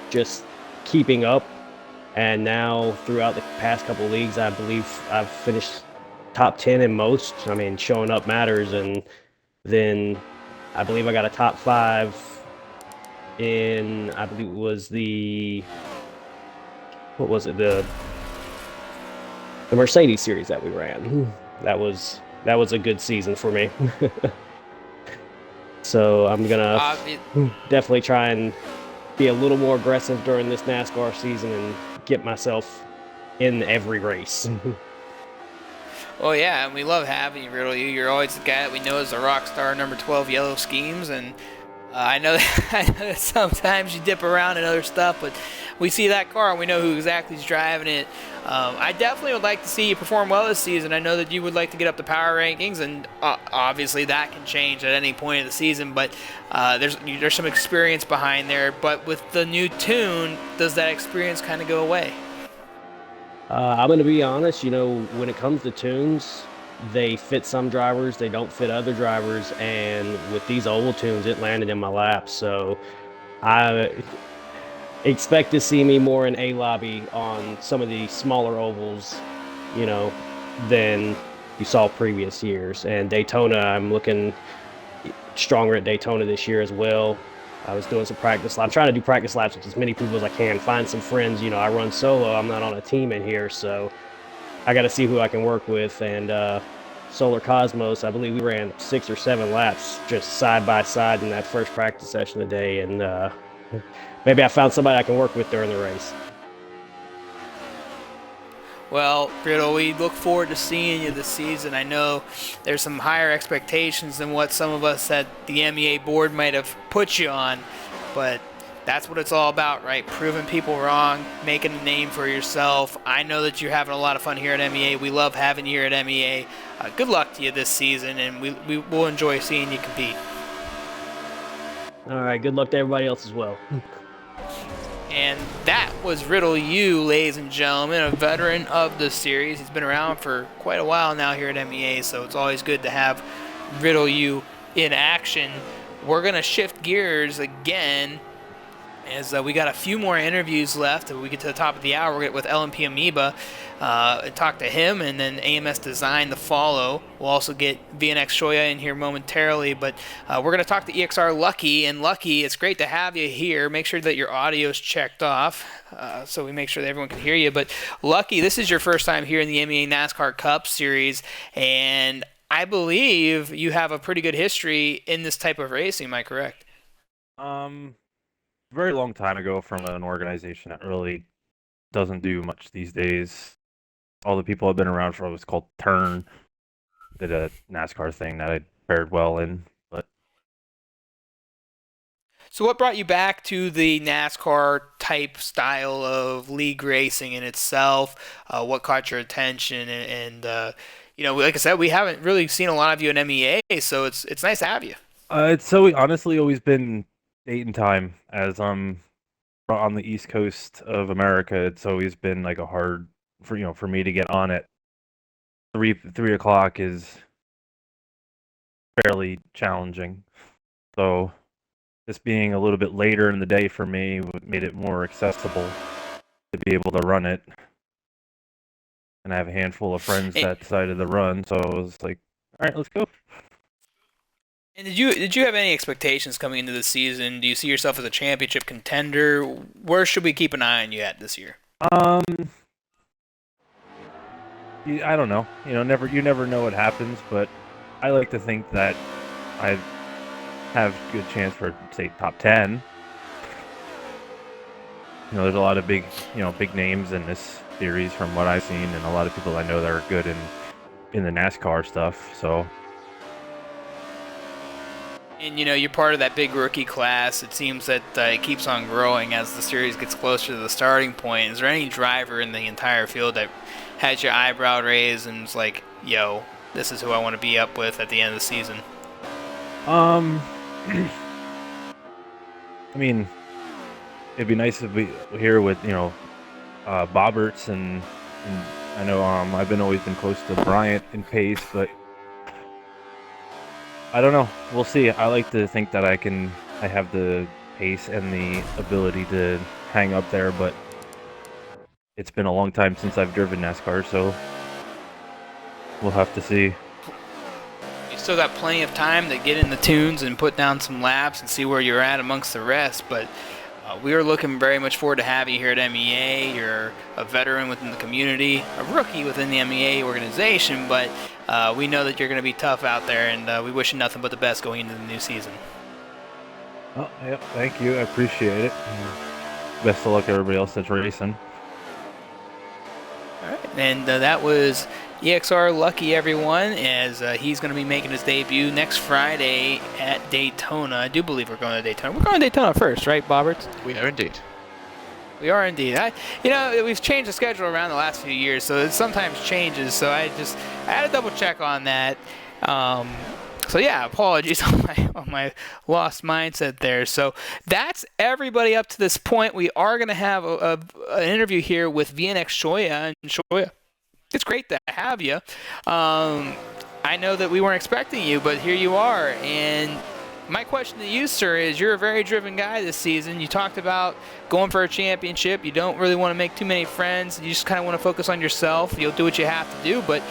just keeping up. And now throughout the past couple leagues, I believe I've finished top 10 in most. I mean, showing up matters. And then I believe I got a top 5 in, I believe it was the, what was it, the Mercedes series that we ran. That was a good season for me. So I'm gonna definitely try and be a little more aggressive during this NASCAR season and get myself in every race. Well, yeah, and we love having you, Riddle U. You're always the guy that we know as the rock star number 12 yellow schemes, and I know that sometimes you dip around and other stuff, but we see that car and we know who exactly is driving it. I definitely would like to see you perform well this season. I know that you would like to get up the power rankings, and obviously that can change at any point of the season, but there's some experience behind there. But with the new tune, does that experience kind of go away? I'm going to be honest, you know, when it comes to tunes, they fit some drivers, they don't fit other drivers, and with these oval tunes, it landed in my lap. So I expect to see me more in A lobby on some of the smaller ovals, you know, than you saw previous years. And Daytona, I'm looking stronger at Daytona this year as well. I was doing some practice laps. I'm trying to do practice laps with as many people as I can, find some friends. You know, I run solo, I'm not on a team in here, so I got to see who I can work with. And Solar Cozmoz, I believe we ran 6 or 7 laps just side by side in that first practice session today. And maybe I found somebody I can work with during the race. Well, Riddle, we look forward to seeing you this season. I know there's some higher expectations than what some of us at the MEA board might have put you on, but that's what it's all about, right? Proving people wrong, making a name for yourself. I know that you're having a lot of fun here at MEA. We love having you here at MEA. Good luck to you this season, and we will enjoy seeing you compete. All right, good luck to everybody else as well. And that was Riddle U, ladies and gentlemen, a veteran of the series. He's been around for quite a while now here at MEA, so it's always good to have Riddle U in action. We're going to shift gears again as we got a few more interviews left. We get to the top of the hour, we'll get with LMP Amoeba and talk to him, and then AMS Design to follow. We'll also get VNX Shoya in here momentarily, but we're going to talk to EXR Lucky. And Lucky, it's great to have you here. Make sure that your audio is checked off so we make sure that everyone can hear you. But Lucky, this is your first time here in the MEA NASCAR Cup Series, and I believe you have a pretty good history in this type of racing. Am I correct? Very long time ago from an organization that really doesn't do much these days. All the people I've been around for was called Turn. Did a NASCAR thing that I fared well in, but. So what brought you back to the NASCAR type style of league racing in itself? What caught your attention? And you know, like I said, we haven't really seen a lot of you in MEA, so it's nice to have you. It's so honestly always been Dayton time, as I'm on the East Coast of America. It's always been like a hard for me to get on at 3 o'clock is fairly challenging. So this being a little bit later in the day for me made it more accessible to be able to run it. And I have a handful of friends that decided to run, so I was like, all right, let's go. And did you have any expectations coming into the season? Do you see yourself as a championship contender? Where should we keep an eye on you at this year? I don't know. You never know what happens, but I like to think that I have a good chance for, say, top 10. You know, there's a lot of big names in this series from what I've seen, and a lot of people I know that are good in the NASCAR stuff. So. And, you know, you're part of that big rookie class. It seems that it keeps on growing as the series gets closer to the starting point. Is there any driver in the entire field that has your eyebrow raised and is like, yo, this is who I want to be up with at the end of the season? I mean, it'd be nice if we here with, Boberts and I know I've always been close to Bryant in pace, but I don't know. We'll see. I like to think that I have the pace and the ability to hang up there, but it's been a long time since I've driven NASCAR, so we'll have to see. You still got plenty of time to get in the tunes and put down some laps and see where you're at amongst the rest, but we are looking very much forward to having you here at MEA. You're a veteran within the community, a rookie within the MEA organization, but we know that you're going to be tough out there, and we wish you nothing but the best going into the new season. Oh, yeah, thank you. I appreciate it. Best of luck to everybody else that's racing. All right, and that was EXR Lucky, everyone, as he's going to be making his debut next Friday at Daytona. I do believe we're going to Daytona. We're going to Daytona first, right, Boberts? We are indeed. We are indeed. We've changed the schedule around the last few years, so it sometimes changes. So I had to double check on that. So yeah, apologies on my lost mindset there. So that's everybody up to this point. We are going to have an interview here with VNX Shoya. And Shoya, it's great to have you. I know that we weren't expecting you, but here you are. And my question to you, sir, is you're a very driven guy this season. You talked about going for a championship. You don't really want to make too many friends. You just kind of want to focus on yourself. You'll do what you have to do. But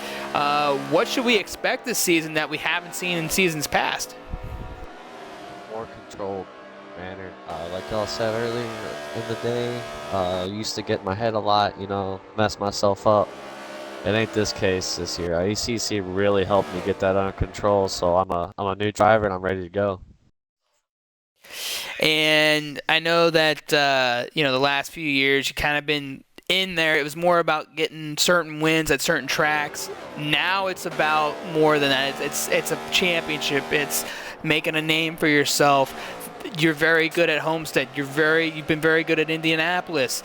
what should we expect this season that we haven't seen in seasons past? More controlled manner. Like y'all said earlier in the day, I used to get in my head a lot, mess myself up. It ain't this case this year. ECC really helped me get that under control, so I'm a new driver and I'm ready to go. And I know that the last few years you kind of been in there. It was more about getting certain wins at certain tracks. Now it's about more than that. It's a championship. It's making a name for yourself. You're very good at Homestead. You've been very good at Indianapolis.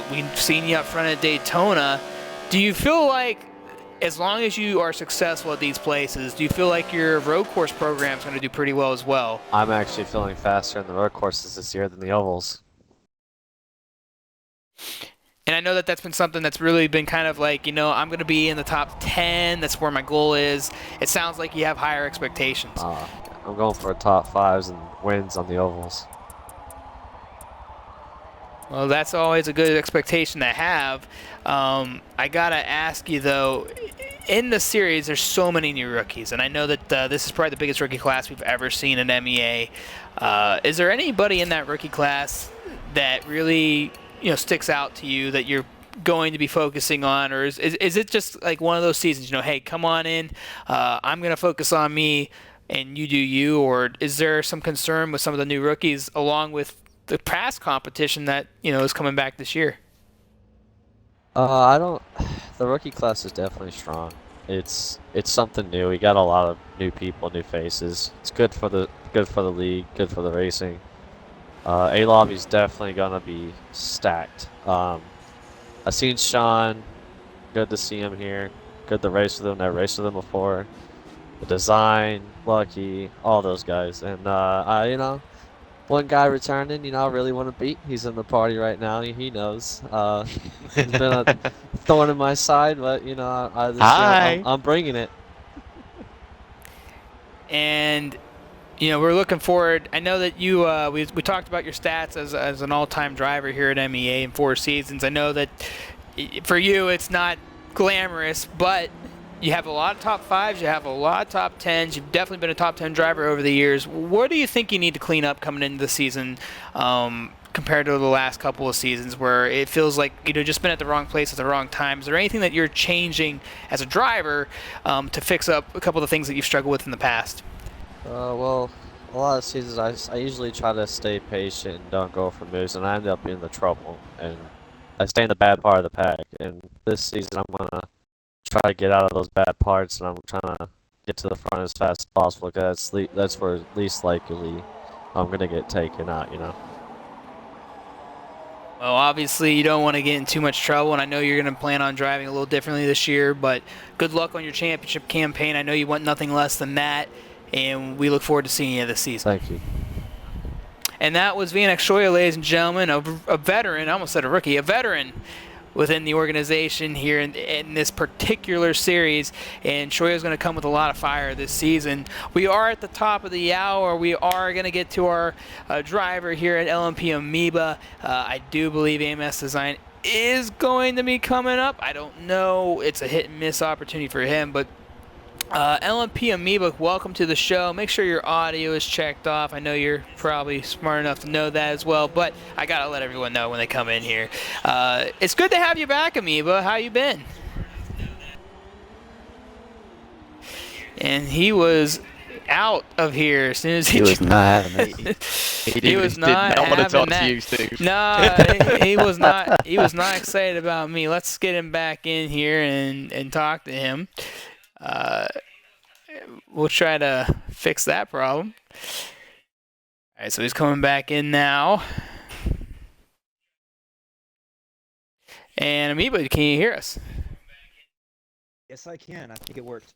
We've seen you up front at Daytona. Do you feel like, as long as you are successful at these places, do you feel like your road course program is going to do pretty well as well? I'm actually feeling faster in the road courses this year than the ovals. And I know that that's been something that's really been kind of like, I'm going to be in the top 10. That's where my goal is. It sounds like you have higher expectations. I'm going for top 5s and wins on the ovals. Well, that's always a good expectation to have. I gotta ask you though, in the series there's so many new rookies, and I know that this is probably the biggest rookie class we've ever seen in MEA. Is there anybody in that rookie class that really sticks out to you that you're going to be focusing on, or is it just like one of those seasons, hey, come on in, I'm going to focus on me and you do you, or is there some concern with some of the new rookies along with the past competition that, is coming back this year? I don't. The rookie class is definitely strong. It's something new. We got a lot of new people, new faces. It's good for the league, good for the racing. A lobby's definitely gonna be stacked. I seen Sean. Good to see him here. Good to race with him. Never raced with him before. The design, Lucky, all those guys, and one guy returning, I really want to beat. He's in the party right now. He knows. It's been a thorn in my side, but I'm bringing it. And we're looking forward. I know that you we talked about your stats as an all-time driver here at MEA in 4 seasons. I know that for you it's not glamorous, but you have a lot of top 5s, you have a lot of top 10s. You've definitely been a top 10 driver over the years. What do you think you need to clean up coming into the season compared to the last couple of seasons where it feels like just been at the wrong place at the wrong time? Is there anything that you're changing as a driver to fix up a couple of the things that you've struggled with in the past? Well, a lot of seasons I usually try to stay patient and don't go for moves, and I end up in the trouble, and I stay in the bad part of the pack. And this season I'm gonna try to get out of those bad parts, and I'm trying to get to the front as fast as possible, because that's where least likely I'm gonna get taken out. Well, obviously you don't want to get in too much trouble, and I know you're going to plan on driving a little differently this year, but good luck on your championship campaign. I know you want nothing less than that, and we look forward to seeing you this season. Thank you. And that was VNX Shoya, ladies and gentlemen, a veteran, I almost said a rookie, a veteran within the organization here in this particular series, and Shoya's going to come with a lot of fire this season. We are at the top of the hour. We are going to get to our driver here at LMP Amoeba. I do believe AMS Design is going to be coming up. I don't know. It's a hit and miss opportunity for him, but LMP Amoeba, welcome to the show. Make sure your audio is checked off. I know you're probably smart enough to know that as well, but I gotta let everyone know when they come in here. It's good to have you back, Amoeba. How you been? And he was out of here as soon as he was not having it. He was not want to talk that. to you, Steve. No, he was not. He was not excited about me. Let's get him back in here and talk to him. We'll try to fix that problem. All right, so he's coming back in now. And Amoeba, can you hear us? Yes, I can. I think it worked.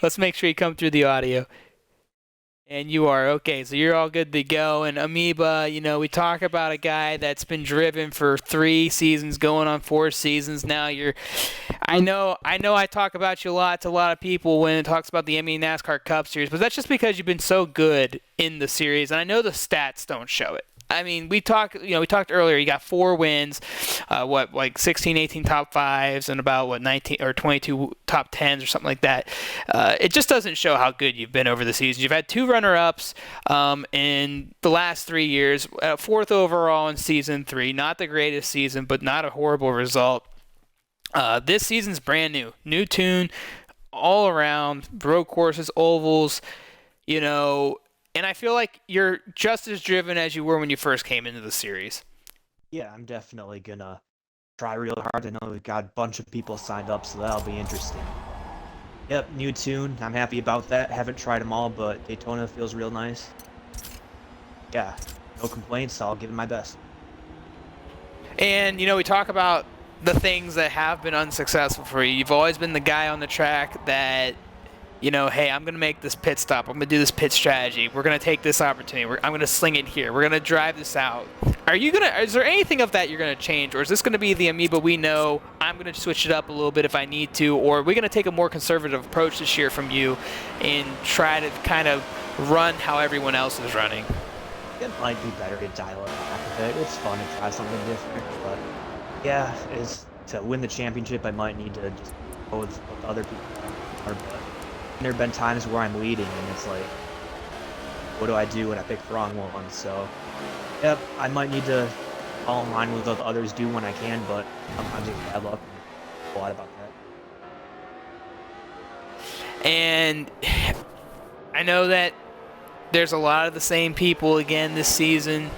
Let's make sure you come through the audio. And you are. Okay, so you're all good to go. And Amoeba, we talk about a guy that's been driven for 3 seasons, going on 4 seasons now. I know I talk about you a lot to a lot of people when it talks about the MEA NASCAR Cup Series, but that's just because you've been so good in the series, and I know the stats don't show it. I mean, we talked earlier, you got 4 wins, 16, 18 top 5s, and about 19 or 22 top 10s or something like that. It just doesn't show how good you've been over the season. You've had 2 runner-ups in the last 3 years, 4th overall in season 3. Not the greatest season, but not a horrible result. This season's brand new tune all around, road courses, ovals, and I feel like you're just as driven as you were when you first came into the series. Yeah, I'm definitely gonna try real hard. I know we've got a bunch of people signed up, so that'll be interesting. Yep, new tune. I'm happy about that. Haven't tried them all, but Daytona feels real nice. Yeah, no complaints. I'll give it my best. And, we talk about the things that have been unsuccessful for you. You've always been the guy on the track that, hey, I'm going to make this pit stop. I'm going to do this pit strategy. We're going to take this opportunity. I'm going to sling it here. We're going to drive this out. Is there anything of that you're going to change? Or is this going to be the Amoeba we know? I'm going to switch it up a little bit if I need to. Or are we going to take a more conservative approach this year from you and try to kind of run how everyone else is running? It might be better to dial it back a bit. It's fun to try something different. But, yeah, to win the championship, I might need to just go with other people. But there have been times where I'm leading, and it's like, what do I do when I pick the wrong one? So, yep, I might need to fall in line with what others do when I can, but sometimes it's bad luck. A lot about that. And I know that there's a lot of the same people again this season,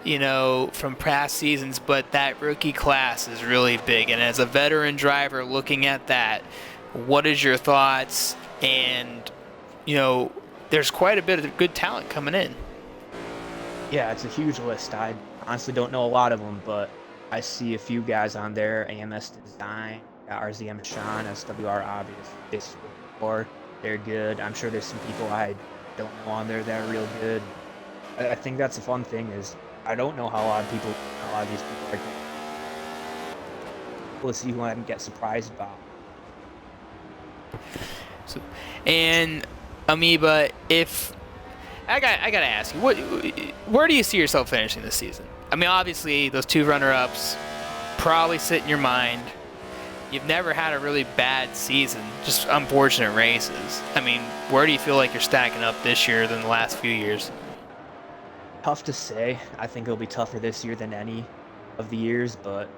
you know, from past seasons, but that rookie class is really big. And as a veteran driver looking at that, what is your thoughts? And, you know, there's quite a bit of good talent coming in. Yeah, it's a huge list. I honestly don't know a lot of them, but I see a few guys on there. AMS Design, RZM Sean, SWR Obvious, before. They're good. I'm sure there's some people I don't know on there that are real good. I think that's the fun thing is I don't know how a lot of these people are good. We'll see who I can get surprised about. So, and Amoeba, if I gotta ask you, where do you see yourself finishing this season? I mean, obviously those 2 runner-ups probably sit in your mind. You've never had a really bad season, just unfortunate races. I mean, where do you feel like you're stacking up this year than the last few years? Tough to say. I think it'll be tougher this year than any of the years, but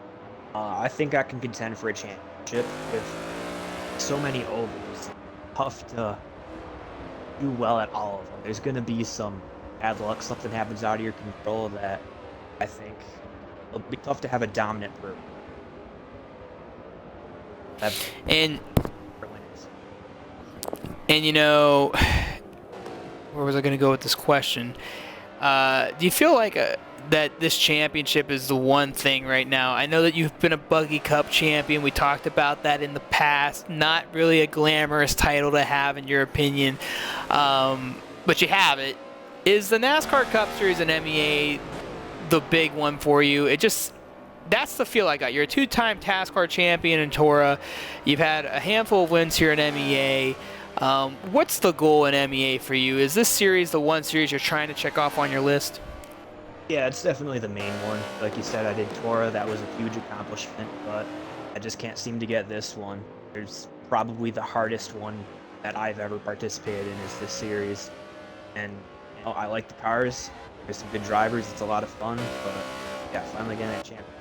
I think I can contend for a championship with so many ovals. Tough to do well at all of them. There's going to be some bad luck, something happens out of your control that I think it'll be tough to have a dominant group. And you know, where was I going to go with this question? Do you feel like that this championship is the one thing right now? I know that you've been a Buggy Cup champion. We talked about that in the past. Not really a glamorous title to have, in your opinion, but you have it. Is the NASCAR Cup Series and MEA the big one for you? That's the feel I got. You're a 2-time TASCAR champion in Tora. You've had a handful of wins here in MEA. What's the goal in MEA for you? Is this series the one series you're trying to check off on your list? Yeah, it's definitely the main one. Like you said, I did Tora. That was a huge accomplishment, but I just can't seem to get this one. There's probably the hardest one that I've ever participated in is this series. And you know, I like the cars. There's some good drivers. It's a lot of fun, but yeah, finally getting that championship.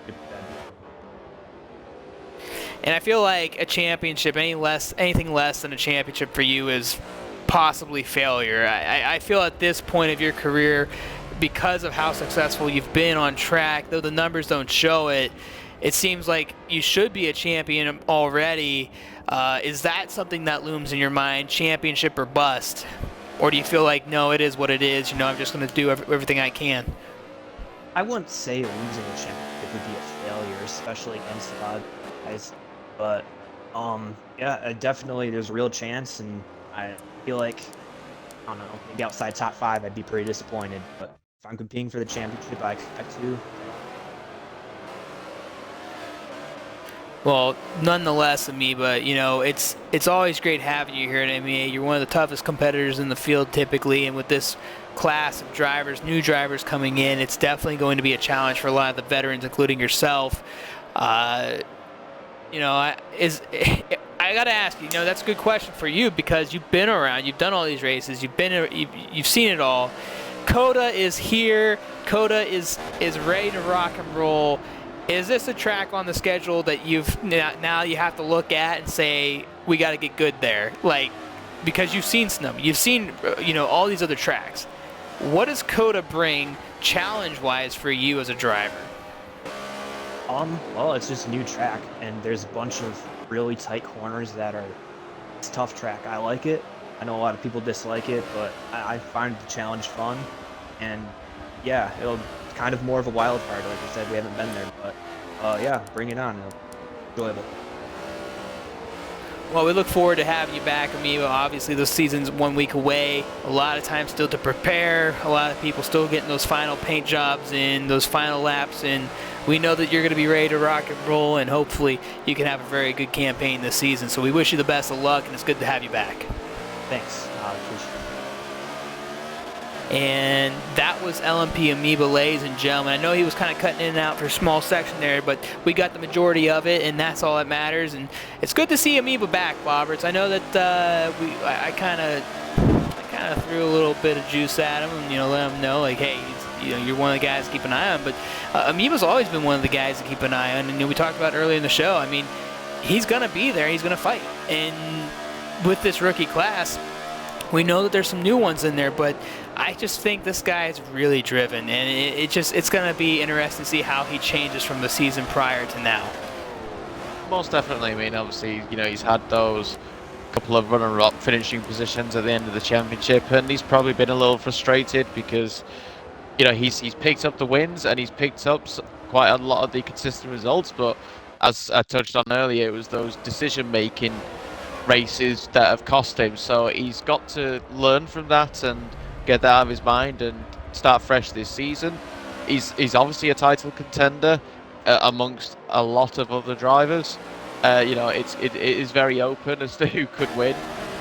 And I feel like a championship, anything less than a championship for you is possibly failure. I feel at this point of your career, because of how successful you've been on track, though the numbers don't show it, it seems like you should be a champion already. Is that something that looms in your mind, championship or bust? Or do you feel like, no, it is what it is, you know, I'm just going to do everything I can? I wouldn't say losing a championship would be a failure, especially against a lot of guys. But, yeah, definitely there's a real chance, and I feel like, I don't know, maybe outside top 5, I'd be pretty disappointed. But if I'm competing for the championship, I expect to. Well, nonetheless, Amoeba, you know, it's always great having you here at MEA. You're one of the toughest competitors in the field typically, and with this class of drivers, new drivers coming in, it's definitely going to be a challenge for a lot of the veterans, including yourself. You know, I got to ask you, you know, that's a good question for you because you've been around, you've done all these races, you've seen it all. COTA is here. COTA is ready to rock and roll. Is this a track on the schedule that now you have to look at and say we got to get good there? Like, because you've seen some, you've seen, you know, all these other tracks. What does COTA bring challenge-wise for you as a driver? Well, it's just a new track, and there's a bunch of really tight corners it's a tough track. I like it. I know a lot of people dislike it, but I find the challenge fun, and yeah, it'll kind of more of a wild card. Like I said, we haven't been there, but yeah, bring it on. It'll be enjoyable. Well, we look forward to having you back, Amoeba. Obviously, the season's 1 week away. A lot of time still to prepare. A lot of people still getting those final paint jobs in, those final laps in. We know that you're going to be ready to rock and roll, and hopefully you can have a very good campaign this season. So we wish you the best of luck, and it's good to have you back. Thanks. I appreciate it. And that was LMP Amoeba, ladies and gentlemen. I know he was kind of cutting in and out for a small section there, but we got the majority of it, and that's all that matters. And it's good to see Amoeba back, Boberts. I know that I kind of kind of threw a little bit of juice at him and, let him know, like, hey, you're one of the guys to keep an eye on. But Amoeba's always been one of the guys to keep an eye on. And we talked about earlier in the show, I mean, he's going to be there. He's going to fight. And with this rookie class, we know that there's some new ones in there, but I just think this guy is really driven. And it's going to be interesting to see how he changes from the season prior to now. Most definitely. I mean, obviously, he's had those couple of runner-up finishing positions at the end of the championship, and he's probably been a little frustrated because, he's picked up the wins and he's picked up quite a lot of the consistent results, but as I touched on earlier, it was those decision-making races that have cost him. So he's got to learn from that and get that out of his mind and start fresh this season. He's obviously a title contender amongst a lot of other drivers. It is very open as to who could win,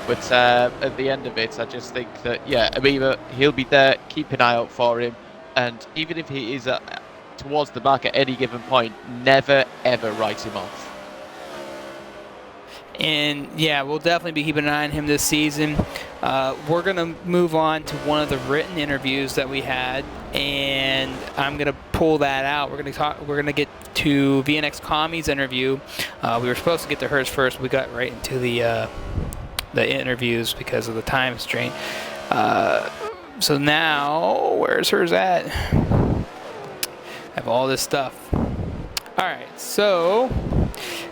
but at the end of it, I just think that Amoeba, he'll be there. Keep an eye out for him, and even if he is towards the back at any given point, never ever write him off. And yeah, we'll definitely be keeping an eye on him this season. We're gonna move on to one of the written interviews that we had, and I'm gonna pull that out. We're gonna get to VNX Komi's interview. We were supposed to get to hers first. We got right into the interviews because of the time constraint. So now, where's hers at? I have all this stuff. All right, so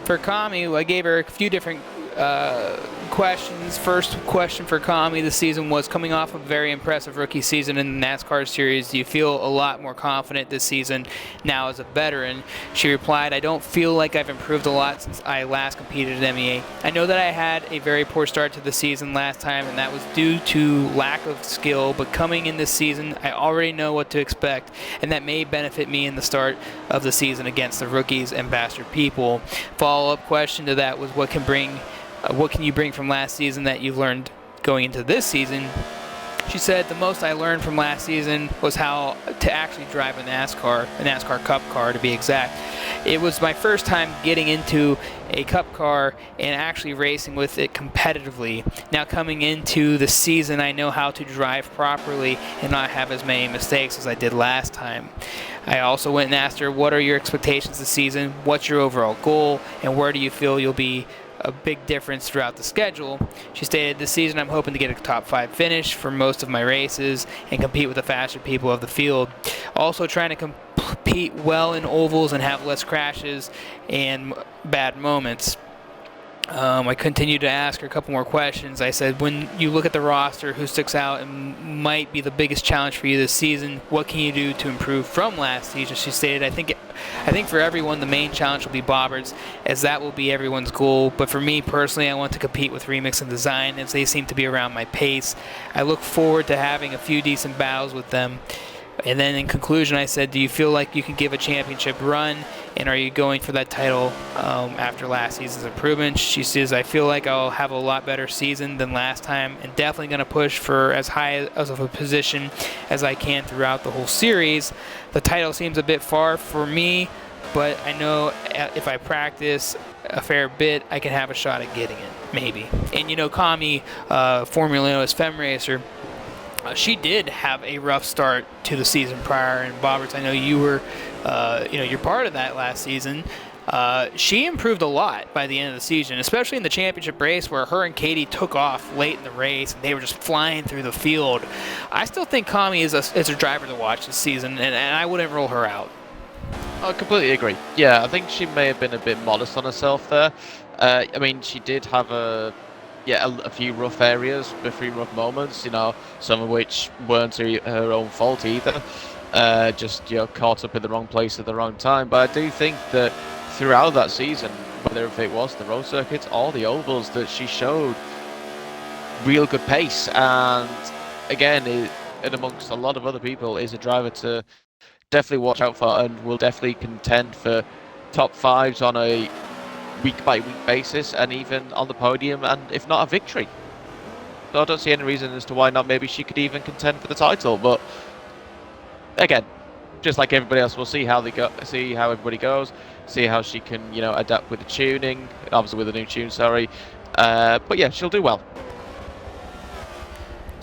for Komi, I gave her a few different questions. First question for Komi this season was, coming off a very impressive rookie season in the NASCAR series, do you feel a lot more confident this season now as a veteran? She replied, I don't feel like I've improved a lot since I last competed at MEA. I know that I had a very poor start to the season last time, and that was due to lack of skill, but coming in this season, I already know what to expect, and that may benefit me in the start of the season against the rookies and bastard people. Follow-up question to that was, what can you bring from last season that you've learned going into this season? She said, the most I learned from last season was how to actually drive a NASCAR Cup car to be exact. It was my first time getting into a Cup car and actually racing with it competitively. Now coming into the season, I know how to drive properly and not have as many mistakes as I did last time. I also went and asked her, what are your expectations this season? What's your overall goal? And where do you feel you'll be a big difference throughout the schedule? She stated, this season I'm hoping to get a top 5 finish for most of my races and compete with the faster people of the field. Also trying to compete well in ovals and have less crashes and bad moments. I continued to ask her a couple more questions. I said, when you look at the roster, who sticks out and might be the biggest challenge for you this season? What can you do to improve from last season? She stated, I think for everyone, the main challenge will be Boberts, as that will be everyone's goal. But for me personally, I want to compete with Remix and Design, as they seem to be around my pace. I look forward to having a few decent battles with them. And then in conclusion, I said, do you feel like you can give a championship run? And are you going for that title after last season's improvement? She says, I feel like I'll have a lot better season than last time, and definitely going to push for as high of a position as I can throughout the whole series. The title seems a bit far for me, but I know if I practice a fair bit, I can have a shot at getting it, maybe. And Komi, Formula Uno's Fem Racer, she did have a rough start to the season prior, and Boberts, I know you were, you're part of that last season. She improved a lot by the end of the season, especially in the championship race where her and Katie took off late in the race and they were just flying through the field. I still think Komi is a driver to watch this season, and I wouldn't rule her out. I completely agree. Yeah, I think she may have been a bit modest on herself there. I mean, she did have a few rough areas, a few rough moments, some of which weren't her own fault either. Just caught up in the wrong place at the wrong time. But I do think that throughout that season, whether if it was the road circuits or the ovals, that she showed real good pace. And again, and amongst a lot of other people, is a driver to definitely watch out for, and will definitely contend for top 5s on a week-by-week basis, and even on the podium, and if not a victory. So I don't see any reason as to why not. Maybe she could even contend for the title. But again, just like everybody else, we'll see how see how everybody goes, see how she can adapt with the tuning, obviously with the new tune. But yeah, she'll do well.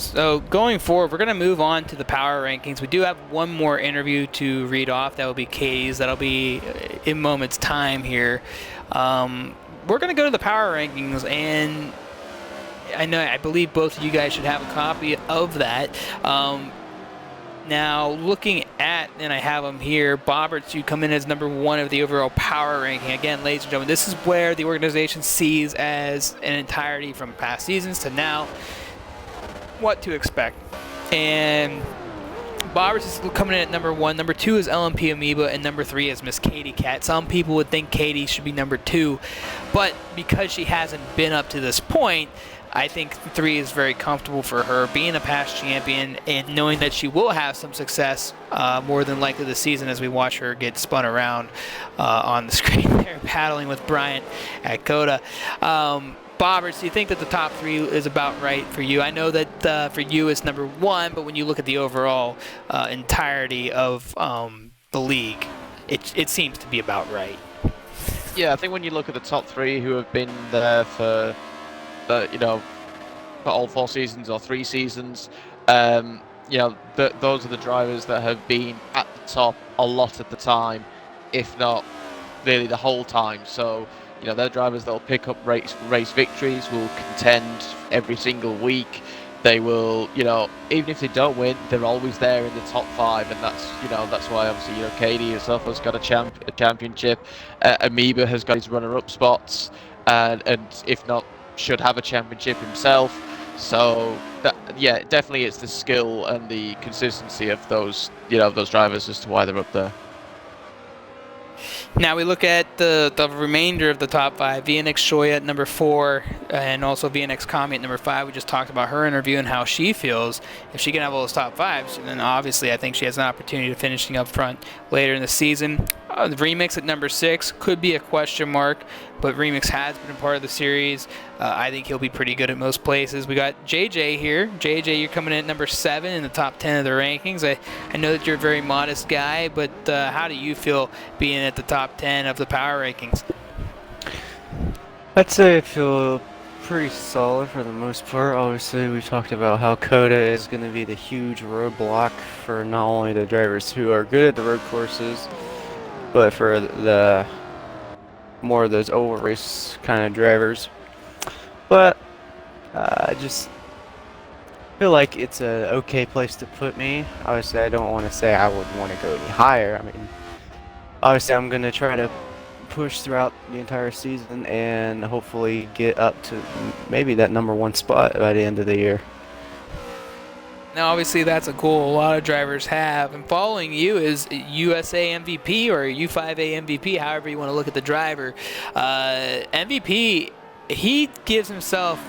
So going forward, we're going to move on to the power rankings. We do have one more interview to read off. That will be Katie's. That'll be in moments time here. We're going to go to the power rankings, and I believe both of you guys should have a copy of that. Now, looking at, and I have them here, Boberts, you come in as number 1 of the overall power ranking. Again, ladies and gentlemen, this is where the organization sees as an entirety from past seasons to now what to expect. And Boberts is coming in at number 1. Number 2 is LMP Amoeba, and number 3 is Miss Katie Cat. Some people would think Katie should be number 2, but because she hasn't been up to this point, I think 3 is very comfortable for her, being a past champion and knowing that she will have some success more than likely this season as we watch her get spun around on the screen there, battling with Bryant at COTA. Boberts, do you think that the top 3 is about right for you? I know that for you it's number 1, but when you look at the overall entirety of the league, it seems to be about right. Yeah, I think when you look at the top 3 who have been there for all 4 seasons or 3 seasons, those are the drivers that have been at the top a lot of the time, if not really the whole time. So, they're drivers that will pick up race victories, will contend every single week. They will, even if they don't win, they're always there in the top 5, and that's why obviously, Katie herself has got a championship. Amoeba has got his runner-up spots, and if not, should have a championship himself. So definitely it's the skill and the consistency of those drivers as to why they're up there. Now we look at the remainder of the top 5. VNX Shoya at number 4, and also VNX Komi at number 5. We just talked about her interview and how she feels. If she can have all those top 5s, then obviously I think she has an opportunity to finishing up front later in the season. The Remix at number 6 could be a question mark, but Remix has been a part of the series. I think he'll be pretty good at most places. We got JJ here. JJ, you're coming in at number 7 in the top 10 of the rankings. I know that you're a very modest guy, but how do you feel being at the top 10 of the power rankings? I'd say I feel pretty solid for the most part. Obviously, we've talked about how COTA is going to be the huge roadblock for not only the drivers who are good at the road courses, but for the more of those oval race kind of drivers. But I just feel like it's an okay place to put me. Obviously, I don't want to say I would want to go any higher. I mean, obviously, I'm going to try to push throughout the entire season and hopefully get up to maybe that number 1 spot by the end of the year. Now, obviously, that's a goal a lot of drivers have. And following you is USA MVP or U5A MVP, however you want to look at the driver. MVP, he gives himself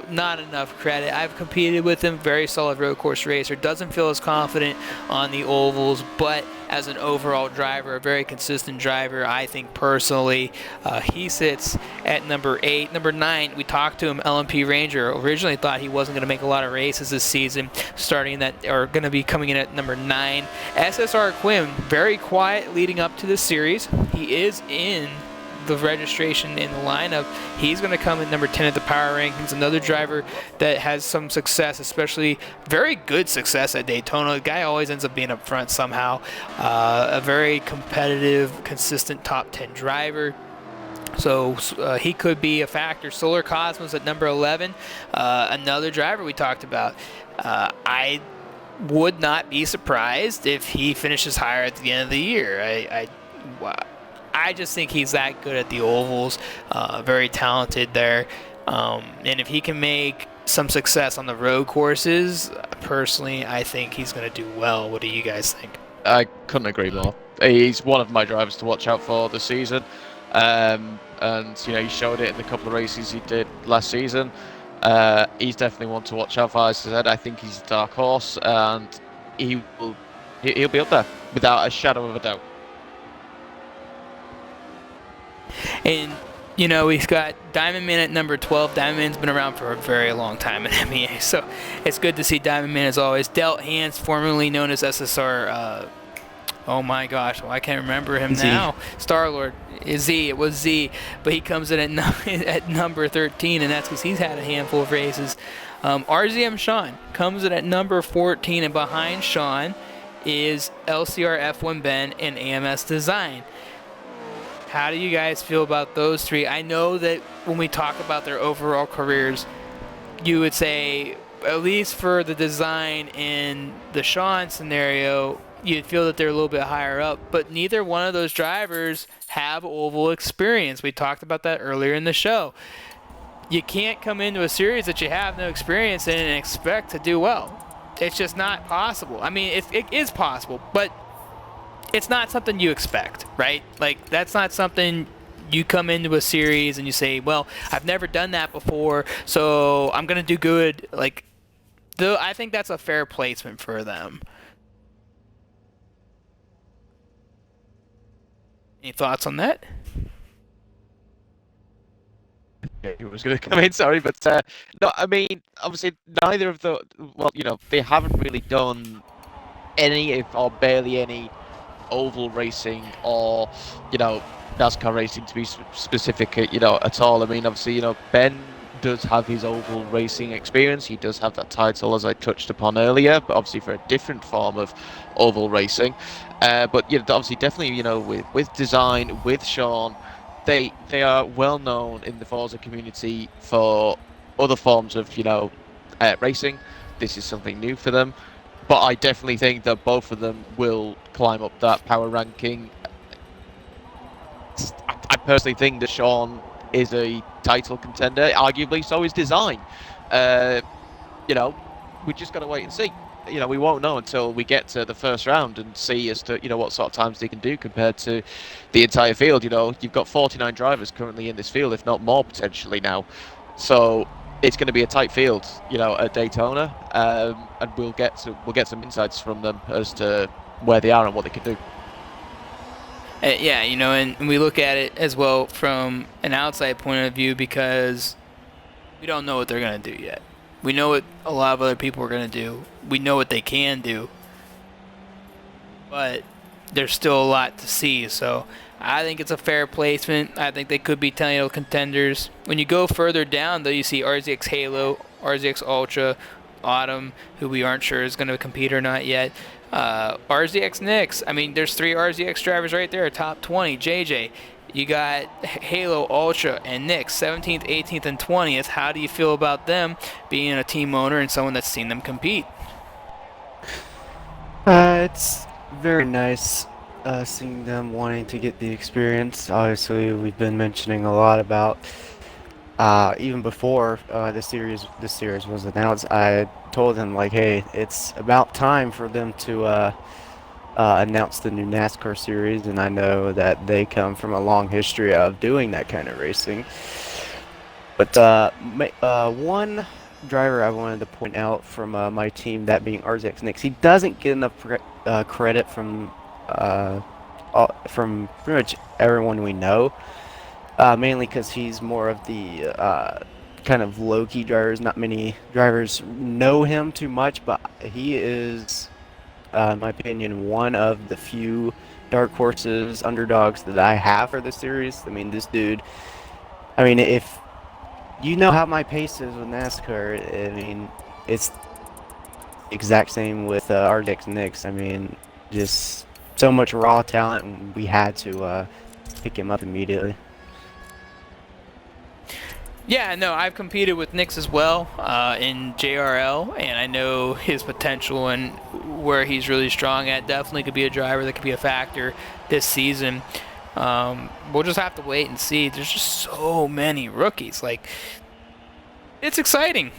not enough credit. I've competed with him, very solid road course racer. Doesn't feel as confident on the ovals, but as an overall driver, a very consistent driver, I think personally. He sits at number 8. Number 9, we talked to him, LMP Ranger. Originally thought he wasn't going to make a lot of races this season, going to be coming in at number 9. SSR Quim, very quiet leading up to this series. He is in the registration in the lineup. He's going to come in number 10 at the power rankings. Another driver that has some success, especially very good success at Daytona. The guy always ends up being up front somehow. A very competitive, consistent top 10 driver. So he could be a factor. Solar Cozmoz at number 11. Another driver we talked about. I would not be surprised if he finishes higher at the end of the year. I just think he's that good at the ovals, very talented there. And if he can make some success on the road courses, personally, I think he's going to do well. What do you guys think? I couldn't agree more. He's one of my drivers to watch out for this season. And, he showed it in the couple of races he did last season. He's definitely one to watch out for. As I said, I think he's a dark horse, and he'll be up there without a shadow of a doubt. And, he's got Diamond Man at number 12. Diamond Man's been around for a very long time in MEA, so it's good to see Diamond Man as always. Delt Hans, formerly known as SSR, oh my gosh, I can't remember him now. Star-Lord. It was Z, but he comes in at number 13, and that's because he's had a handful of races. RZM Sean comes in at number 14, and behind Sean is LCR F1Ben and AMS Design. How do you guys feel about those three? I know that when we talk about their overall careers, you would say, at least for the design in the Sean scenario, you'd feel that they're a little bit higher up, but neither one of those drivers have oval experience. We talked about that earlier in the show. You can't come into a series that you have no experience in and expect to do well. It's just not possible. I mean, it is possible, but it's not something you expect, right? Like, that's not something you come into a series and you say, well, I've never done that before, so I'm going to do good. Like, I think that's a fair placement for them. Any thoughts on that? He was going to come in, sorry, but no, I mean, obviously neither of the, well, you know, they haven't really done any or barely any oval racing or, you know, NASCAR racing to be specific, you know, at all. I mean, obviously, you know, Ben does have his oval racing experience. He does have that title, as I touched upon earlier, but obviously for a different form of oval racing. But you know, obviously, definitely, you know, with design, with Sean, they are well known in the Forza community for other forms of, you know, racing. This is something new for them, but I definitely think that both of them will climb up that power ranking. I personally think that Sean is a title contender. Arguably, so is design. You know, we just got to wait and see. You know, we won't know until we get to the first round and see as to, you know, what sort of times they can do compared to the entire field. You know, you've got 49 drivers currently in this field, if not more potentially now. So it's going to be a tight field, you know, at Daytona, and we'll get some insights from them as to where they are and what they can do. Yeah, you know, and we look at it as well from an outside point of view because we don't know what they're going to do yet. We know what a lot of other people are going to do. We know what they can do. But there's still a lot to see. So I think it's a fair placement. I think they could be title contenders. When you go further down, though, you see RZX Halo, RZX Ultra, Autumn, who we aren't sure is going to compete or not yet. RZX Nix. I mean, there's 3 RZX drivers right there, top 20. JJ. You got Halo, Ultra, and Nix, 17th, 18th, and 20th. How do you feel about them being a team owner and someone that's seen them compete? It's very nice seeing them wanting to get the experience. Obviously, we've been mentioning a lot about even before the series was announced. I told them, like, hey, it's about time for them to announce the new NASCAR series, and I know that they come from a long history of doing that kind of racing. But one driver I wanted to point out from my team, that being RZX Nix, he doesn't get enough credit from pretty much everyone we know, mainly because he's more of the kind of low-key drivers. Not many drivers know him too much, but he is, in my opinion, one of the few dark horses, underdogs that I have for the series. I mean, this dude, I mean, if you know how my pace is with NASCAR, I mean, it's exact same with RZX Nix. I mean, just so much raw talent, and we had to pick him up immediately. Yeah, no, I've competed with Nix as well in JRL, and I know his potential and where he's really strong at. Definitely could be a driver that could be a factor this season. We'll just have to wait and see. There's just so many rookies. Like, it's exciting.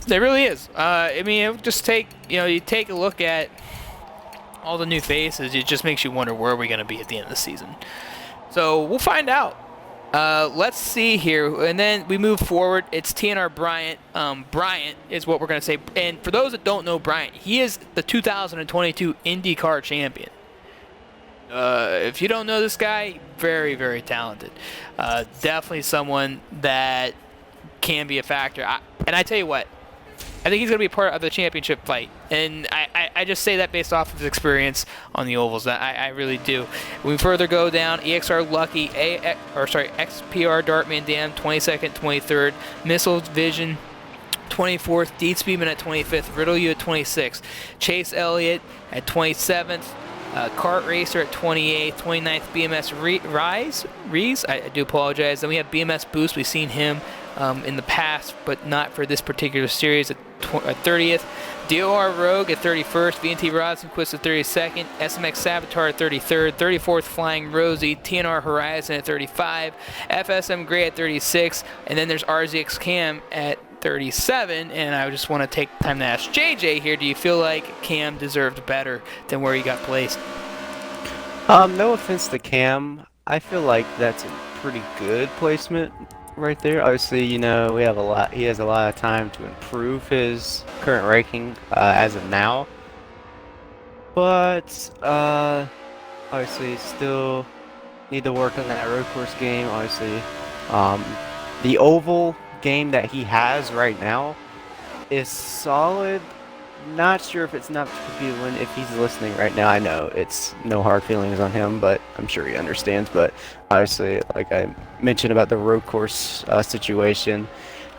It really is. I mean, it would just take, you take a look at all the new faces. It just makes you wonder where we're going to be at the end of the season. So we'll find out. Let's see here, and then we move forward. It's TNR Bryant. Bryant is what we're going to say. And for those that don't know Bryant, he is the 2022 IndyCar champion. If you don't know this guy, very, very talented. Definitely someone that can be a factor. And I tell you what, I think he's going to be a part of the championship fight. And I just say that based off of his experience on the ovals. I really do. When we further go down, EXR Lucky, XPR Dartman Dam, 22nd, 23rd. Missile Vision, 24th, Deedspemon at 25th, Riddle U at 26th, Chase Elliott at 27th, Kartracer at 28th, 29th, BMS Rees, I do apologize. Then we have BMS Boost. We've seen him in the past, but not for this particular series at 30th. DOR Rouge at 31st, VNT Rosenquist at 32nd, SMX Savitar at 33rd, 34th Flying Rosie, TNR Horizon at 35, FSM Gray at 36, and then there's RZX Cam at 37. And I just want to take time to ask JJ here, do you feel like Cam deserved better than where he got placed? No offense to Cam, I feel like that's a pretty good placement right there. Obviously, you know, he has a lot of time to improve his current ranking as of now. But obviously still need to work on that road course game. Obviously, the oval game that he has right now is solid. Not sure if it's enough to compete a win. If he's listening right now, I know it's no hard feelings on him, but I'm sure he understands. But obviously, like I mentioned about the road course situation,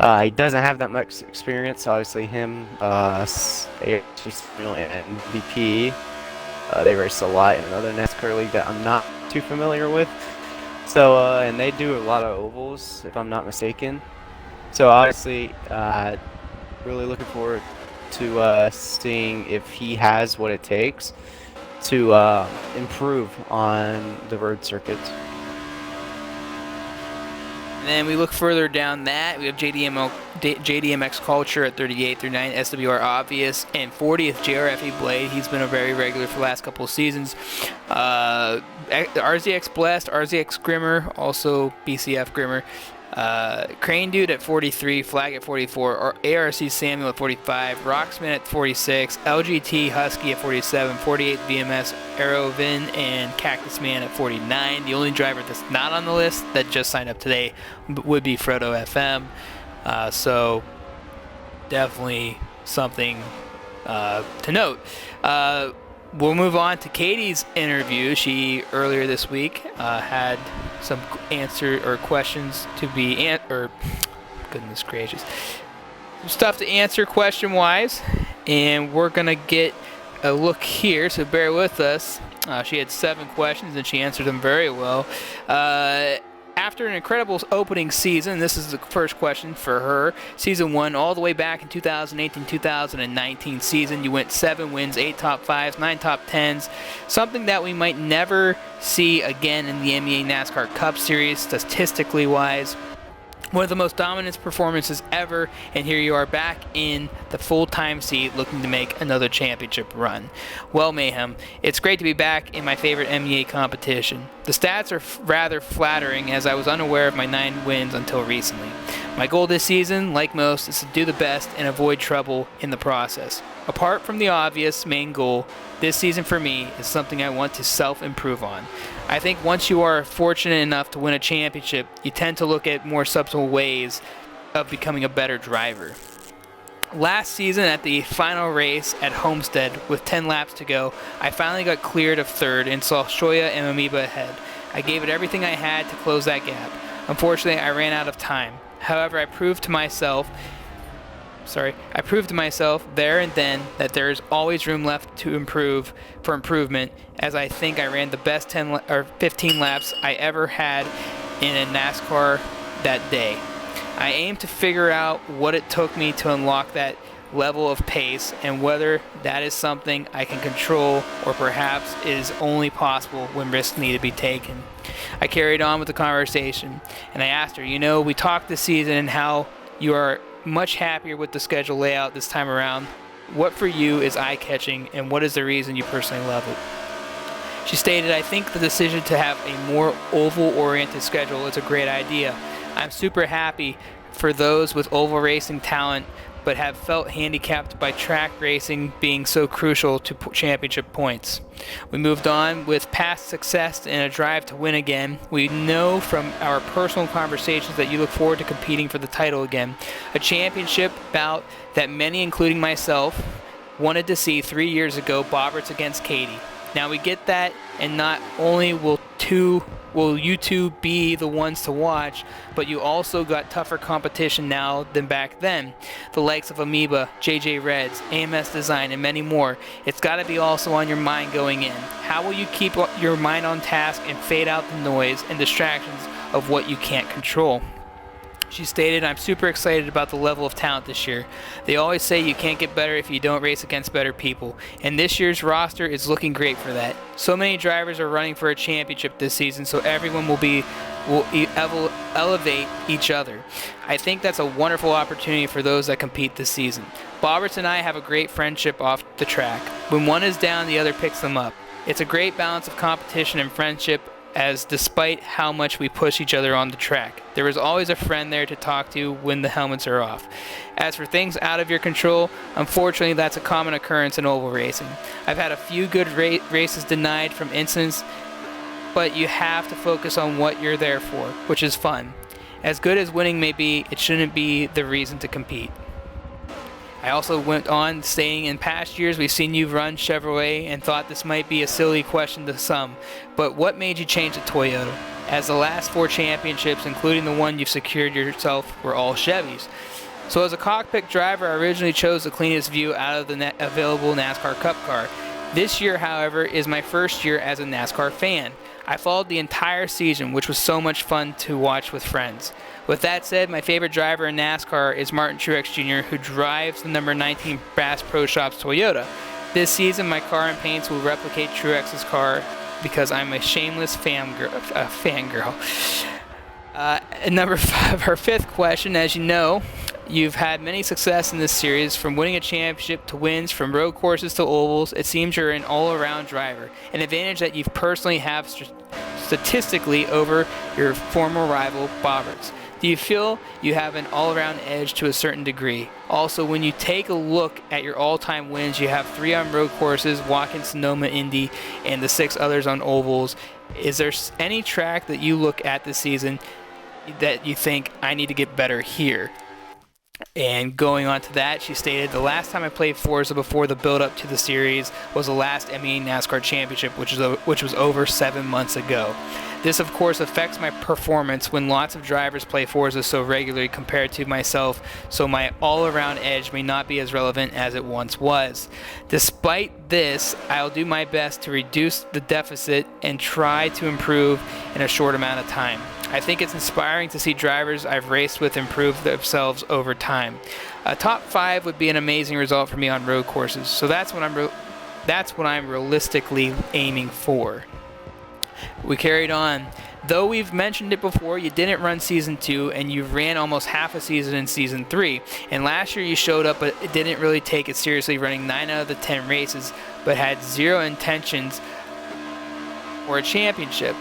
he doesn't have that much experience. Obviously, him, and MVP, they race a lot in another NASCAR league that I'm not too familiar with. So, and they do a lot of ovals, if I'm not mistaken. So obviously, really looking forward to seeing if he has what it takes to improve on the road circuits. And then we look further down that, we have JDMCulture at 38 through 9, SWR Obvious, and 40th JRFE Blade. He's been a very regular for the last couple of seasons. RZX Blessed, RZX Grimmer, also BCF Grimmer. Crane Dude at 43, Flagg at 44, ARC Samuel at 45, Roxman at 46, LGT Husky at 47, 48 BMS Aerovin, and Cactus Man at 49. The only driver that's not on the list that just signed up today would be Frodo FM. So definitely something to note. We'll move on to Katie's interview. She earlier this week had some questions to be goodness gracious, some stuff to answer question-wise, and we're gonna get a look here. So bear with us. She had 7 questions and she answered them very well. After an incredible opening season, this is the first question for her. Season 1, all the way back in 2018-2019 season, you went 7 wins, 8 top 5s, 9 top 10s. Something that we might never see again in the MEA NASCAR Cup Series, statistically wise. One of the most dominant performances ever, and here you are back in the full-time seat looking to make another championship run. Well, Mayhem, it's great to be back in my favorite MEA competition. The stats are rather flattering, as I was unaware of my 9 wins until recently. My goal this season, like most, is to do the best and avoid trouble in the process. Apart from the obvious main goal, this season for me is something I want to self-improve on. I think once you are fortunate enough to win a championship, you tend to look at more subtle ways of becoming a better driver. Last season at the final race at Homestead with 10 laps to go, I finally got cleared of 3rd and saw Shoya and Amoeba ahead. I gave it everything I had to close that gap. Unfortunately, I ran out of time. However, I proved to myself there and then that there is always room left to improve for improvement, as I think I ran the best 15 laps I ever had in a NASCAR that day. I aim to figure out what it took me to unlock that level of pace and whether that is something I can control or perhaps it is only possible when risks need to be taken. I carried on with the conversation and I asked her, we talked this season and how you are much happier with the schedule layout this time around. What for you is eye-catching, and what is the reason you personally love it? She stated, I think the decision to have a more oval-oriented schedule is a great idea. I'm super happy for those with oval racing talent, but have felt handicapped by track racing being so crucial to championship points. We moved on with past success and a drive to win again. We know from our personal conversations that you look forward to competing for the title again. A championship bout that many, including myself, wanted to see 3 years ago, Boberts against Katie. Now we get that, and not only will you two be the ones to watch, but you also got tougher competition now than back then. The likes of Amoeba, JjRedz, AMS Design, and many more. It's got to be also on your mind going in. How will you keep your mind on task and fade out the noise and distractions of what you can't control? She stated, I'm super excited about the level of talent this year. They always say you can't get better if you don't race against better people, and this year's roster is looking great for that. So many drivers are running for a championship this season, so everyone will elevate each other. I think that's a wonderful opportunity for those that compete this season. Boberts and I have a great friendship off the track. When one is down, the other picks them up. It's a great balance of competition and friendship, as despite how much we push each other on the track, there is always a friend there to talk to when the helmets are off. As for things out of your control, unfortunately that's a common occurrence in oval racing. I've had a few good races denied from incidents, but you have to focus on what you're there for, which is fun. As good as winning may be, it shouldn't be the reason to compete. I also went on saying in past years we've seen you run Chevrolet and thought this might be a silly question to some, but what made you change to Toyota? As the last 4 championships, including the one you've secured yourself, were all Chevys. So as a cockpit driver, I originally chose the cleanest view out of the available NASCAR Cup car. This year, however, is my first year as a NASCAR fan. I followed the entire season, which was so much fun to watch with friends. With that said, my favorite driver in NASCAR is Martin Truex Jr., who drives the number 19 Bass Pro Shops Toyota. This season, my car and paints will replicate Truex's car because I'm a shameless fangirl. Number 5, our 5th question. As you know, you've had many success in this series, from winning a championship to wins, from road courses to ovals. It seems you're an all-around driver, an advantage that you personally have statistically over your former rival, Boberts. Do you feel you have an all-around edge to a certain degree? Also, when you take a look at your all-time wins, you have 3 on road courses, Watkins, Sonoma, Indy, and the 6 others on ovals. Is there any track that you look at this season that you think, I need to get better here? And going on to that, she stated, the last time I played Forza before the build-up to the series was the last MEA NASCAR Championship, which was over 7 months ago. This, of course, affects my performance when lots of drivers play Forza so regularly compared to myself, so my all-around edge may not be as relevant as it once was. Despite this, I'll do my best to reduce the deficit and try to improve in a short amount of time. I think it's inspiring to see drivers I've raced with improve themselves over time. A top 5 would be an amazing result for me on road courses, so that's what I'm realistically aiming for. We carried on. Though we've mentioned it before, you didn't run Season 2, and you ran almost half a season in Season 3. And last year you showed up, but it didn't really take it seriously, running 9 out of the 10 races, but had 0 intentions for a championship.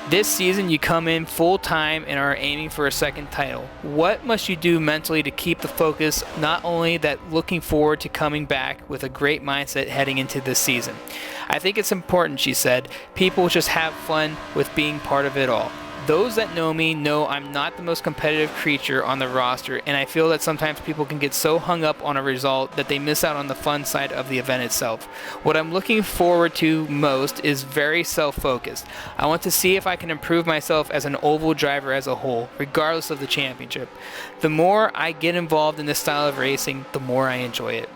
This season you come in full time and are aiming for a second title. What must you do mentally to keep the focus, not only that looking forward to coming back with a great mindset heading into this season? I think it's important, she said. People just have fun with being part of it all. Those that know me know I'm not the most competitive creature on the roster, and I feel that sometimes people can get so hung up on a result that they miss out on the fun side of the event itself. What I'm looking forward to most is very self-focused. I want to see if I can improve myself as an oval driver as a whole, regardless of the championship. The more I get involved in this style of racing, the more I enjoy it.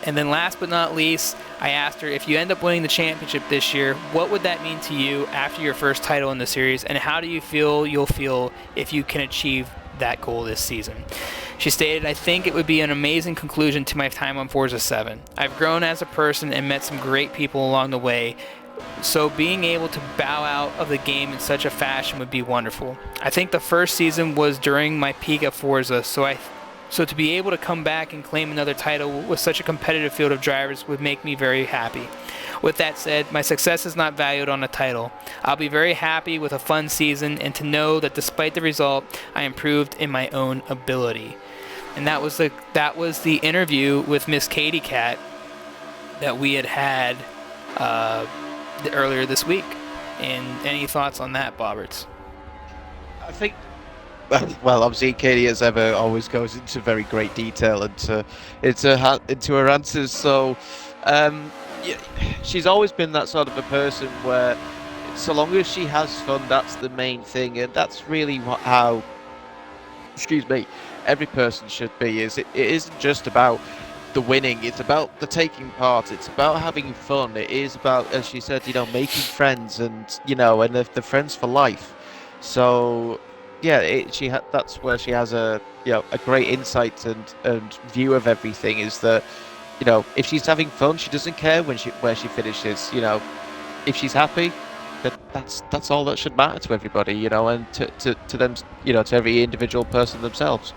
And then last but not least, I asked her, if you end up winning the championship this year, what would that mean to you after your first title in the series, and how do you feel you'll feel if you can achieve that goal this season? She stated, I think it would be an amazing conclusion to my time on Forza 7. I've grown as a person and met some great people along the way, so being able to bow out of the game in such a fashion would be wonderful. I think the first season was during my peak of Forza, so to be able to come back and claim another title with such a competitive field of drivers would make me very happy. With that said, my success is not valued on a title. I'll be very happy with a fun season and to know that despite the result, I improved in my own ability. And that was the interview with Miss Katie Cat that we had earlier this week. And any thoughts on that, Boberts? I think, well, obviously Katie, as ever, always goes into very great detail into her answers. So, yeah, she's always been that sort of a person where so long as she has fun, that's the main thing, and that's really how, excuse me, every person should be. It isn't just about the winning, it's about the taking part, it's about having fun, it is about, as she said, making friends, and and the friends for life. So yeah, that's where she has a a great insight and view of everything, is that if she's having fun, she doesn't care where she finishes. If she's happy, then that's all that should matter to everybody, and to them, to every individual person themselves.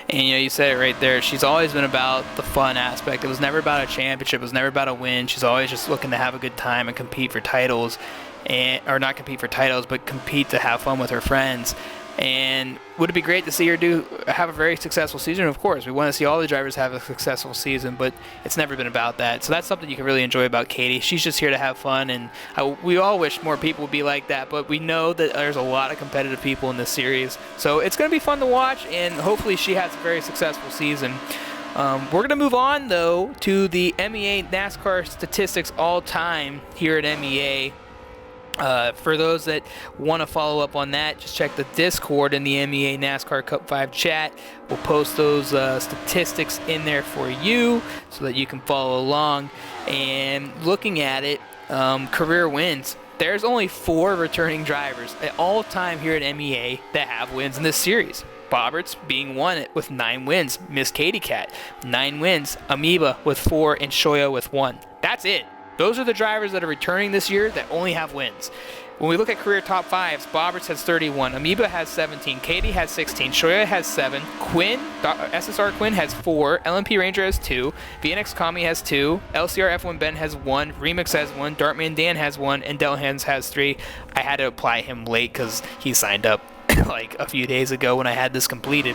And you said it right there. She's always been about the fun aspect. It was never about a championship. It was never about a win. She's always just looking to have a good time and compete for titles, or not compete for titles, but compete to have fun with her friends. And would it be great to see her have a very successful season? Of course, we want to see all the drivers have a successful season, but it's never been about that. So that's something you can really enjoy about Katie. She's just here to have fun, and we all wish more people would be like that, but we know that there's a lot of competitive people in this series. So it's going to be fun to watch, and hopefully she has a very successful season. We're going to move on, though, to the MEA NASCAR statistics all-time here at MEA. For those that want to follow up on that, just check the Discord in the MEA NASCAR Cup 5 chat. We'll post those statistics in there for you so that you can follow along. And looking at it, career wins. There's only 4 returning drivers at all time here at MEA that have wins in this series. Boberts being one with 9 wins. Miss Katie Cat, 9 wins. Amoeba with 4 and Shoya with 1. That's it. Those are the drivers that are returning this year that only have wins. When we look at career top 5s, Boberts has 31, Amoeba has 17, Katie has 16, Shoya has 7, Quinn, SSR Quinn has 4, LMP Ranger has 2, VNX Komi has 2, LCR F1Ben has 1, Remix has 1, Dartman Dan has 1, and Delhans has 3. I had to apply him late because he signed up like a few days ago when I had this completed.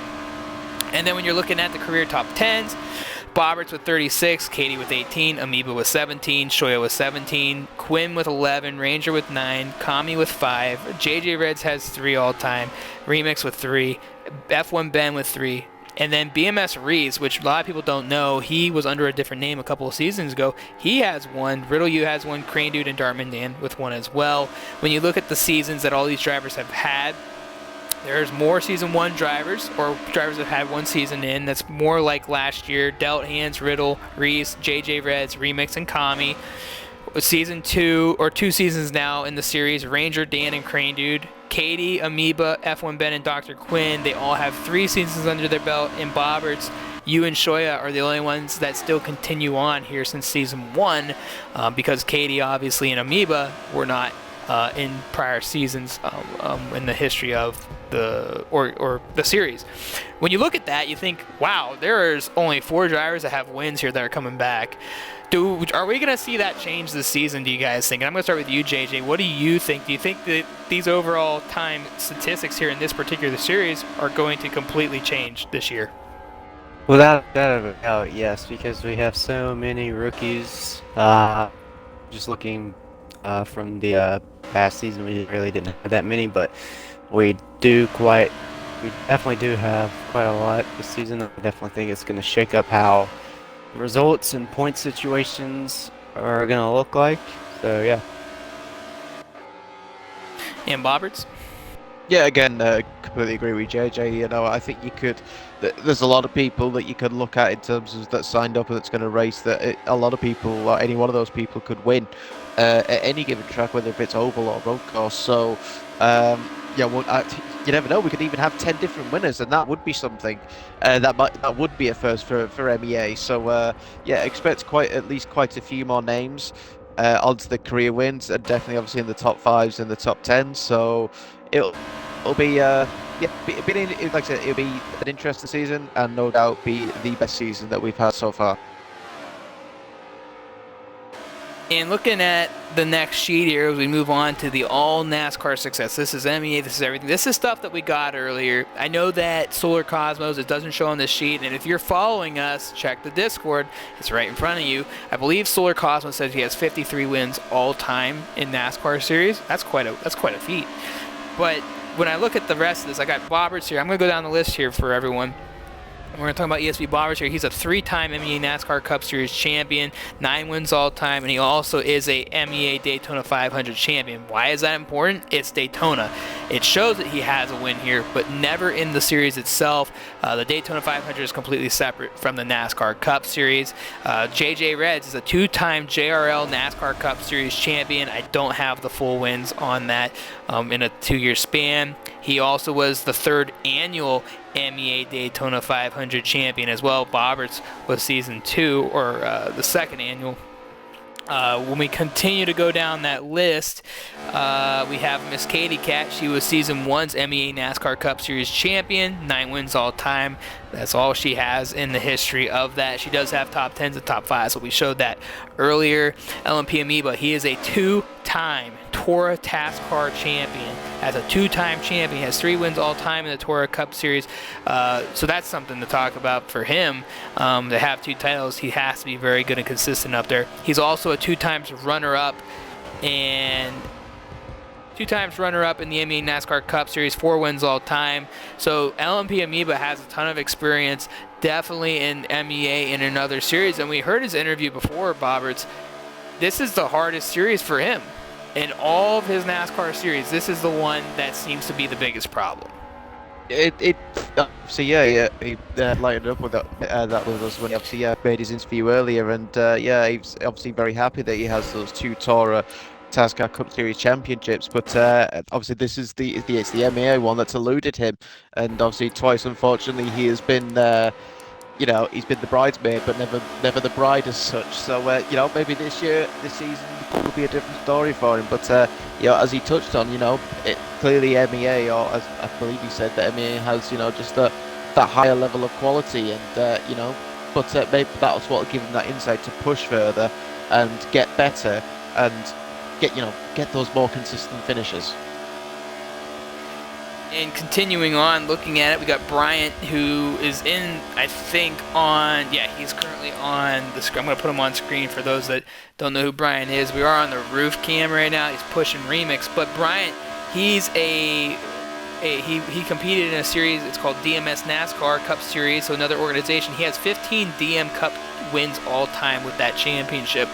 And then when you're looking at the career top 10s, Boberts with 36, Katie with 18, Amoeba with 17, Shoya with 17, Quinn with 11, Ranger with 9, Komi with 5, JjRedz has 3 all-time, Remix with 3, F1Ben with 3, and then BMS Reese, which a lot of people don't know, he was under a different name a couple of seasons ago. He has 1, Riddle U has 1, Crane Dude and Dartman Dan with 1 as well. When you look at the seasons that all these drivers have had, there's more Season 1 drivers, or drivers that had 1 season in. That's more like last year. Delt, Hands, Riddle, Reese, JjRedz, Remix, and Komi. Season 2, or 2 seasons now in the series, Ranger, Dan, and Crane Dude. Katie, Amoeba, F1Ben, and Dr. Quinn, they all have 3 seasons under their belt. And Boberts, you and Shoya are the only ones that still continue on here since Season 1, because Katie, obviously, and Amoeba were not in prior seasons in the history of the series. When you look at that, you think, wow, there's only 4 drivers that have wins here that are coming back. Are we going to see that change this season, do you guys think? And I'm going to start with you, JJ. What do you think? Do you think that these overall time statistics here in this particular series are going to completely change this year? Without a doubt, yes, because we have so many rookies. Just looking from the past season, we really didn't have that many, but we definitely do have quite a lot this season. I definitely think it's going to shake up how results and point situations are going to look like. So yeah. And Boberts? Yeah, again, completely agree with JJ. I think you could. There's a lot of people that you could look at in terms of that signed up that's going to race. A lot of people, any one of those people, could win at any given track, whether if it's oval or road course. So, you never know. We could even have 10 different winners, and that would be something. That would be a first for MEA. So, expect at least quite a few more names onto the career wins, and definitely, obviously, in the top 5s and the top 10s. So, it'll be like I said, it'll be an interesting season, and no doubt be the best season that we've had so far. And looking at the next sheet here as we move on to the all NASCAR success. This is MEA, this is everything. This is stuff that we got earlier. I know that Solar Cozmoz, it doesn't show on this sheet, and if you're following us, check the Discord. It's right in front of you. I believe Solar Cozmoz says he has 53 wins all time in NASCAR series. That's quite a feat. But when I look at the rest of this, I got Boberts here. I'm going to go down the list here for everyone. We're going to talk about ESP Boberts here. He's a 3-time MEA NASCAR Cup Series champion, 9 wins all time, and he also is a MEA Daytona 500 champion. Why is that important? It's Daytona. It shows that he has a win here, but never in the series itself. The Daytona 500 is completely separate from the NASCAR Cup Series. JjRedz is a 2-time JRL NASCAR Cup Series champion. I don't have the full wins on that in a 2-year span. He also was the 3rd annual MEA Daytona 500 champion as well. Boberts was season 2, or the 2nd annual. When we continue to go down that list, we have Miss Katie Cat. She was season 1's MEA NASCAR Cup Series champion, 9 wins all time. That's all she has in the history of that. She does have top 10s and top 5s, so we showed that earlier. LMP Amoeba, he is a 2-time Tora Task Car champion. As a 2-time champion, he has 3 wins all time in the Tora Cup Series. So that's something to talk about for him. To have 2 titles, he has to be very good and consistent up there. He's also a 2-times runner-up and 2-times runner-up in the MEA NASCAR Cup Series, 4 wins all time. So LMP Amoeba has a ton of experience, definitely in MEA in another series. And we heard his interview before, Boberts. This is the hardest series for him. In all of his NASCAR series, this is the one that seems to be the biggest problem. So yeah, he lightened up with that with us when he obviously made his interview earlier, and he's obviously very happy that he has those 2 Tora NASCAR Cup Series championships. But obviously this is it's the MEA one that's eluded him, and obviously twice, unfortunately, he has been he's been the bridesmaid, but never the bride as such. So maybe this season will be a different story for him. But as he touched on, clearly MEA, or as I believe he said, that MEA has just that higher level of quality, and but maybe that's what will give him that insight to push further and get better and get those more consistent finishes. And continuing on, looking at it, we got Bryant, who is in, I think, he's currently on the screen. I'm going to put him on screen for those that don't know who Bryant is. We are on the roof cam right now. He's pushing Remix. But Bryant, he's he competed in a series. It's called DMS NASCAR Cup Series, so another organization. He has 15 DM Cup wins all time with that championship.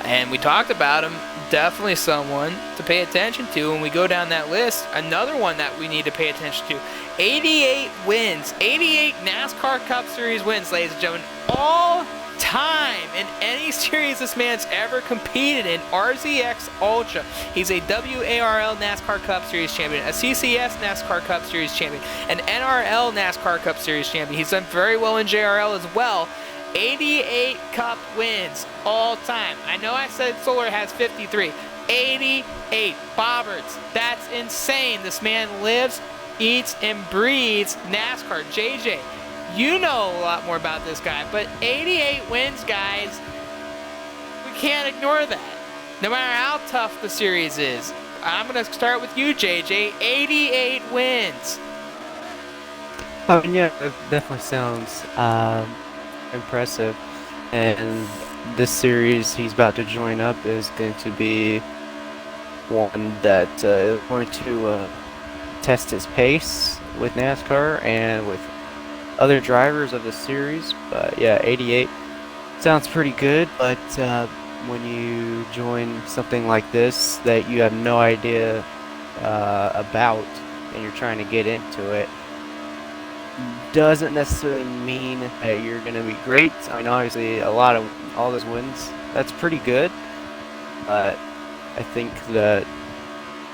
And we talked about him, definitely someone to pay attention to. When we go down that list, another one that we need to pay attention to. 88 wins, 88 NASCAR Cup Series wins, ladies and gentlemen, all time in any series this man's ever competed in. RZX Ultra. He's a WARL NASCAR Cup Series champion, a CCS NASCAR Cup Series champion, an NRL NASCAR Cup Series champion. He's done very well in JRL as well. 88 Cup wins all time. I know I said Solar has 53. 88. Boberts. That's insane. This man lives, eats, and breathes NASCAR. JJ, you know a lot more about this guy, but 88 wins, guys. We can't ignore that. No matter how tough the series is. I'm going to start with you, JJ. 88 wins. I mean, yeah, it definitely sounds impressive, and this series he's about to join up is going to be one that is going to test his pace with NASCAR and with other drivers of the series. But yeah, 88 sounds pretty good, but when you join something like this that you have no idea about and you're trying to get into it, doesn't necessarily mean that you're going to be great. I mean, obviously, all those wins, that's pretty good. But I think that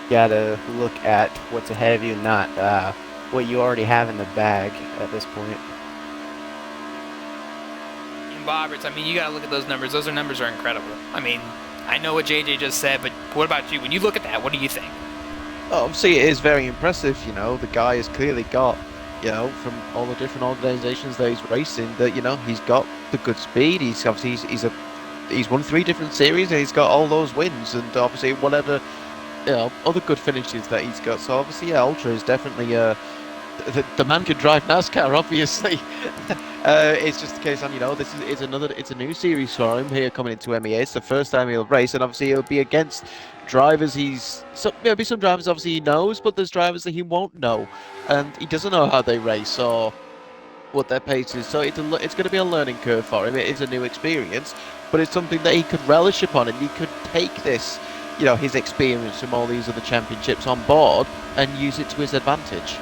you got to look at what's ahead of you, not what you already have in the bag at this point. And Boberts, I mean, you got to look at those numbers. Those numbers are incredible. I mean, I know what JJ just said, but what about you? When you look at that, what do you think? Oh, obviously, it is very impressive. The guy has clearly got, from all the different organizations that he's racing, that he's got the good speed. He's obviously he's won 3 different series, and he's got all those wins, and obviously whatever other good finishes that he's got. So obviously, Ultra is definitely the man can drive NASCAR. Obviously, it's just a case on it's a new series for him here coming into MEA. It's the first time he'll race, and obviously he'll be against drivers maybe some drivers obviously he knows, but there's drivers that he won't know, and he doesn't know how they race or what their pace is. So it's going to be a learning curve for him. It is a new experience, but it's something that he could relish upon, and he could take this, his experience from all these other championships on board and use it to his advantage.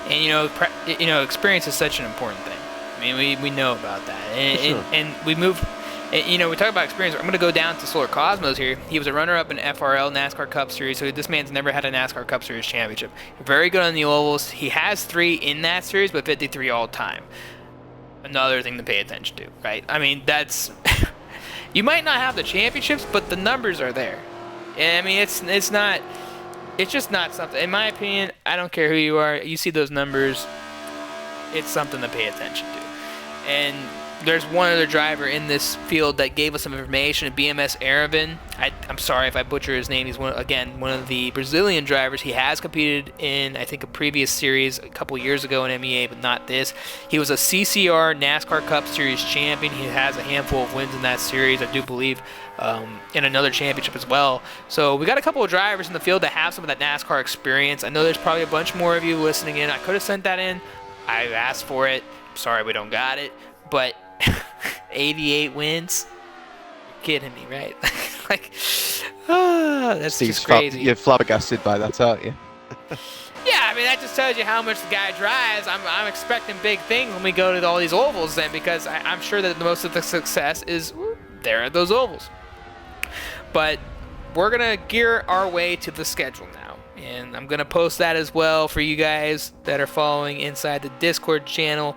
And experience is such an important thing. I mean, we know about that, and we move. We talk about experience. I'm going to go down to Solar Cozmoz here. He was a runner-up in FRL NASCAR Cup Series, so this man's never had a NASCAR Cup Series championship. Very good on the ovals. He has 3 in that series, but 53 all-time. Another thing to pay attention to, right? I mean, that's... you might not have the championships, but the numbers are there. And, I mean, it's just not something... In my opinion, I don't care who you are. You see those numbers, it's something to pay attention to. And... there's one other driver in this field that gave us some information, BMS Aravan. I'm sorry if I butcher his name. He's one of the Brazilian drivers. He has competed in, I think, a previous series a couple years ago in MEA, but not this. He was a CCR NASCAR Cup Series champion. He has a handful of wins in that series, I do believe, in another championship as well. So we got a couple of drivers in the field that have some of that NASCAR experience. I know there's probably a bunch more of you listening in. I could have sent that in. I asked for it. Sorry we don't got it. But 88 wins? You're kidding me, right? That's just crazy. You're flabbergasted by that, aren't you? Yeah, I mean, that just tells you how much the guy drives. I'm expecting big things when we go to all these ovals then, because I'm sure that most of the success is there at those ovals. But we're going to gear our way to the schedule now. And I'm going to post that as well for you guys that are following inside the Discord channel.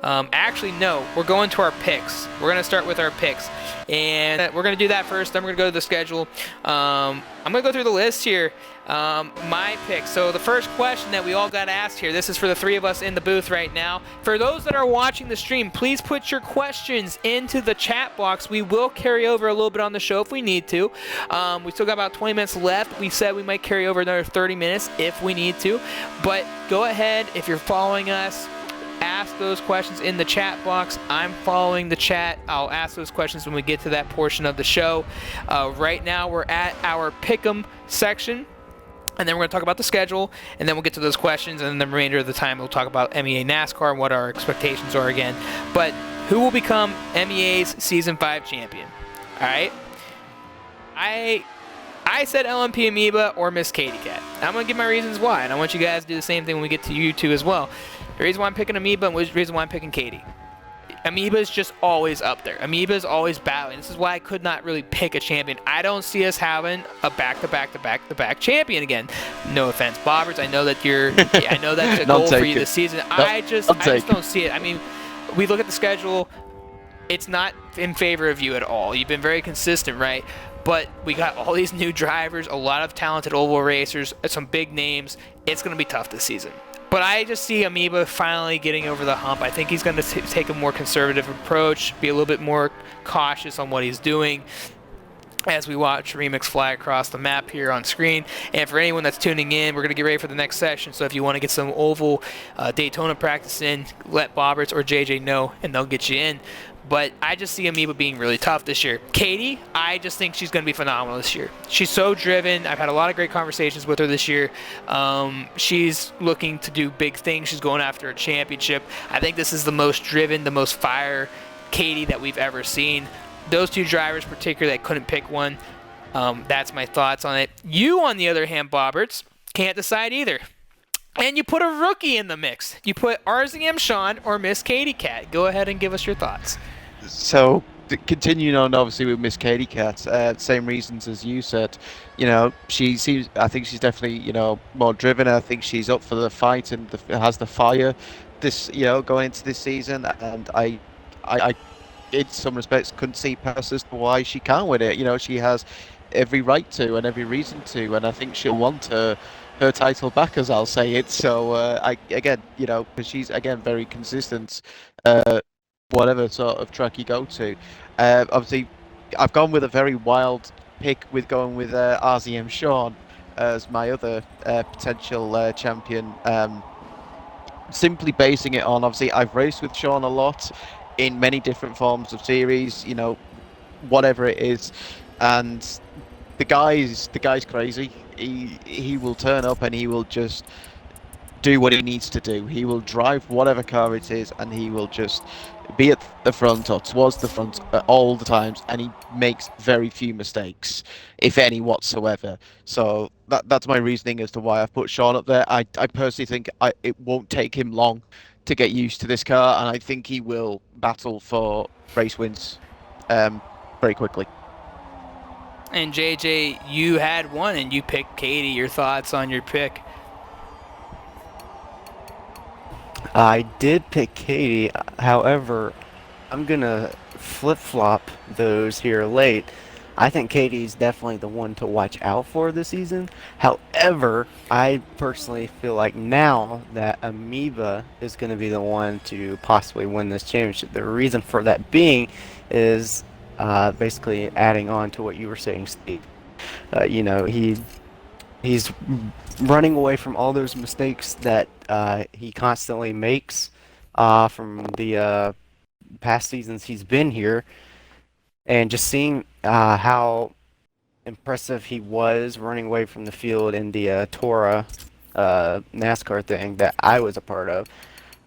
Actually, no, we're going to our picks. We're going to start with our picks. And we're going to do that first, then we're going to go to the schedule. I'm going to go through the list here. My picks. So the first question that we all got asked here, this is for the 3 of us in the booth right now. For those that are watching the stream, please put your questions into the chat box. We will carry over a little bit on the show if we need to. We still got about 20 minutes left. We said we might carry over another 30 minutes if we need to. But go ahead, if you're following us, ask those questions in the chat box. I'm following the chat. I'll ask those questions when we get to that portion of the show. Right now we're at our Pick'em section, and then we're going to talk about the schedule, and then we'll get to those questions, and then the remainder of the time we'll talk about MEA NASCAR and what our expectations are again. But who will become MEA's Season 5 champion? Alright? I said LMP Amoeba or Miss Katy Cat. I'm going to give my reasons why, and I want you guys to do the same thing when we get to you two as well. The reason why I'm picking Amoeba and the reason why I'm picking Katy. Amoeba is just always up there. Amoeba is always battling. This is why I could not really pick a champion. I don't see us having a back-to-back champion again. No offense, Boberts. I know that I know that's a goal for you this season. I just don't see it. I mean, we look at the schedule. It's not in favor of you at all. You've been very consistent, right? But we got all these new drivers, a lot of talented oval racers, some big names. It's going to be tough this season. But I just see Amoeba finally getting over the hump. I think he's going to take a more conservative approach, be a little bit more cautious on what he's doing as we watch Remix fly across the map here on screen. And for anyone that's tuning in, we're going to get ready for the next session. So if you want to get some oval Daytona practice in, let Boberts or JJ know, and they'll get you in. But I just see Amoeba being really tough this year. Katy, I just think she's going to be phenomenal this year. She's so driven. I've had a lot of great conversations with her this year. She's looking to do big things. She's going after a championship. I think this is the most driven, the most fire Katy that we've ever seen. Those 2 drivers particularly, I couldn't pick one. That's my thoughts on it. You, on the other hand, Boberts, can't decide either. And you put a rookie in the mix. You put RZM Sean or Miss Katy Cat. Go ahead and give us your thoughts. So, continuing on, obviously, with Miss Katy Cat, same reasons as you said. She seems. I think she's definitely, more driven. I think she's up for the fight and has the fire. This, going into this season, and I, in some respects, couldn't see past as to why she can't win it. She has every right to and every reason to, and I think she'll want her title back, as I'll say it. So because she's again very consistent. Whatever sort of track you go to. Obviously, I've gone with a very wild pick with going with RZM Sean as my other potential champion. Simply basing it on, obviously, I've raced with Sean a lot in many different forms of series, whatever it is, and the guy's crazy. He will turn up and he will just do what he needs to do. He will drive whatever car it is, and he will just be at the front or towards the front at all the times, and he makes very few mistakes, if any whatsoever. So that's my reasoning as to why I've put Sean up there. I personally think it won't take him long to get used to this car, and I think he will battle for race wins very quickly. And JJ, you had one and you picked Katie. Your thoughts on your pick? I did pick Katie, however, I'm gonna flip-flop those here late. I think Katie's definitely the one to watch out for this season. However, I personally feel like now that Amoeba is going to be the one to possibly win this championship. The reason for that being is basically adding on to what you were saying, Steve. You know, he's running away from all those mistakes that he constantly makes from the past seasons he's been here, and just seeing how impressive he was running away from the field in the Tora NASCAR thing that I was a part of.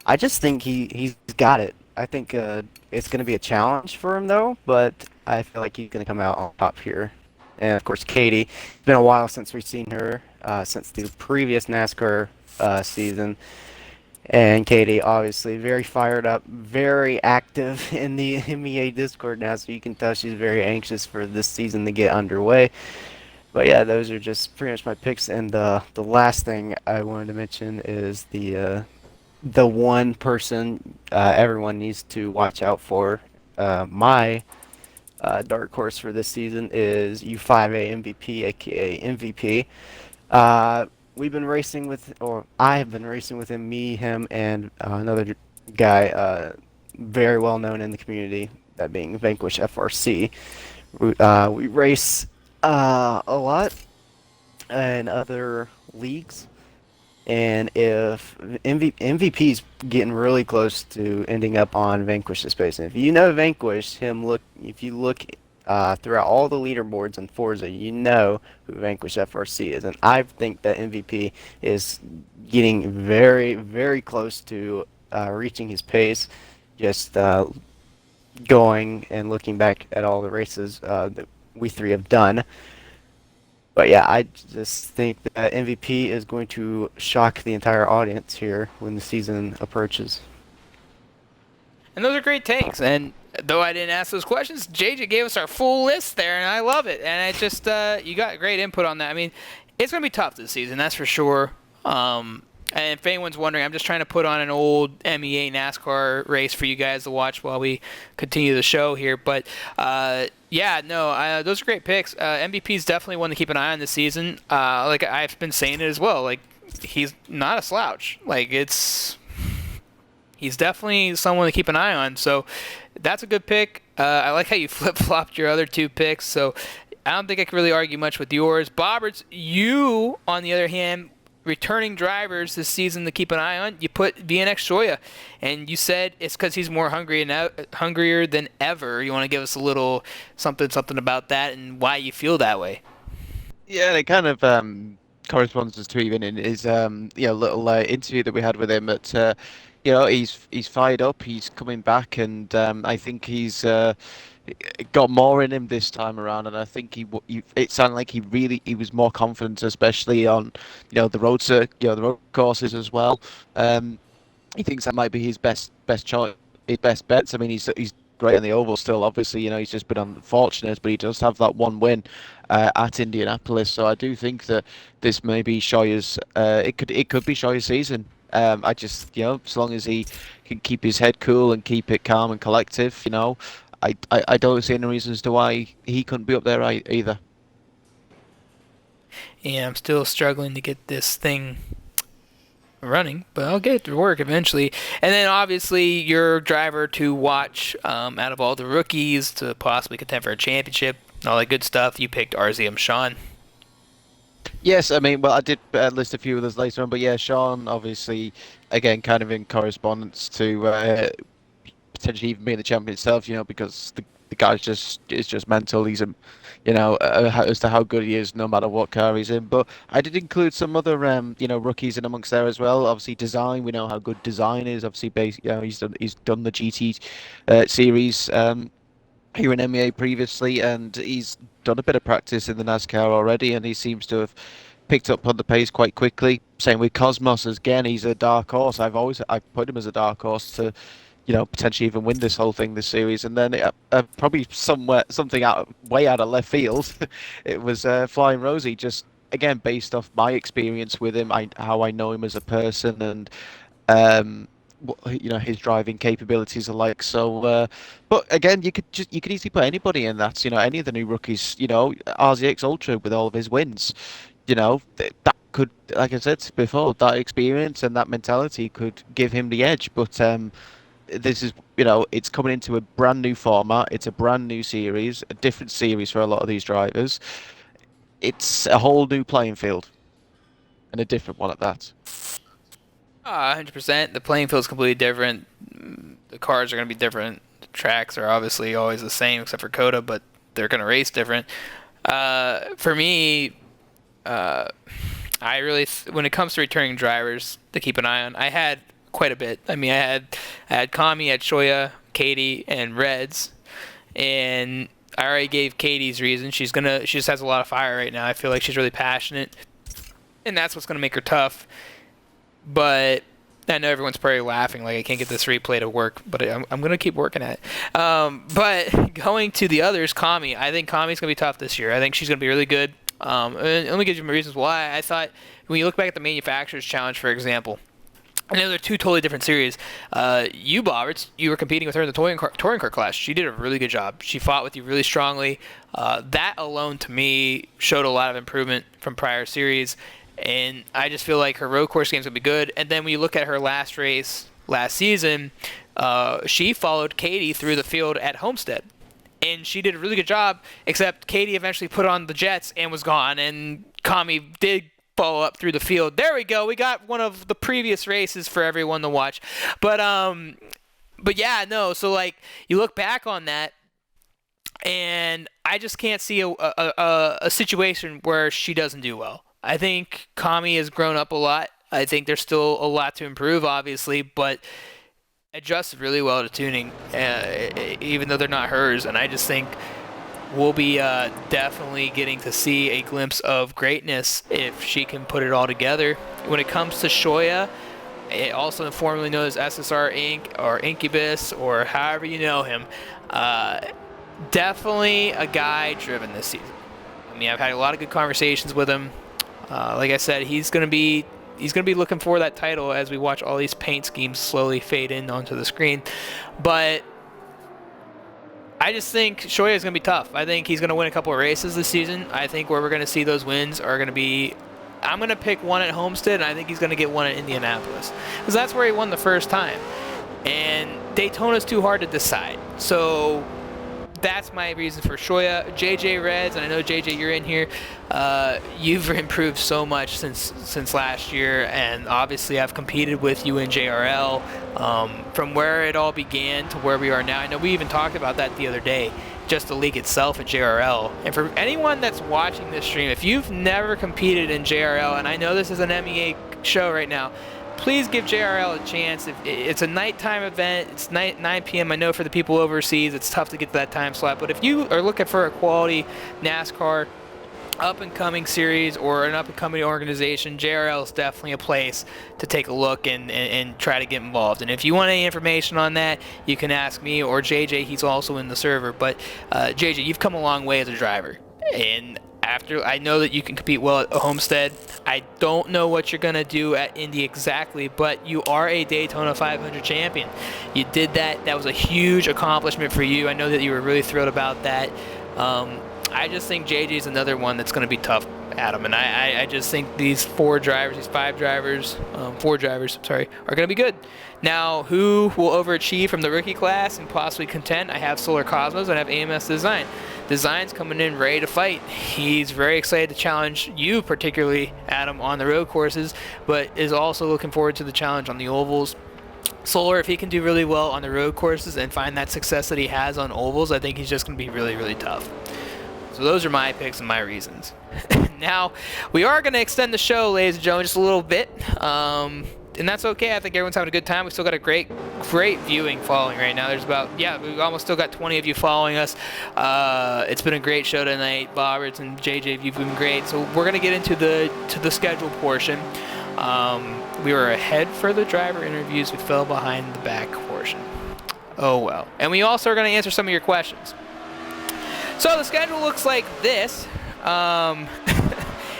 I just think he's got it. I think it's going to be a challenge for him though, but I feel like he's going to come out on top here. And of course, Katie. It's been a while since we've seen her, since the previous NASCAR season. And Katie, obviously, very fired up, very active in the MEA Discord now, so you can tell she's very anxious for this season to get underway. But yeah, those are just pretty much my picks. And the last thing I wanted to mention is the one person everyone needs to watch out for. My dark horse for this season is U5A MVP, aka MVP. We've been racing with, or I have been racing with him, him, and another guy very well known in the community, that being Vanquish FRC. We race a lot in other leagues, and if MVP's getting really close to ending up on Vanquish's space, and if you know Vanquish, if you look throughout all the leaderboards in Forza, you know who Vanquish FRC is, and I think that MVP is getting very, very close to reaching his pace. Just going and looking back at all the races that we three have done. But yeah, I just think that MVP is going to shock the entire audience here when the season approaches. And those are great takes. And though I didn't ask those questions, JJ gave us our full list there, and I love it. And I just, you got great input on that. I mean, it's going to be tough this season, that's for sure. And if anyone's wondering, I'm just trying to put on an old MEA NASCAR race for you guys to watch while we continue the show here. But yeah, no, those are great picks. MVP is definitely one to keep an eye on this season. Like I've been saying it as well. Like he's not a slouch. Like he's definitely someone to keep an eye on. So that's a good pick. I like how you flip-flopped your other two picks. So I don't think I can really argue much with yours. Boberts, you, on the other hand, returning drivers this season to keep an eye on, you put VNX Shoya, and you said it's because he's more hungrier than ever. You want to give us a little something about that and why you feel that way? Yeah, it kind of corresponds to even in his little interview that we had with him. At he's fired up, he's coming back, and I think he's got more in him this time around, and I think it sounded like he was more confident, especially on the the road courses as well. He thinks that might be his best choice, his best bets. I mean, he's great on the oval still. Obviously, he's just been unfortunate, but he does have that one win at Indianapolis. So I do think that this may be Shoya's. It could be Shoya's season. I just as long as he can keep his head cool and keep it calm and collective, I don't see any reasons to why he couldn't be up there either. Yeah, I'm still struggling to get this thing running, but I'll get it to work eventually. And then obviously your driver to watch out of all the rookies to possibly contend for a championship, all that good stuff, you picked RZM Sean. Yes, I mean, well, I did list a few others later on, but yeah, Sean, obviously, again, kind of in correspondence to potentially even being the champion itself, because the guy's just is just mental. He's as to how good he is, no matter what car he's in. But I did include some other rookies in amongst there as well. Obviously, design. We know how good design is. Obviously, he's done the GT series here in MEA previously, and he's done a bit of practice in the NASCAR already, and he seems to have picked up on the pace quite quickly. Same with Cozmoz. Again, he's a dark horse. I've put him as a dark horse to, potentially even win this whole thing, this series. And then probably something way out of left field, it was Flying Rosie. Just again based off my experience with him, how I know him as a person, and his driving capabilities are like. So, but again, you could easily put anybody in that. Any of the new rookies. RZX Ultra with all of his wins. That could, like I said before, that experience and that mentality could give him the edge. But this is, it's coming into a brand new format. It's a brand new series, a different series for a lot of these drivers. It's a whole new playing field, and a different one at that. 100%. The playing field is completely different. The cars are going to be different. The tracks are obviously always the same except for COTA, but they're going to race different. For me, when it comes to returning drivers to keep an eye on, I had quite a bit. I mean, I had Komi, I had Shoya, Katie, and Redz, and I already gave Katie's reason. She just has a lot of fire right now. I feel like she's really passionate, and that's what's going to make her tough. But I know everyone's probably laughing like I can't get this replay to work, but I'm going to keep working at it. But going to the others, Komi, I think Komi's going to be tough this year. I think she's going to be really good. And let me give you my reasons why. I thought when you look back at the Manufacturers Challenge, for example, I know they're two totally different series. You, Boberts, you were competing with her in the touring car class. She did a really good job. She fought with you really strongly. That alone, to me, showed a lot of improvement from prior series. And I just feel like her road course game's going to be good. And then when you look at her last race last season, she followed Katie through the field at Homestead. And she did a really good job, except Katie eventually put on the Jets and was gone. And Komi did follow up through the field. There we go. We got one of the previous races for everyone to watch. But yeah, no. So, like, you look back on that, and I just can't see a situation where she doesn't do well. I think Komi has grown up a lot. I think there's still a lot to improve, obviously, but adjusted really well to tuning, even though they're not hers. And I just think we'll be definitely getting to see a glimpse of greatness if she can put it all together. When it comes to Shoya, also formerly known as SSR Inc. or Incubus or however you know him, definitely a guy driven this season. I mean, I've had a lot of good conversations with him. Like I said, he's gonna be looking for that title as we watch all these paint schemes slowly fade in onto the screen. But I just think Shoya is gonna be tough. I think he's gonna win a couple of races this season. I think where we're gonna see those wins are gonna be, I'm gonna pick one at Homestead, and I think he's gonna get one at Indianapolis, because that's where he won the first time. And Daytona's too hard to decide. So that's my reason for Shoya. JjRedz, and I know JJ, you're in here. You've improved so much since last year, and obviously I've competed with you in JRL. From where it all began to where we are now. I know we even talked about that the other day, just the league itself at JRL. And for anyone that's watching this stream, if you've never competed in JRL, and I know this is an MEA show right now, please give JRL a chance. It's a nighttime event. It's 9 p.m. I know for the people overseas, it's tough to get to that time slot. But if you are looking for a quality NASCAR up-and-coming series or an up-and-coming organization, JRL is definitely a place to take a look and try to get involved. And if you want any information on that, you can ask me or JJ. He's also in the server. But JJ, you've come a long way as a driver. And after, I know that you can compete well at Homestead. I don't know what you're going to do at Indy exactly, but you are a Daytona 500 champion. You did that. That was a huge accomplishment for you. I know that you were really thrilled about that. I just think JJ is another one that's going to be tough, Adam. And I just think these four drivers, are going to be good. Now, who will overachieve from the rookie class and possibly contend? I have Solar Cozmoz and I have AMS Design. Design's coming in ready to fight. He's very excited to challenge you, particularly, Adam, on the road courses, but is also looking forward to the challenge on the ovals. Solar, if he can do really well on the road courses and find that success that he has on ovals, I think he's just going to be really, really tough. So those are my picks and my reasons. Now, we are going to extend the show, ladies and gentlemen, just a little bit. And that's okay. I think everyone's having a good time. We still got a great viewing following right now. There's about, we've almost still got 20 of you following us. It's been a great show tonight. Boberts and JJ, you've been great. So we're going to get into the schedule portion. We were ahead for the driver interviews. We fell behind the back portion. Oh well. And we also are going to answer some of your questions. So the schedule looks like this.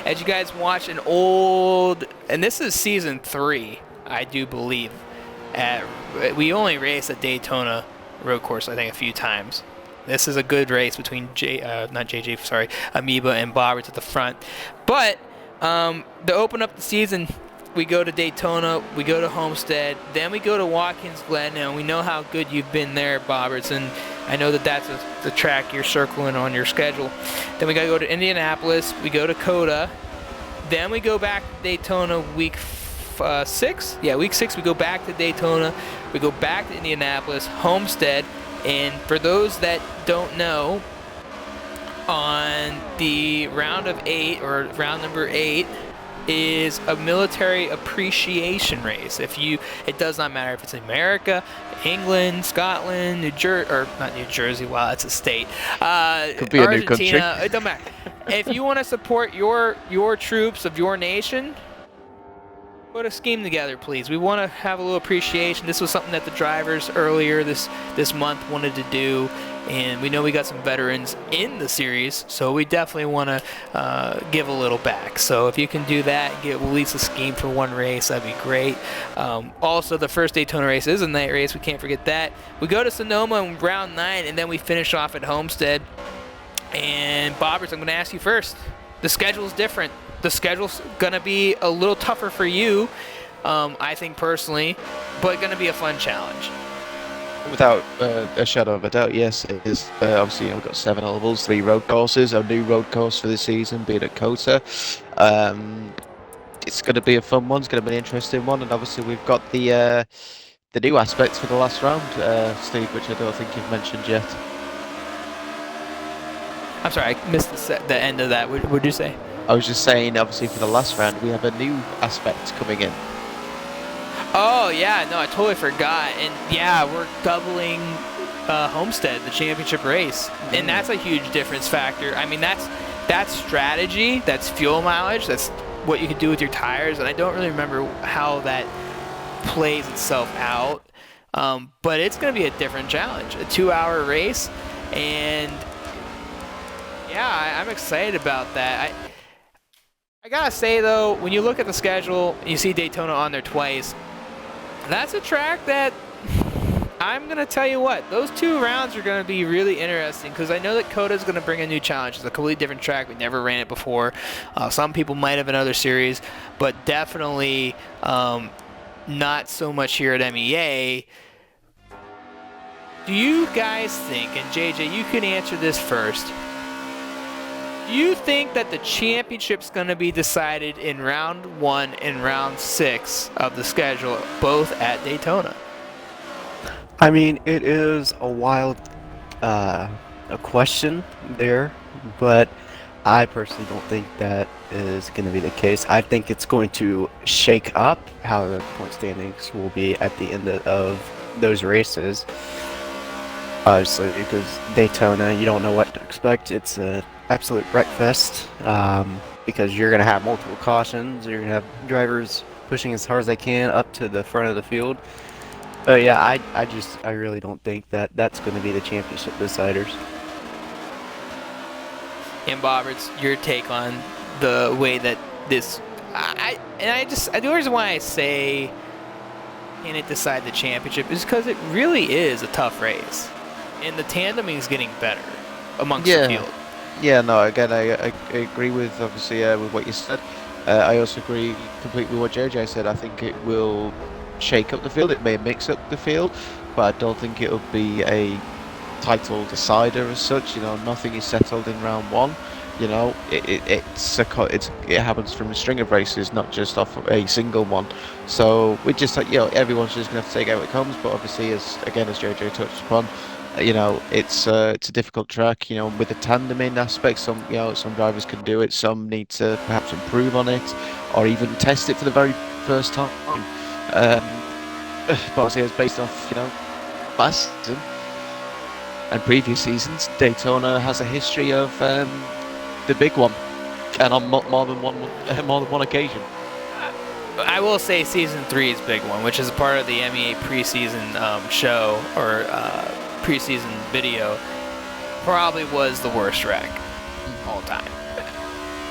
As you guys watch an old, and this is season 3, I do believe. We only raced at Daytona road course, I think, a few times. This is a good race between Amoeba and Boberts at the front. But to open up the season, we go to Daytona, we go to Homestead, then we go to Watkins Glen. Now we know how good you've been there, Boberts, and I know that that's the track you're circling on your schedule. Then we gotta go to Indianapolis, we go to COTA, then we go back to Daytona week 6. Yeah, week 6 we go back to Daytona, we go back to Indianapolis, Homestead, and for those that don't know, on the round of 8 or round number 8 is a military appreciation race. It does not matter if it's America, England, Scotland, New Jersey, or not New Jersey. Wow, that's a state. Could be a new country. It don't matter. If you want to support your troops of your nation, put a scheme together, please. We want to have a little appreciation. This was something that the drivers earlier this month wanted to do, and we know we got some veterans in the series, so we definitely want to give a little back. So if you can do that, release a scheme for one race, that'd be great. Also, the first Daytona race is a night race. We can't forget that. We go to Sonoma in round 9, and then we finish off at Homestead. And Boberts, I'm going to ask you first. The schedule's different. The schedule's going to be a little tougher for you, I think personally, but going to be a fun challenge. Without a shadow of a doubt, yes, it is. Obviously, we've got 7 ovals, 3 road courses, a new road course for this season, being at COTA. It's going to be a fun one. It's going to be an interesting one, and obviously we've got the new aspects for the last round, Steve, which I don't think you've mentioned yet. I'm sorry, I missed the end of that. What did you say? I was just saying, obviously, for the last round, we have a new aspect coming in. Oh, yeah, no, I totally forgot. And, yeah, we're doubling Homestead, the championship race. And that's a huge difference factor. I mean, that's strategy, that's fuel mileage, that's what you can do with your tires. And I don't really remember how that plays itself out. But it's going to be a different challenge, a 2-hour race. And, yeah, I'm excited about that. I gotta say, though, when you look at the schedule, you see Daytona on there twice. That's a track that I'm going to tell you what, those 2 rounds are going to be really interesting because I know that COTA is going to bring a new challenge. It's a completely different track. We never ran it before. Some people might have in other series, but definitely not so much here at MEA. Do you guys think, and JJ, you can answer this first, do you think that the championship's going to be decided in round 1 and round 6 of the schedule, both at Daytona? I mean, it is a wild a question there, but I personally don't think that is going to be the case. I think it's going to shake up how the point standings will be at the end of those races. Obviously, because Daytona, you don't know what to expect. It's an absolute wreckfest because you're going to have multiple cautions. You're going to have drivers pushing as hard as they can up to the front of the field. But yeah, I really don't think that that's going to be the championship deciders. And Boberts, your take on the way that this, the reason why I say can it decide the championship is because it really is a tough race, and the tandeming is getting better amongst the field. Yeah, no, again, I agree with, obviously, with what you said. I also agree completely with what JJ said. I think it will shake up the field. It may mix up the field, but I don't think it'll be a title decider as such. You know, nothing is settled in round 1. You know, it happens from a string of races, not just off of a single one. So we just you know, everyone's just gonna have to take it how it comes. But obviously, as JJ touched upon, you know, it's a difficult track. You know, with the tandeming aspect, some drivers can do it, some need to perhaps improve on it, or even test it for the very first time. But obviously, it's based off last season and previous seasons. Daytona has a history of the big one, and on more than one occasion. I will say season 3's big one, which is part of the MEA preseason show or preseason video, probably was the worst track all time.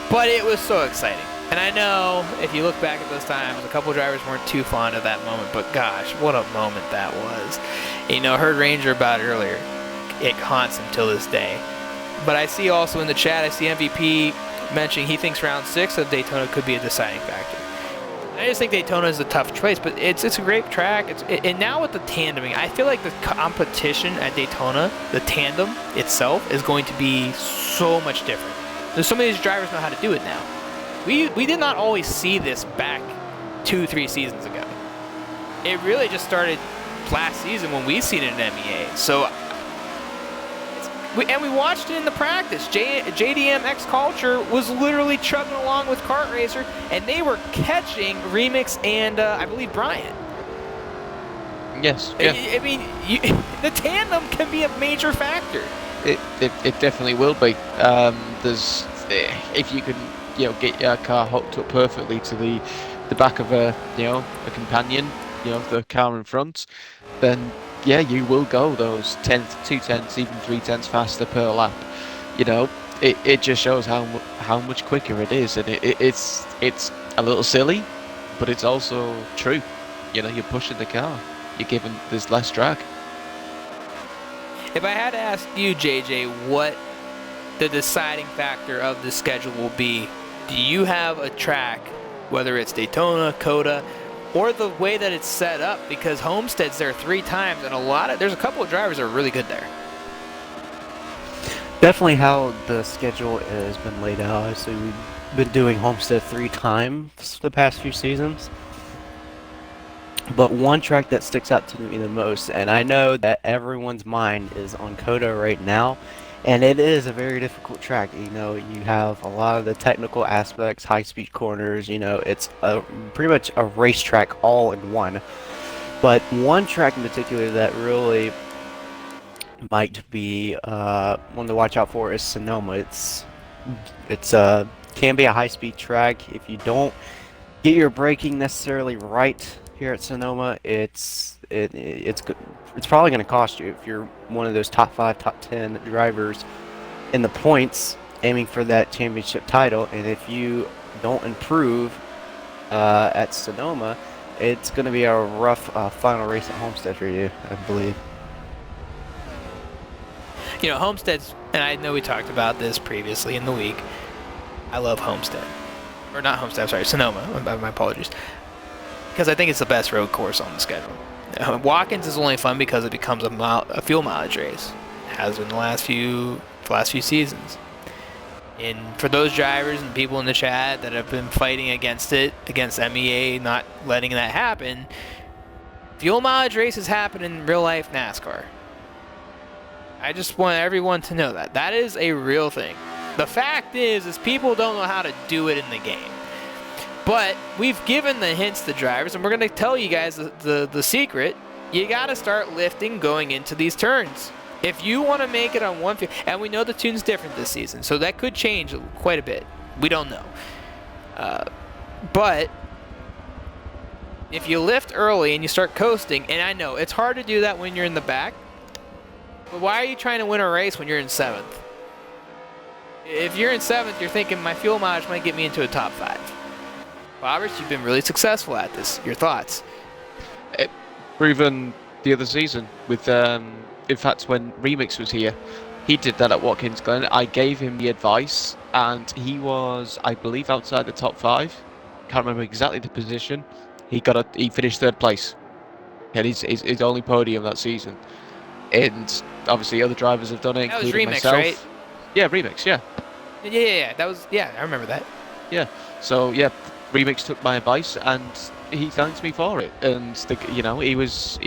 But it was so exciting. And I know if you look back at those times, a couple drivers weren't too fond of that moment, but gosh, what a moment that was. You know, heard Ranger about it earlier. It haunts him till this day. But I see also in the chat, I see MVP mentioning he thinks round 6 of Daytona could be a deciding factor. I just think Daytona is a tough choice, but it's a great track. And now with the tandeming, I feel like the competition at Daytona, the tandem itself, is going to be so much different. There's so many of these drivers know how to do it now. We did not always see this back 2-3 seasons ago. It really just started last season when we seen it in MEA. So. We watched it in the practice. JDMCulture was literally chugging along with Kartracer, and they were catching Remix and I believe Bryant. Yes. Yeah. I mean, the tandem can be a major factor. It definitely will be. There's if you can get your car hooked up perfectly to the back of a companion, the car in front, then. Yeah, you will go those 2/10, even 3/10 faster per lap. You know, it just shows how much quicker it is, and it's a little silly, but it's also true. You know, you're pushing the car, you're giving there's less drag. If I had to ask you, JJ, what the deciding factor of the schedule will be, do you have a track, whether it's Daytona, COTA, or the way that it's set up, because Homestead's there 3 times, and there's a couple of drivers that are really good there. Definitely how the schedule has been laid out. Obviously, we've been doing Homestead 3 times the past few seasons. But one track that sticks out to me the most, and I know that everyone's mind is on COTA right now, and it is a very difficult track. You know, you have a lot of the technical aspects, high-speed corners. You know, it's pretty much a racetrack all in one. But one track in particular that really might be one to watch out for is Sonoma. It's can be a high-speed track. If you don't get your braking necessarily right here at Sonoma, it's probably going to cost you if you're one of those top 5, top 10 drivers in the points aiming for that championship title. And if you don't improve at Sonoma, it's going to be a rough final race at Homestead for you, I believe. You know, Homestead's, and I know we talked about this previously in the week, I love Homestead. Or not Homestead, I'm sorry, Sonoma, my apologies. Because I think it's the best road course on the schedule. Watkins is only fun because it becomes a fuel mileage race. It has been the last few seasons. And for those drivers and people in the chat that have been fighting against it, against MEA not letting that happen, fuel mileage races happen in real life NASCAR. I just want everyone to know that. That is a real thing. The fact is people don't know how to do it in the game. But we've given the hints to drivers, and we're going to tell you guys the secret. You got to start lifting going into these turns. If you want to make it on one field, and we know the tune's different this season, so that could change quite a bit. We don't know. But if you lift early and you start coasting, and I know it's hard to do that when you're in the back, but why are you trying to win a race when you're in 7th? If you're in 7th, you're thinking my fuel mileage might get me into a top 5. Boberts, you've been really successful at this. Your thoughts? Proven the other season with, in fact, when Remix was here, he did that at Watkins Glen. I gave him the advice, and he was, I believe, outside the top 5. Can't remember exactly the position. He finished 3rd place. Had his only podium that season. And obviously, other drivers have done it, That was including Remix, myself. right? Yeah, Remix. Yeah. Yeah. That was I remember that. Yeah. So yeah, Remix took my advice and he thanked me for it. And he was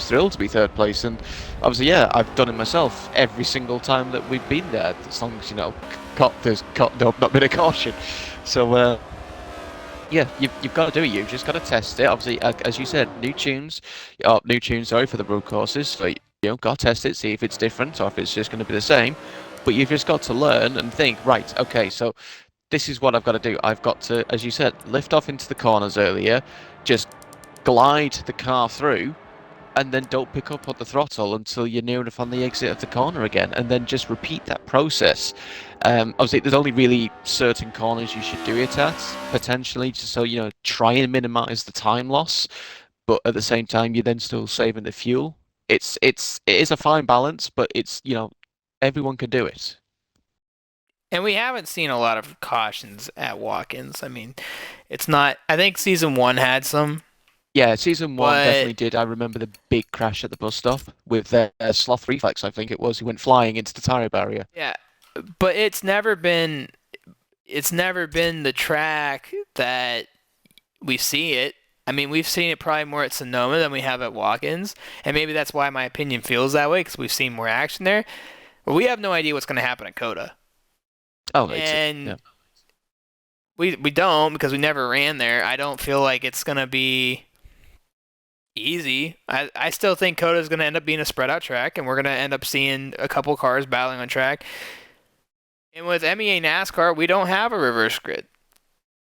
thrilled to be third place. And obviously, yeah, I've done it myself every single time that we've been there. As long as there's not been a caution. So yeah, you've got to do it. You've just got to test it. Obviously, as you said, new tunes. Sorry, for the road courses. So got to test it, see if it's different or if it's just going to be the same. But you've just got to learn and think. Right, okay, so this is what I've got to do. I've got to, as you said, lift off into the corners earlier, just glide the car through, and then don't pick up on the throttle until you're near enough on the exit of the corner again, and then just repeat that process. Obviously, there's only really certain corners you should do it at, potentially, just so, try and minimize the time loss, but at the same time, you're then still saving the fuel. It is a fine balance, but it's, everyone can do it. And we haven't seen a lot of cautions at walk-ins. I mean, it's not. I think season 1 had some. Yeah, season 1 definitely did. I remember the big crash at the bus stop with Sloth Reflex, I think it was, who went flying into the tire barrier. Yeah, but it's never been the track that we see it. I mean, we've seen it probably more at Sonoma than we have at walk-ins, and maybe that's why my opinion feels that way, because we've seen more action there. But we have no idea what's going to happen at COTA. Oh, and yeah. we don't, because we never ran there. I don't feel like it's going to be easy. I still think COTA is going to end up being a spread out track, and we're going to end up seeing a couple cars battling on track. And with MEA NASCAR, we don't have a reverse grid.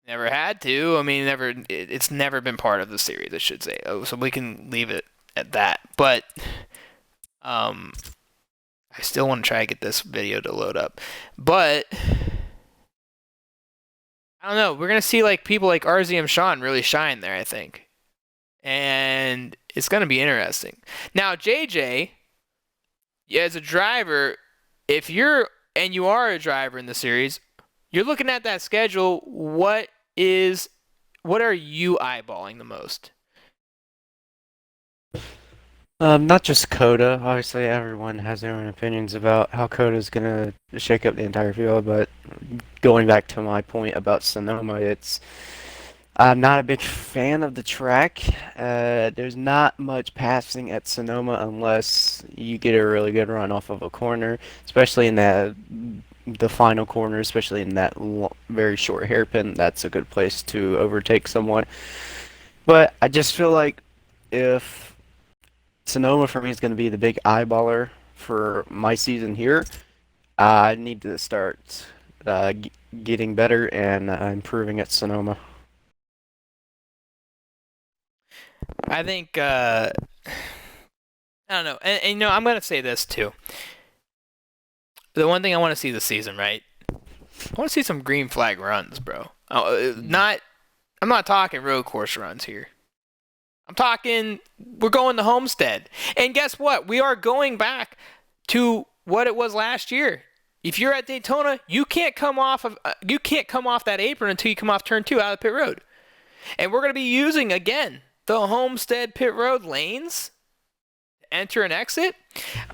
Never had to. I mean, it's never been part of the series, I should say. So we can leave it at that. But I still want to try to get this video to load up. But I don't know. We're going to see people like RZM Sean really shine there, I think. And it's going to be interesting. Now, JJ, as a driver, if you are a driver in the series, you're looking at that schedule, what are you eyeballing the most? Not just COTA. Obviously, everyone has their own opinions about how COTA is going to shake up the entire field, but going back to my point about Sonoma, I'm not a big fan of the track. There's not much passing at Sonoma unless you get a really good run off of a corner, especially in the final corner, especially in that very short hairpin. That's a good place to overtake someone. But I just feel like if Sonoma for me is going to be the big eyeballer for my season here, I need to start getting better and improving at Sonoma. I think, I don't know. And I'm going to say this too. The one thing I want to see this season, right? I want to see some green flag runs, bro. I'm not talking road course runs here. I'm talking, we're going to Homestead. And guess what? We are going back to what it was last year. If you're at Daytona, you can't come off that apron until you come off turn 2 out of the pit road. And we're going to be using, again, the Homestead pit road lanes to enter and exit.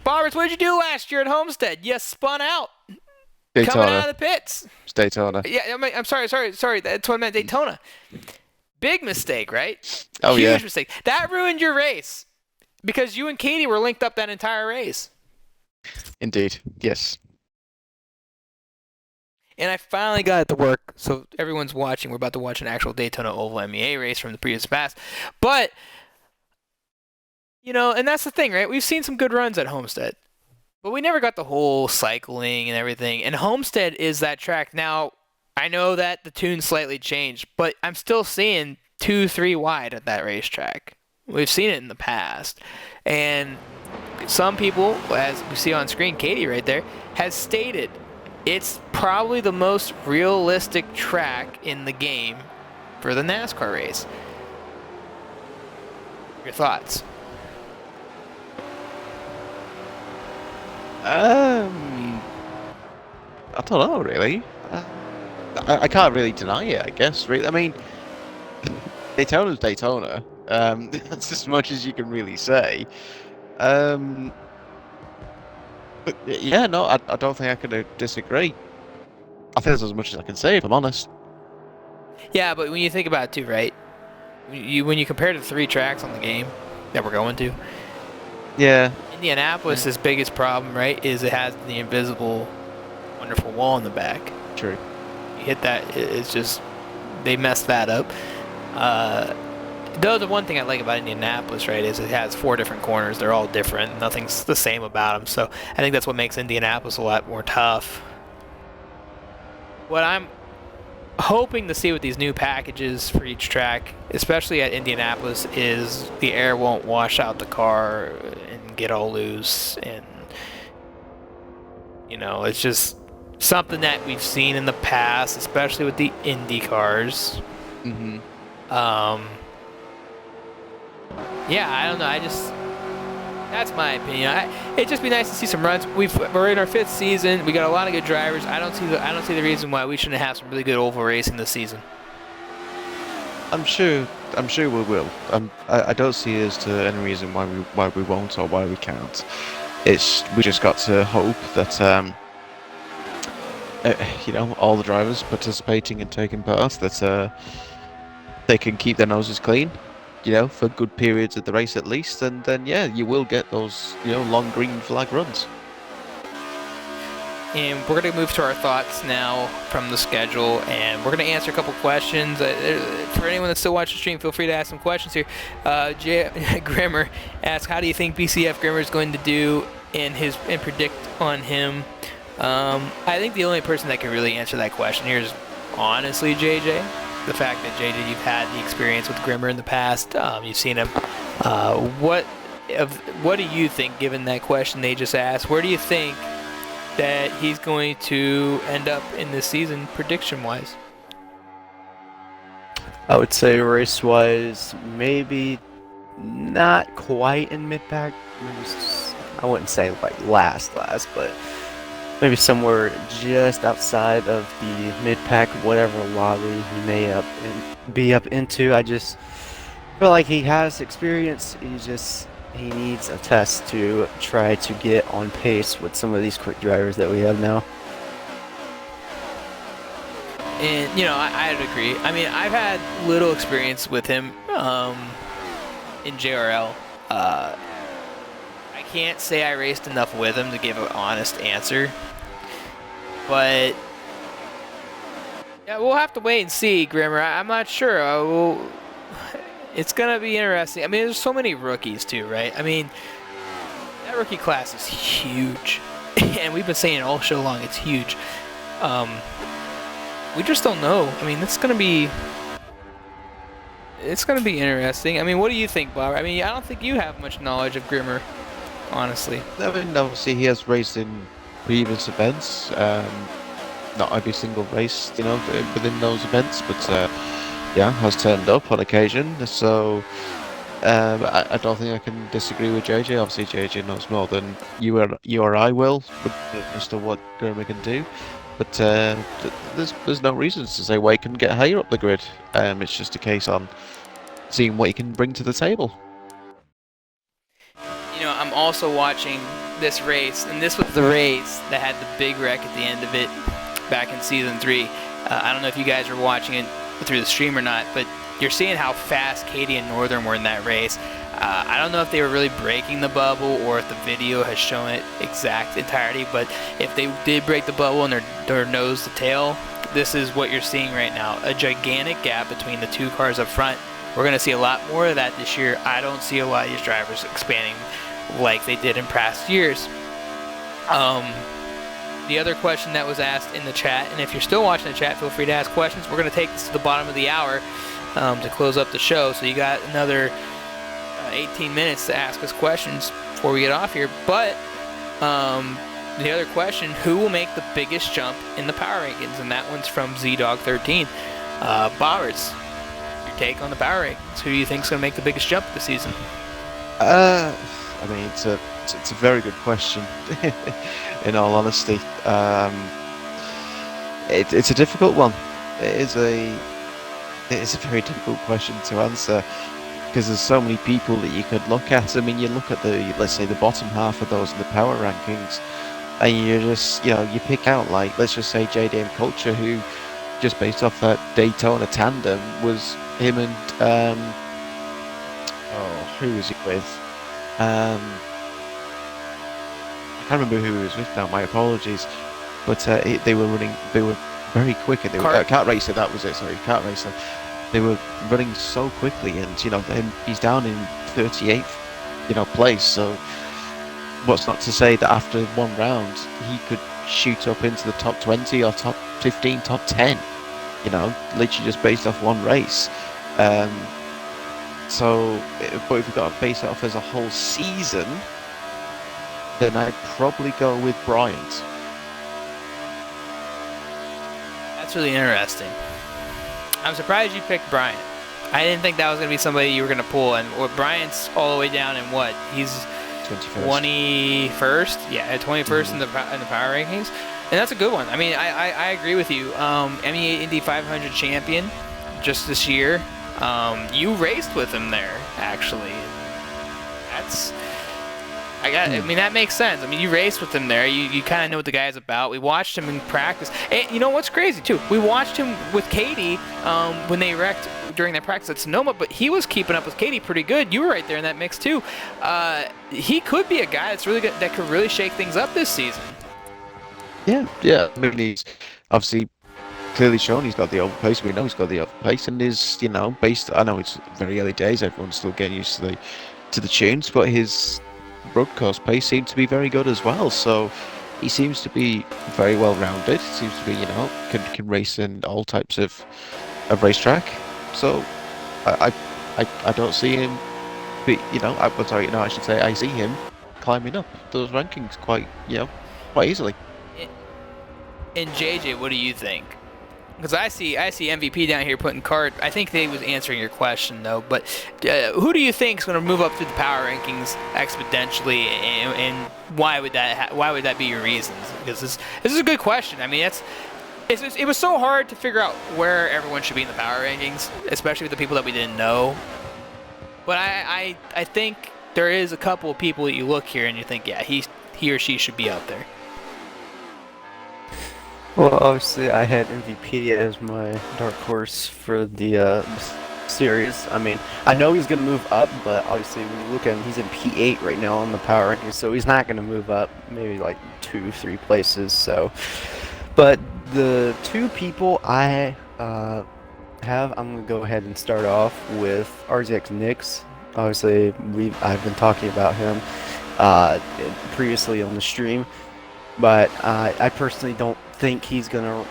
Boberts, what did you do last year at Homestead? You spun out. Daytona. Coming out of the pits. It's Daytona. Yeah, I'm sorry. That's what I meant, Daytona. Big mistake, right? Oh, Huge mistake. That ruined your race because you and Katie were linked up that entire race. Indeed, yes. And I finally got it to work, so everyone's watching. We're about to watch an actual Daytona Oval MEA race from the previous past. But, and that's the thing, right? We've seen some good runs at Homestead. But we never got the whole cycling and everything. And Homestead is that track. Now, I know that the tune slightly changed, but I'm still seeing 2-3 wide at that racetrack. We've seen it in the past. And some people, as we see on screen, Katie right there, has stated it's probably the most realistic track in the game for the NASCAR race. Your thoughts? I don't know, really. I can't really deny it, I guess. Really, I mean, Daytona's Daytona. That's as much as you can really say. But yeah, no, I don't think I could disagree. I think that's as much as I can say, if I'm honest. Yeah, but when you think about it too, right? When you compare the 3 tracks on the game that we're going to, Yeah. Indianapolis' his biggest problem, right, is it has the invisible, wonderful wall in the back. True. You hit that, it's just, they messed that up. Though the one thing I like about Indianapolis, right, is it has 4 different corners. They're all different. Nothing's the same about them. So I think that's what makes Indianapolis a lot more tough. What I'm hoping to see with these new packages for each track, especially at Indianapolis, is the air won't wash out the car and get all loose. And, you know, it's just something that we've seen in the past, especially with the Indy cars. Mm-hmm. Yeah, I don't know. That's my opinion. It'd just be nice to see some runs. We're in our 5th season. We got a lot of good drivers. I don't see the reason why we shouldn't have some really good oval racing this season. I'm sure we will. I don't see as to any reason why we won't or why we can't. We just got to hope that you know, all the drivers participating and taking part, that they can keep their noses clean, you know, for good periods of the race at least, and then yeah, you will get those, you know, long green flag runs. And we're going to move to our thoughts now from the schedule, and we're going to answer a couple questions. For anyone that's still watching the stream, feel free to ask some questions here. Grimmer asks, how do you think BCF Grimmer is going to do and predict on him? I think the only person that can really answer that question here is honestly JJ. The fact that JJ, you've had the experience with Grimmer in the past, you've seen him. What do you think, given that question they just asked? Where do you think that he's going to end up in this season, prediction-wise? I would say race-wise, maybe not quite in mid-pack. I wouldn't say like last, but maybe somewhere just outside of the mid-pack, whatever lobby he may be up into. I just feel like he has experience. He needs a test to try to get on pace with some of these quick drivers that we have now. And, you know, I'd agree. I mean, I've had little experience with him in JRL. I can't say I raced enough with him to give an honest answer. But yeah, we'll have to wait and see, Grimmer. I'm not sure. It's going to be interesting. I mean, there's so many rookies too, right? I mean, that rookie class is huge. And we've been saying it all show long, it's huge. We just don't know. I mean, it's going to be interesting. I mean, what do you think, Bob? I mean, I don't think you have much knowledge of Grimmer, honestly. I mean, obviously he has raced in previous events, not every single race, you know, within those events, but yeah, has turned up on occasion. So I don't think I can disagree with JJ. Obviously, JJ knows more than you or I will as to what Grimmer can do. But there's no reasons to say why he can get higher up the grid. It's just a case on seeing what he can bring to the table. You know, I'm also watching this race, and this was the race that had the big wreck at the end of it back in Season 3. I don't know if you guys are watching it through the stream or not, but you're seeing how fast Katie and Northern were in that race. I don't know if they were really breaking the bubble or if the video has shown it exact entirety, but if they did break the bubble and their nose to tail, this is what you're seeing right now. A gigantic gap between the 2 cars up front. We're going to see a lot more of that this year. I don't see a lot of these drivers expanding like they did in past years. The other question that was asked in the chat, and if you're still watching the chat, feel free to ask questions. We're going to take this to the bottom of the hour to close up the show, so you got another 18 minutes to ask us questions before we get off here. But the other question, who will make the biggest jump in the power rankings? And that one's from ZDog13. Boberts, your take on the power rankings. Who do you think is going to make the biggest jump this season? I mean, it's a very good question. In all honesty, it's a difficult one. It is a very difficult question to answer because there's so many people that you could look at. I mean, you look at let's say the bottom half of those in the power rankings. and you just, you pick out, like, let's just say JDMCulture, who just based off that Daytona tandem was him and who was he with? I can't remember who he was with now. My apologies, but they were very quick, and they were Kartracer. That was it. Sorry, Kartracer. They were running so quickly, and he's down in 38th, place. So what's not to say that after one round he could shoot up into the top 20 or top 15, top 10. Literally just based off one race. But if we've got to base it off as a whole season, then I'd probably go with Bryant. That's really interesting. I'm surprised you picked Bryant. I didn't think that was going to be somebody you were going to pull. And Bryant's all the way down in what? He's 21st? Yeah, 21st in the power rankings. And that's a good one. I mean, I agree with you. MEA Indy 500 champion just this year. You raced with him there, actually. I mean, that makes sense. I mean, you raced with him there. You kind of know what the guy's about. We watched him in practice. And you know what's crazy, too? We watched him with Katie when they wrecked during that practice at Sonoma, but he was keeping up with Katie pretty good. You were right there in that mix, too. He could be a guy that's really good, that could really shake things up this season. Yeah. I mean, he's obviously clearly shown he's got the overpace. We know he's got the overpace, and is based. I know it's very early days. Everyone's still getting used to the tunes, but his broadcast pace seems to be very good as well. So he seems to be very well rounded. Seems to be can race in all types of racetrack. So I don't see him. I should say I see him climbing up those rankings quite easily. And JJ, what do you think? Because I see MVP down here putting cart. I think they was answering your question though. But who do you think is going to move up through the power rankings exponentially, and why would that be your reasons? Because this is a good question. I mean, it was so hard to figure out where everyone should be in the power rankings, especially with the people that we didn't know. But I think there is a couple of people that you look here and you think, yeah, he or she should be out there. Well, obviously, I had MVP as my dark horse for the series. I mean, I know he's going to move up, but obviously, when you look at him, he's in P8 right now on the power rankings, so he's not going to move up maybe like 2-3 places. So, but the two people I have, I'm going to go ahead and start off with RZX Nix. Obviously, I've been talking about him previously on the stream, but I personally don't think he's gonna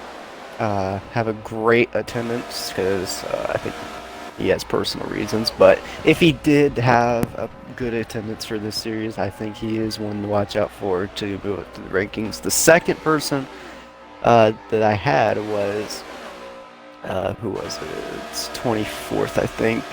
have a great attendance because I think he has personal reasons. But if he did have a good attendance for this series, I think he is one to watch out for to move up to the rankings. The second person that I had was who was it? It's 24th, I think.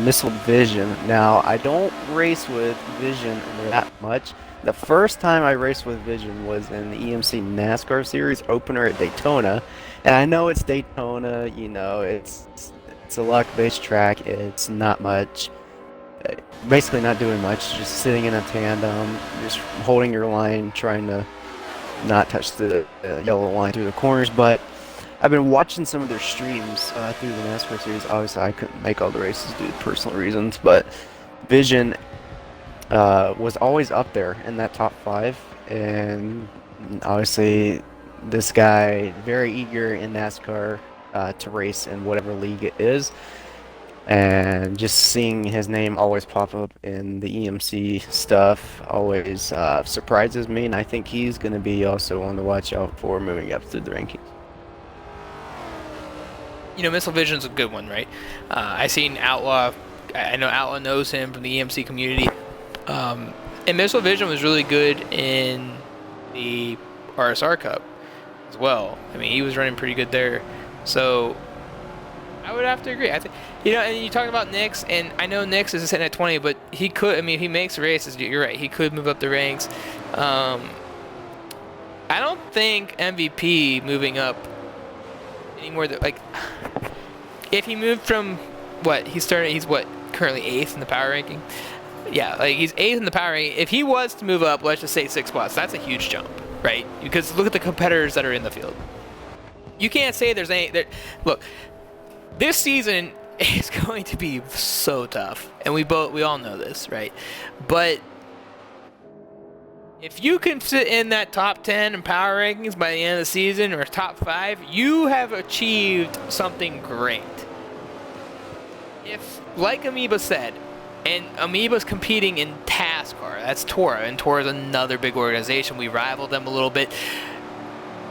Missile Vision. Now I don't race with Vision that much. The first time I raced with Vision was in the EMC NASCAR series opener at Daytona, and I know it's Daytona, it's a luck-based track. It's not much, basically not doing much, just sitting in a tandem, just holding your line, trying to not touch the yellow line through the corners. But I've been watching some of their streams through the NASCAR series. Obviously, I couldn't make all the races due to personal reasons, but Vision was always up there in that top 5, and obviously this guy very eager in NASCAR to race in whatever league it is, and just seeing his name always pop up in the EMC stuff always surprises me, and I think he's going to be also one to watch out for moving up through the rankings. Missile Vision's a good one, right? I seen Outlaw. I know Outlaw knows him from the EMC community. And Missile Vision was really good in the RSR Cup as well. I mean, he was running pretty good there. So I would have to agree. I think, and you talk about Nix, and I know Nix is sitting at 20, but he could. I mean, if he makes races, you're right. He could move up the ranks. I don't think MVP moving up anymore. If he moved from he's currently 8th in the power ranking. Yeah, he's 8th in the power ranking. If he was to move up, let's just say 6 spots, that's a huge jump. right? Because look at the competitors that are in the field. You can't say there's any. Look, this season is going to be so tough, and we all know this, right? But if you can sit in that top 10 in power rankings by the end of the season, or top 5, you have achieved something great. If, like Amoeba said, and Amoeba's competing in NASCAR, that's Tora, and Tora's another big organization. We rival them a little bit.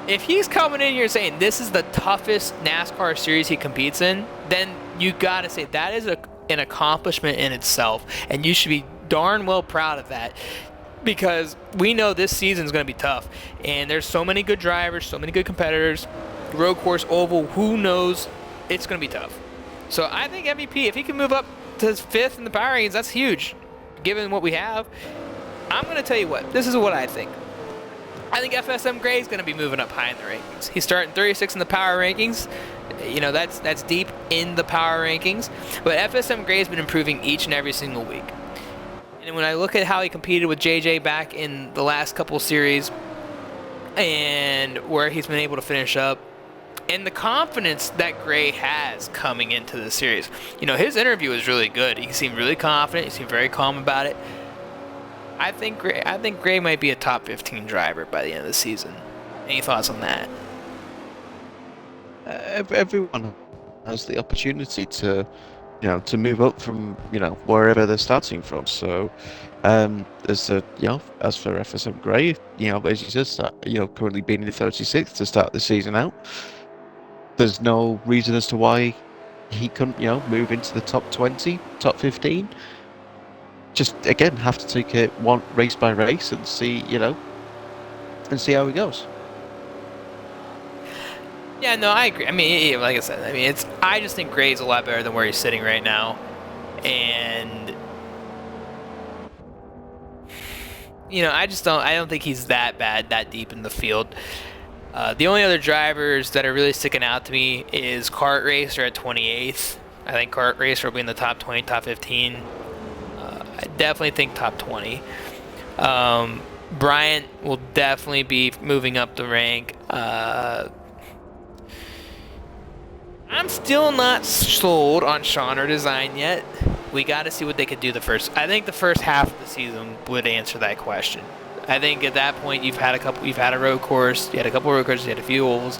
If he's coming in here saying this is the toughest NASCAR series he competes in, then you gotta say that is an accomplishment in itself, and you should be darn well proud of that, because we know this season's gonna be tough, and there's so many good drivers, so many good competitors, road course, oval, who knows, it's gonna be tough. So I think MVP, if he can move up to 5th in the power rankings, that's huge, given what we have. I'm gonna tell you what, this is what I think. I think FSM Gray is going to be moving up high in the rankings. He's starting 36 in the power rankings. You know, that's deep in the power rankings. But FSM Gray has been improving each and every single week. And when I look at how he competed with JJ back in the last couple series and where he's been able to finish up, and the confidence that Gray has coming into the series. You know, his interview was really good. He seemed really confident. He seemed very calm about it. I think Gray might be a top 15 driver by the end of the season. Any thoughts on that? Everyone has the opportunity to, you know, to move up from, you know, wherever they're starting from. So, there's a, you know, as for FSM Gray, you know, as you said, currently being in 36th to start the season out. There's no reason as to why he couldn't, you know, move into the top 20, top 15. Just again have to take it one race by race and see, you know, and see how he goes. Yeah, no, I agree. I mean, like I said, I mean, I just think Gray's a lot better than where he's sitting right now, and you know, I don't think he's that bad, that deep in the field. The only other drivers that are really sticking out to me is Kartracer at 28th. I think Kartracer will be in the top 20, top 15. I definitely think top 20. Bryant will definitely be moving up the rank. I'm still not sold on Shawner Design yet. We got to see what they could do I think the first half of the season would answer that question. I think at that point you've had a road course, you had a couple road courses, you had a few ovals,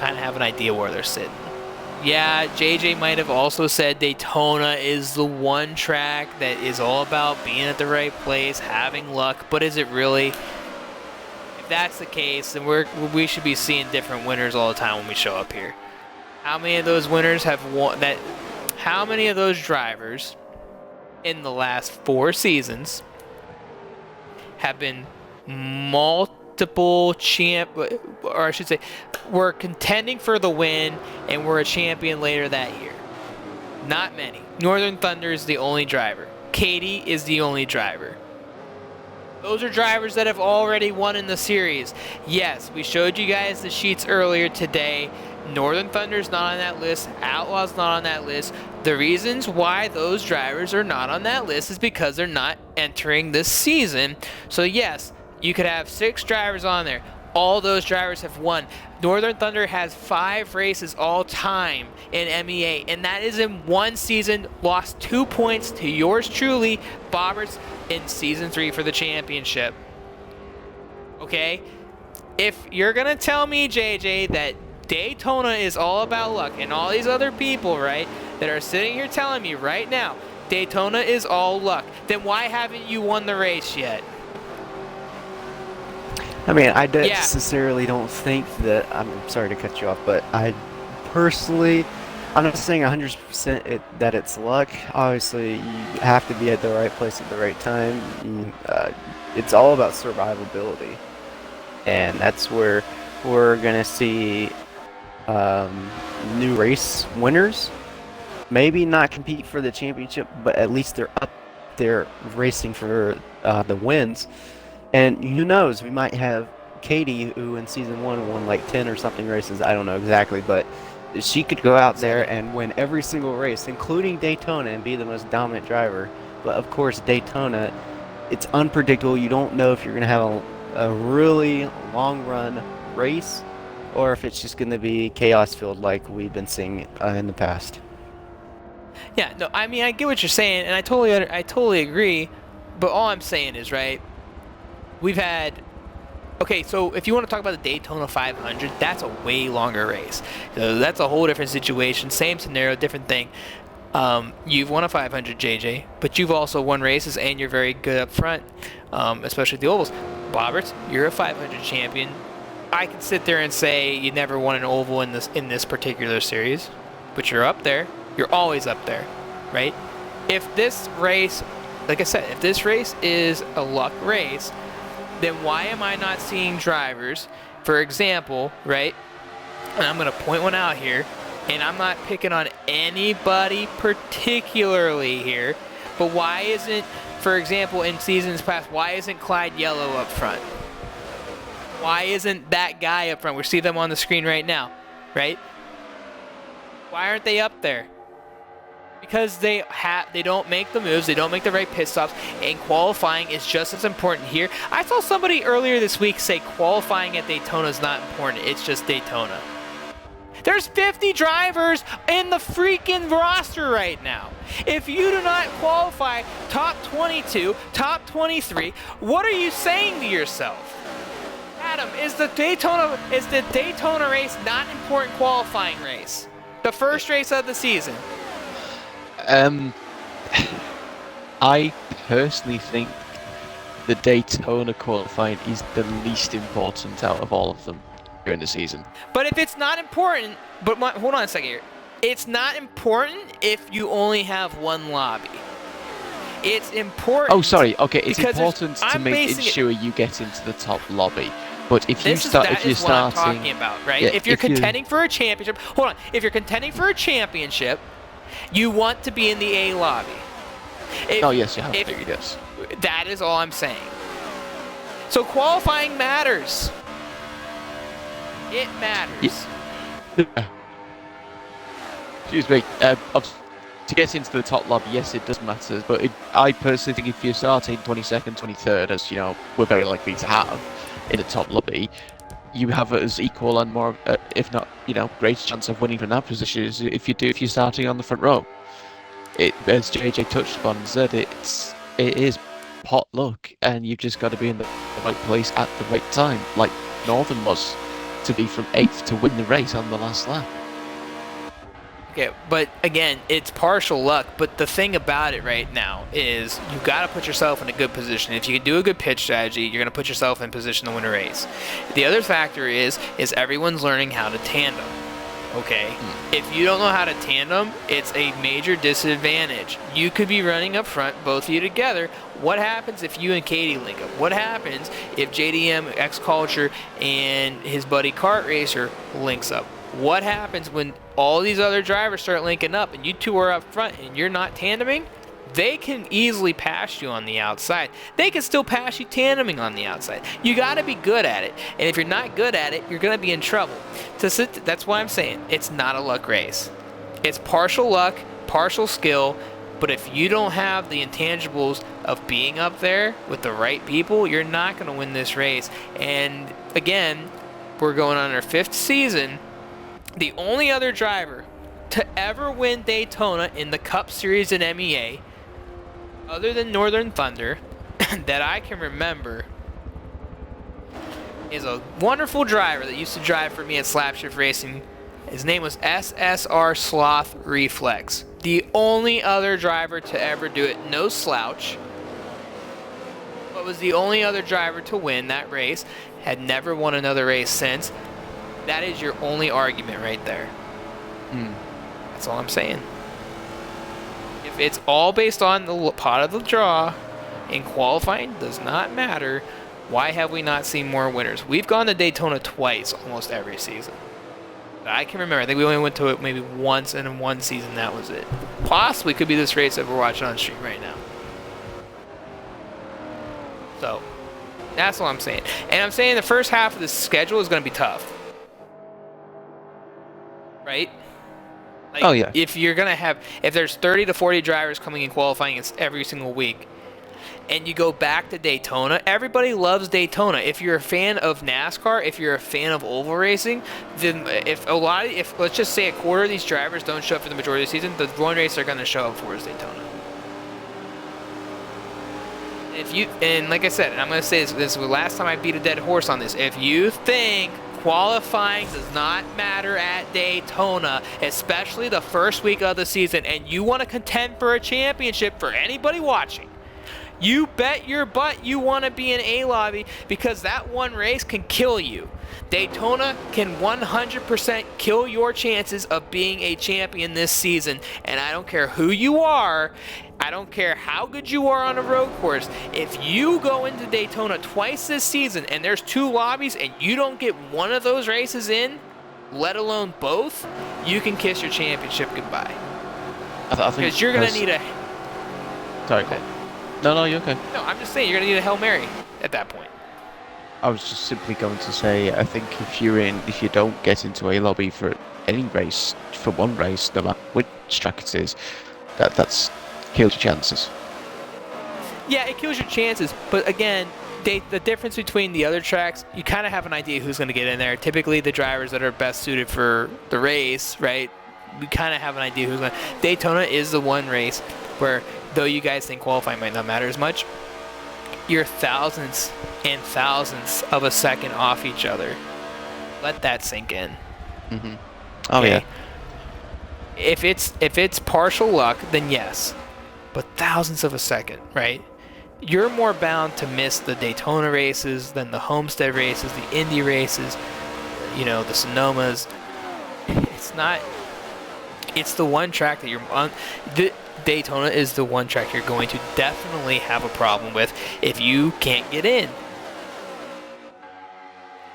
kind of have an idea where they're sitting. Yeah, JJ might have also said Daytona is the one track that is all about being at the right place, having luck, but is it really? If that's the case, then we should be seeing different winners all the time when we show up here. How many of those winners have won that? How many of those drivers in the last 4 seasons have been multiple or I should say, were contending for the win and were a champion later that year? Not many. Northern Thunder is the only driver. Katie is the only driver. Those are drivers that have already won in the series. Yes, we showed you guys the sheets earlier today. Northern Thunder's not on that list. Outlaw's not on that list. The reasons why those drivers are not on that list is because they're not entering this season. So yes, you could have 6 drivers on there. All those drivers have won. Northern Thunder has 5 races all time in MEA, and that is in one season. Lost 2 points to yours truly, Boberts, in season 3 for the championship. Okay? If you're gonna tell me, JJ, that Daytona is all about luck, and all these other people, right, that are sitting here telling me right now Daytona is all luck, then why haven't you won the race yet? I mean, I necessarily don't think that, I'm sorry to cut you off, but I personally, I'm not saying 100% that it's luck. Obviously, you have to be at the right place at the right time. It's all about survivability. And that's where we're going to see new race winners. Maybe not compete for the championship, but at least they're up there racing for the wins. And who knows, we might have Katie, who in season 1 won like 10 or something races, I don't know exactly, but she could go out there and win every single race, including Daytona, and be the most dominant driver. But of course, Daytona, it's unpredictable. You don't know if you're going to have a really long run race, or if it's just going to be chaos filled like we've been seeing in the past. Yeah, no, I mean, I get what you're saying, and I totally agree, but all I'm saying is, right, we've had, okay, so if you want to talk about the Daytona 500, that's a way longer race. So that's a whole different situation, same scenario, different thing. You've won a 500, JJ, but you've also won races, and you're very good up front, especially the ovals. Boberts, you're a 500 champion. I can sit there and say you never won an oval in this particular series, but you're up there. You're always up there, right? If this race, like I said, if this race is a luck race, then why am I not seeing drivers, for example, right? And I'm going to point one out here, and I'm not picking on anybody particularly here, but why isn't, for example, in seasons past, why isn't Clyde Yellow up front? Why isn't that guy up front? We see them on the screen right now, right? Why aren't they up there? Because they don't make the moves, they don't make the right pit stops, and qualifying is just as important here. I saw somebody earlier this week say qualifying at Daytona is not important, it's just Daytona. There's 50 drivers in the freaking roster right now. If you do not qualify top 22, top 23, what are you saying to yourself? Adam, is the Daytona race not an important qualifying race? The first race of the season. I personally think the Daytona qualifying is the least important out of all of them during the season. But if it's not important, hold on a second here. It's not important if you only have one lobby. It's important. Oh, sorry. Okay, it's important to ensure you get into the top lobby. But if that is what I'm talking about, right? Yeah, if you're contending for a championship, hold on. If you're contending for a championship, you want to be in the A lobby. Oh yes, you have to. Yes. That is all I'm saying. So qualifying matters. It matters. Yeah. Excuse me. To get into the top lobby, yes, it does matter. But I personally think if you're starting 22nd, 23rd, as you know, we're very likely to have in the top lobby, you have as equal and more, if not, greater chance of winning from that position as if you're starting on the front row. As JJ touched upon and said, it is pot luck, and you've just got to be in the right place at the right time, like Northern was, to be from 8th to win the race on the last lap. Okay, but again, it's partial luck, but the thing about it right now is you've got to put yourself in a good position. If you can do a good pitch strategy, you're going to put yourself in position to win a race. The other factor is everyone's learning how to tandem. Okay, if you don't know how to tandem, it's a major disadvantage. You could be running up front, both of you together. What happens if you and Katie link up? What happens if JDMCulture and his buddy Kartracer links up? What happens when all these other drivers start linking up and you two are up front and you're not tandeming? They can easily pass you on the outside. They can still pass you tandeming on the outside. You got to be good at it. And if you're not good at it, you're going to be in trouble. That's why I'm saying it's not a luck race. It's partial luck, partial skill, but if you don't have the intangibles of being up there with the right people, you're not going to win this race. And again, we're going on our 5th season. The only other driver to ever win Daytona in the Cup Series in MEA, other than Northern Thunder, that I can remember, is a wonderful driver that used to drive for me at Slapshift Racing. His name was SSR Sloth Reflex. The only other driver to ever do it, no slouch, but was the only other driver to win that race, had never won another race since. That is your only argument right there. That's all I'm saying. If it's all based on the pot of the draw and qualifying does not matter, why have we not seen more winners? We've gone to Daytona twice almost every season. I can remember. I think we only went to it maybe once, and in one season that was it. Possibly could be this race that we're watching on stream right now. So, that's what I'm saying. And I'm saying the first half of the schedule is going to be tough. Right? Like, oh yeah. If you're gonna have, if there's 30 to 40 drivers coming in qualifying every single week, and you go back to Daytona, everybody loves Daytona. If you're a fan of NASCAR, if you're a fan of oval racing, then if let's just say a quarter of these drivers don't show up for the majority of the season, the one race they're going to show up for is Daytona. And like I said, and I'm going to say this is the last time I beat a dead horse on this. If you think qualifying does not matter at Daytona, especially the first week of the season, and you want to contend for a championship for anybody watching, you bet your butt you want to be in A lobby, because that one race can kill you. Daytona can 100% kill your chances of being a champion this season, and I don't care who you are. I don't care how good you are on a road course. If you go into Daytona twice this season and there's 2 lobbies and you don't get one of those races in, let alone both, you can kiss your championship goodbye. Because you're going to need a... Sorry. No, you're okay. No, I'm just saying you're going to need a Hail Mary at that point. I was just simply going to say, I think if you don't get into a lobby for any race, for one race, no matter which track it is, that's kills your chances. Yeah, it kills your chances, but again, the difference between the other tracks, you kind of have an idea who's going to get in there. Typically, the drivers that are best suited for the race, right? We kind of have an idea who's going to... Daytona is the one race where, though you guys think qualifying might not matter as much, you're thousandths and thousandths of a second off each other. Let that sink in. Mm-hmm. Oh, okay. Yeah. If it's partial luck, then yes. But thousandths of a second, right? You're more bound to miss the Daytona races than the Homestead races, the Indy races, the Sonomas. It's the one track that you're on. Daytona is the one track you're going to definitely have a problem with if you can't get in.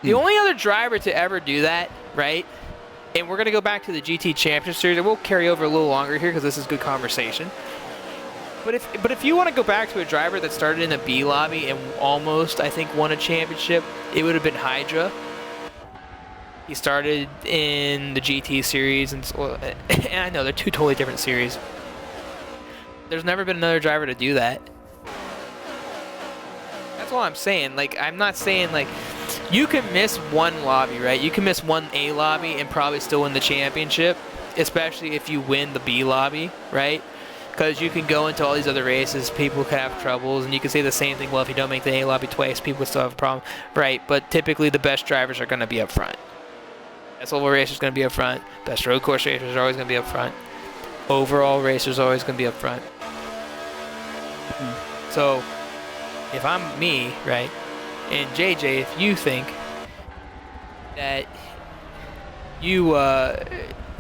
The only other driver to ever do that, right? And we're going to go back to the GT Championship Series, and we'll carry over a little longer here because this is good conversation. But if you want to go back to a driver that started in the B lobby and almost, I think, won a championship, it would have been Hydra. He started in the GT series, and I know they're 2 totally different series. There's never been another driver to do that. That's all I'm saying. Like, I'm not saying, like, you can miss one lobby, right? You can miss one A lobby and probably still win the championship, especially if you win the B lobby, right? Because you can go into all these other races, people could have troubles, and you can say the same thing, well, if you don't make the A lobby twice, people would still have a problem. Right, but typically the best drivers are going to be up front. Best oval racers are going to be up front. Best road course racers are always going to be up front. Overall racers are always going to be up front. So, if I'm me, right, and JJ, if you think that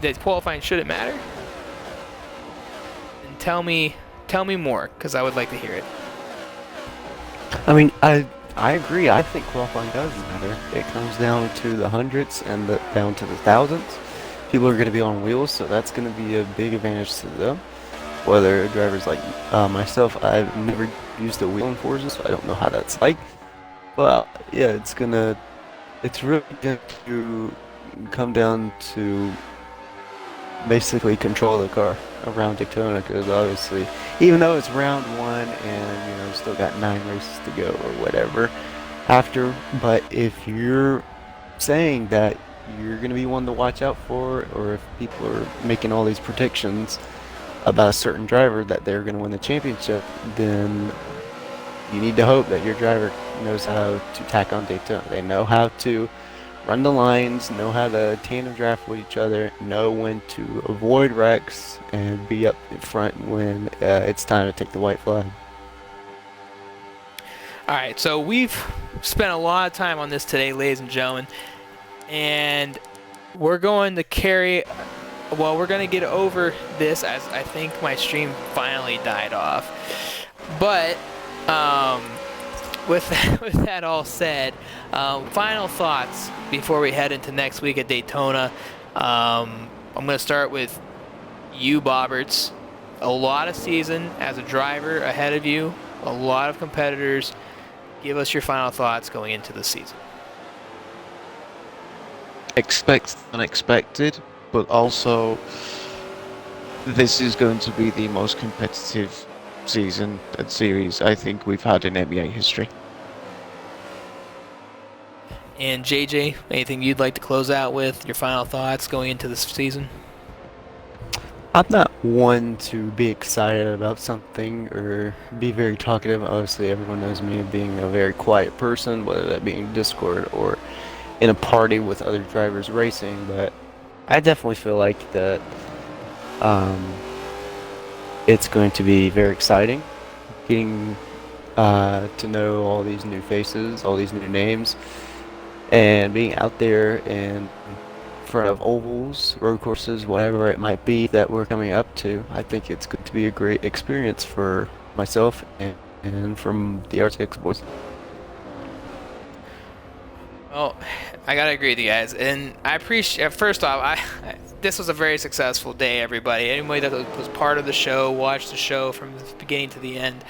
that qualifying shouldn't matter, tell me more, because I would like to hear it. I mean, I agree. I think qualifying does matter. It comes down to the hundredths and down to the thousandths. People are going to be on wheels, so that's going to be a big advantage to them. Whether drivers like myself, I've never used a wheel in Forza, so I don't know how that's like. But yeah, it's really going to come down to basically control the car around Daytona, because obviously, even though it's round 1 and still got 9 races to go or whatever after, but if you're saying that you're going to be one to watch out for, or if people are making all these predictions about a certain driver that they're going to win the championship, then you need to hope that your driver knows how to tack on Daytona. They know how to run the lines, know how to tandem draft with each other, know when to avoid wrecks, and be up in front when it's time to take the white flag. Alright, so we've spent a lot of time on this today, ladies and gentlemen, and we're going to we're going to get over this, as I think my stream finally died off. But, with that all said, final thoughts before we head into next week at Daytona. I'm going to start with you, Boberts. A lot of season as a driver ahead of you, a lot of competitors. Give us your final thoughts going into the season. Expect unexpected, but also this is going to be the most competitive season and series I think we've had in MEA history. And JJ, anything you'd like to close out with? Your final thoughts going into this season? I'm not one to be excited about something or be very talkative. Obviously, everyone knows me as being a very quiet person, whether that be in Discord or in a party with other drivers racing. But I definitely feel like that it's going to be very exciting getting to know all these new faces, all these new names, and being out there in front of ovals, road courses, whatever it might be that we're coming up to. I think it's going to be a great experience for myself and from the RZX boys. Well, I gotta agree with you guys, and I appreciate. First off, this was a very successful day, everybody. Anybody that was part of the show, watched the show from the beginning to the end,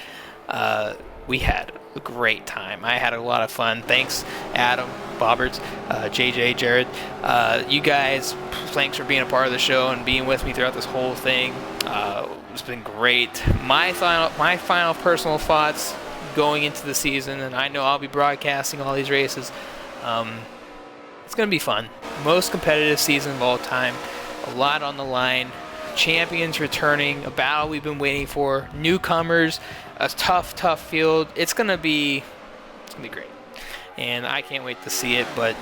we had a great time. I had a lot of fun. Thanks, Adam, Boberts, JjRedz. You guys, thanks for being a part of the show and being with me throughout this whole thing. It's been great. My final personal thoughts going into the season, and I know I'll be broadcasting all these races. It's going to be fun. Most competitive season of all time. A lot on the line. Champions returning. A battle we've been waiting for. Newcomers. A tough field. It's going to be great. And I can't wait to see it. But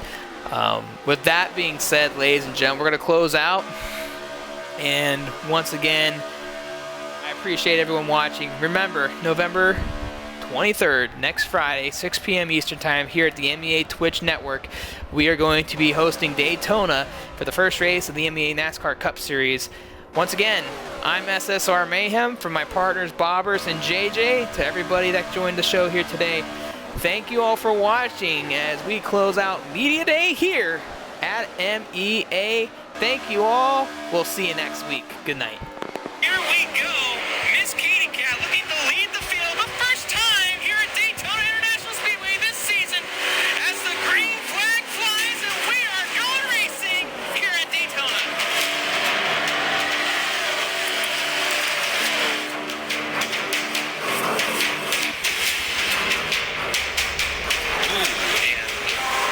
with that being said, ladies and gentlemen, we're going to close out. And once again, I appreciate everyone watching. Remember, November 23rd, next Friday, 6 p.m. Eastern Time, here at the MEA Twitch Network, we are going to be hosting Daytona for the first race of the MEA NASCAR Cup Series. Once again, I'm SSR Mayhem from my partners Bobbers and JJ. To everybody that joined the show here today, thank you all for watching as we close out Media Day here at MEA. Thank you all. We'll see you next week. Good night. Here we go. Miss Katie Cat looking to lead the field the first time here at Daytona International Speedway this season as the green flag flies and we are going racing here at Daytona.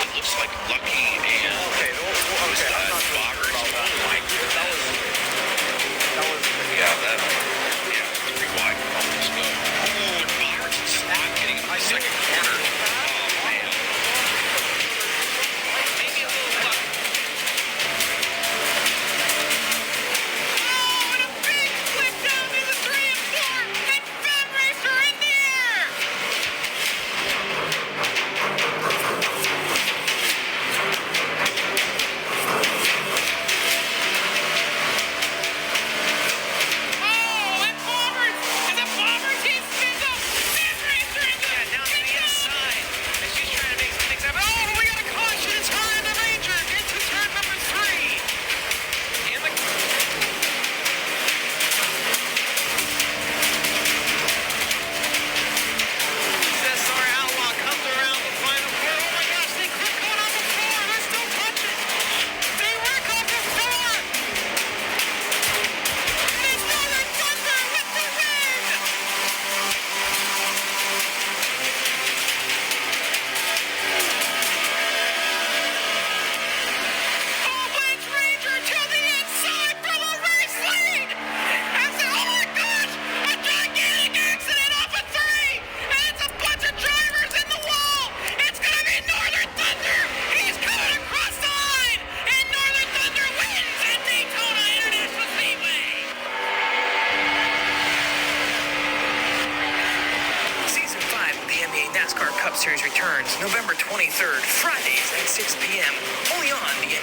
It looks like Lucky and Boberts. It's pretty wide. Let's go. Ooh, and Boberts is not getting in the second corner. Oh, man. Maybe a little luck. Oh, and a big flip down in the 3 and 4. And Fem Racer in the air. Oh, and Boberts! Is it Boberts? He spins up! Fem Racer in the down to the inside. And she's trying to make some things happen. Oh, we got a caution. It's her and the Ranger into turn number 3. And the SSR Outlaw comes around the final corner. Oh my gosh, they quit going off the 4. They're still touching. They wreck off the 4. Miss Northern Thunder with the win. Overachievers Ranger to the inside for the race lead. As the, oh my gosh, a gigantic accident off a 3. And it's a bunch of drivers in the wall. It's going to be Northern Thunder. He's coming across the line. And Northern Thunder wins at Daytona International Speedway. Season 5 of the MEA NASCAR Cup Series returns November 23rd, Fridays at 6 p.m. only on the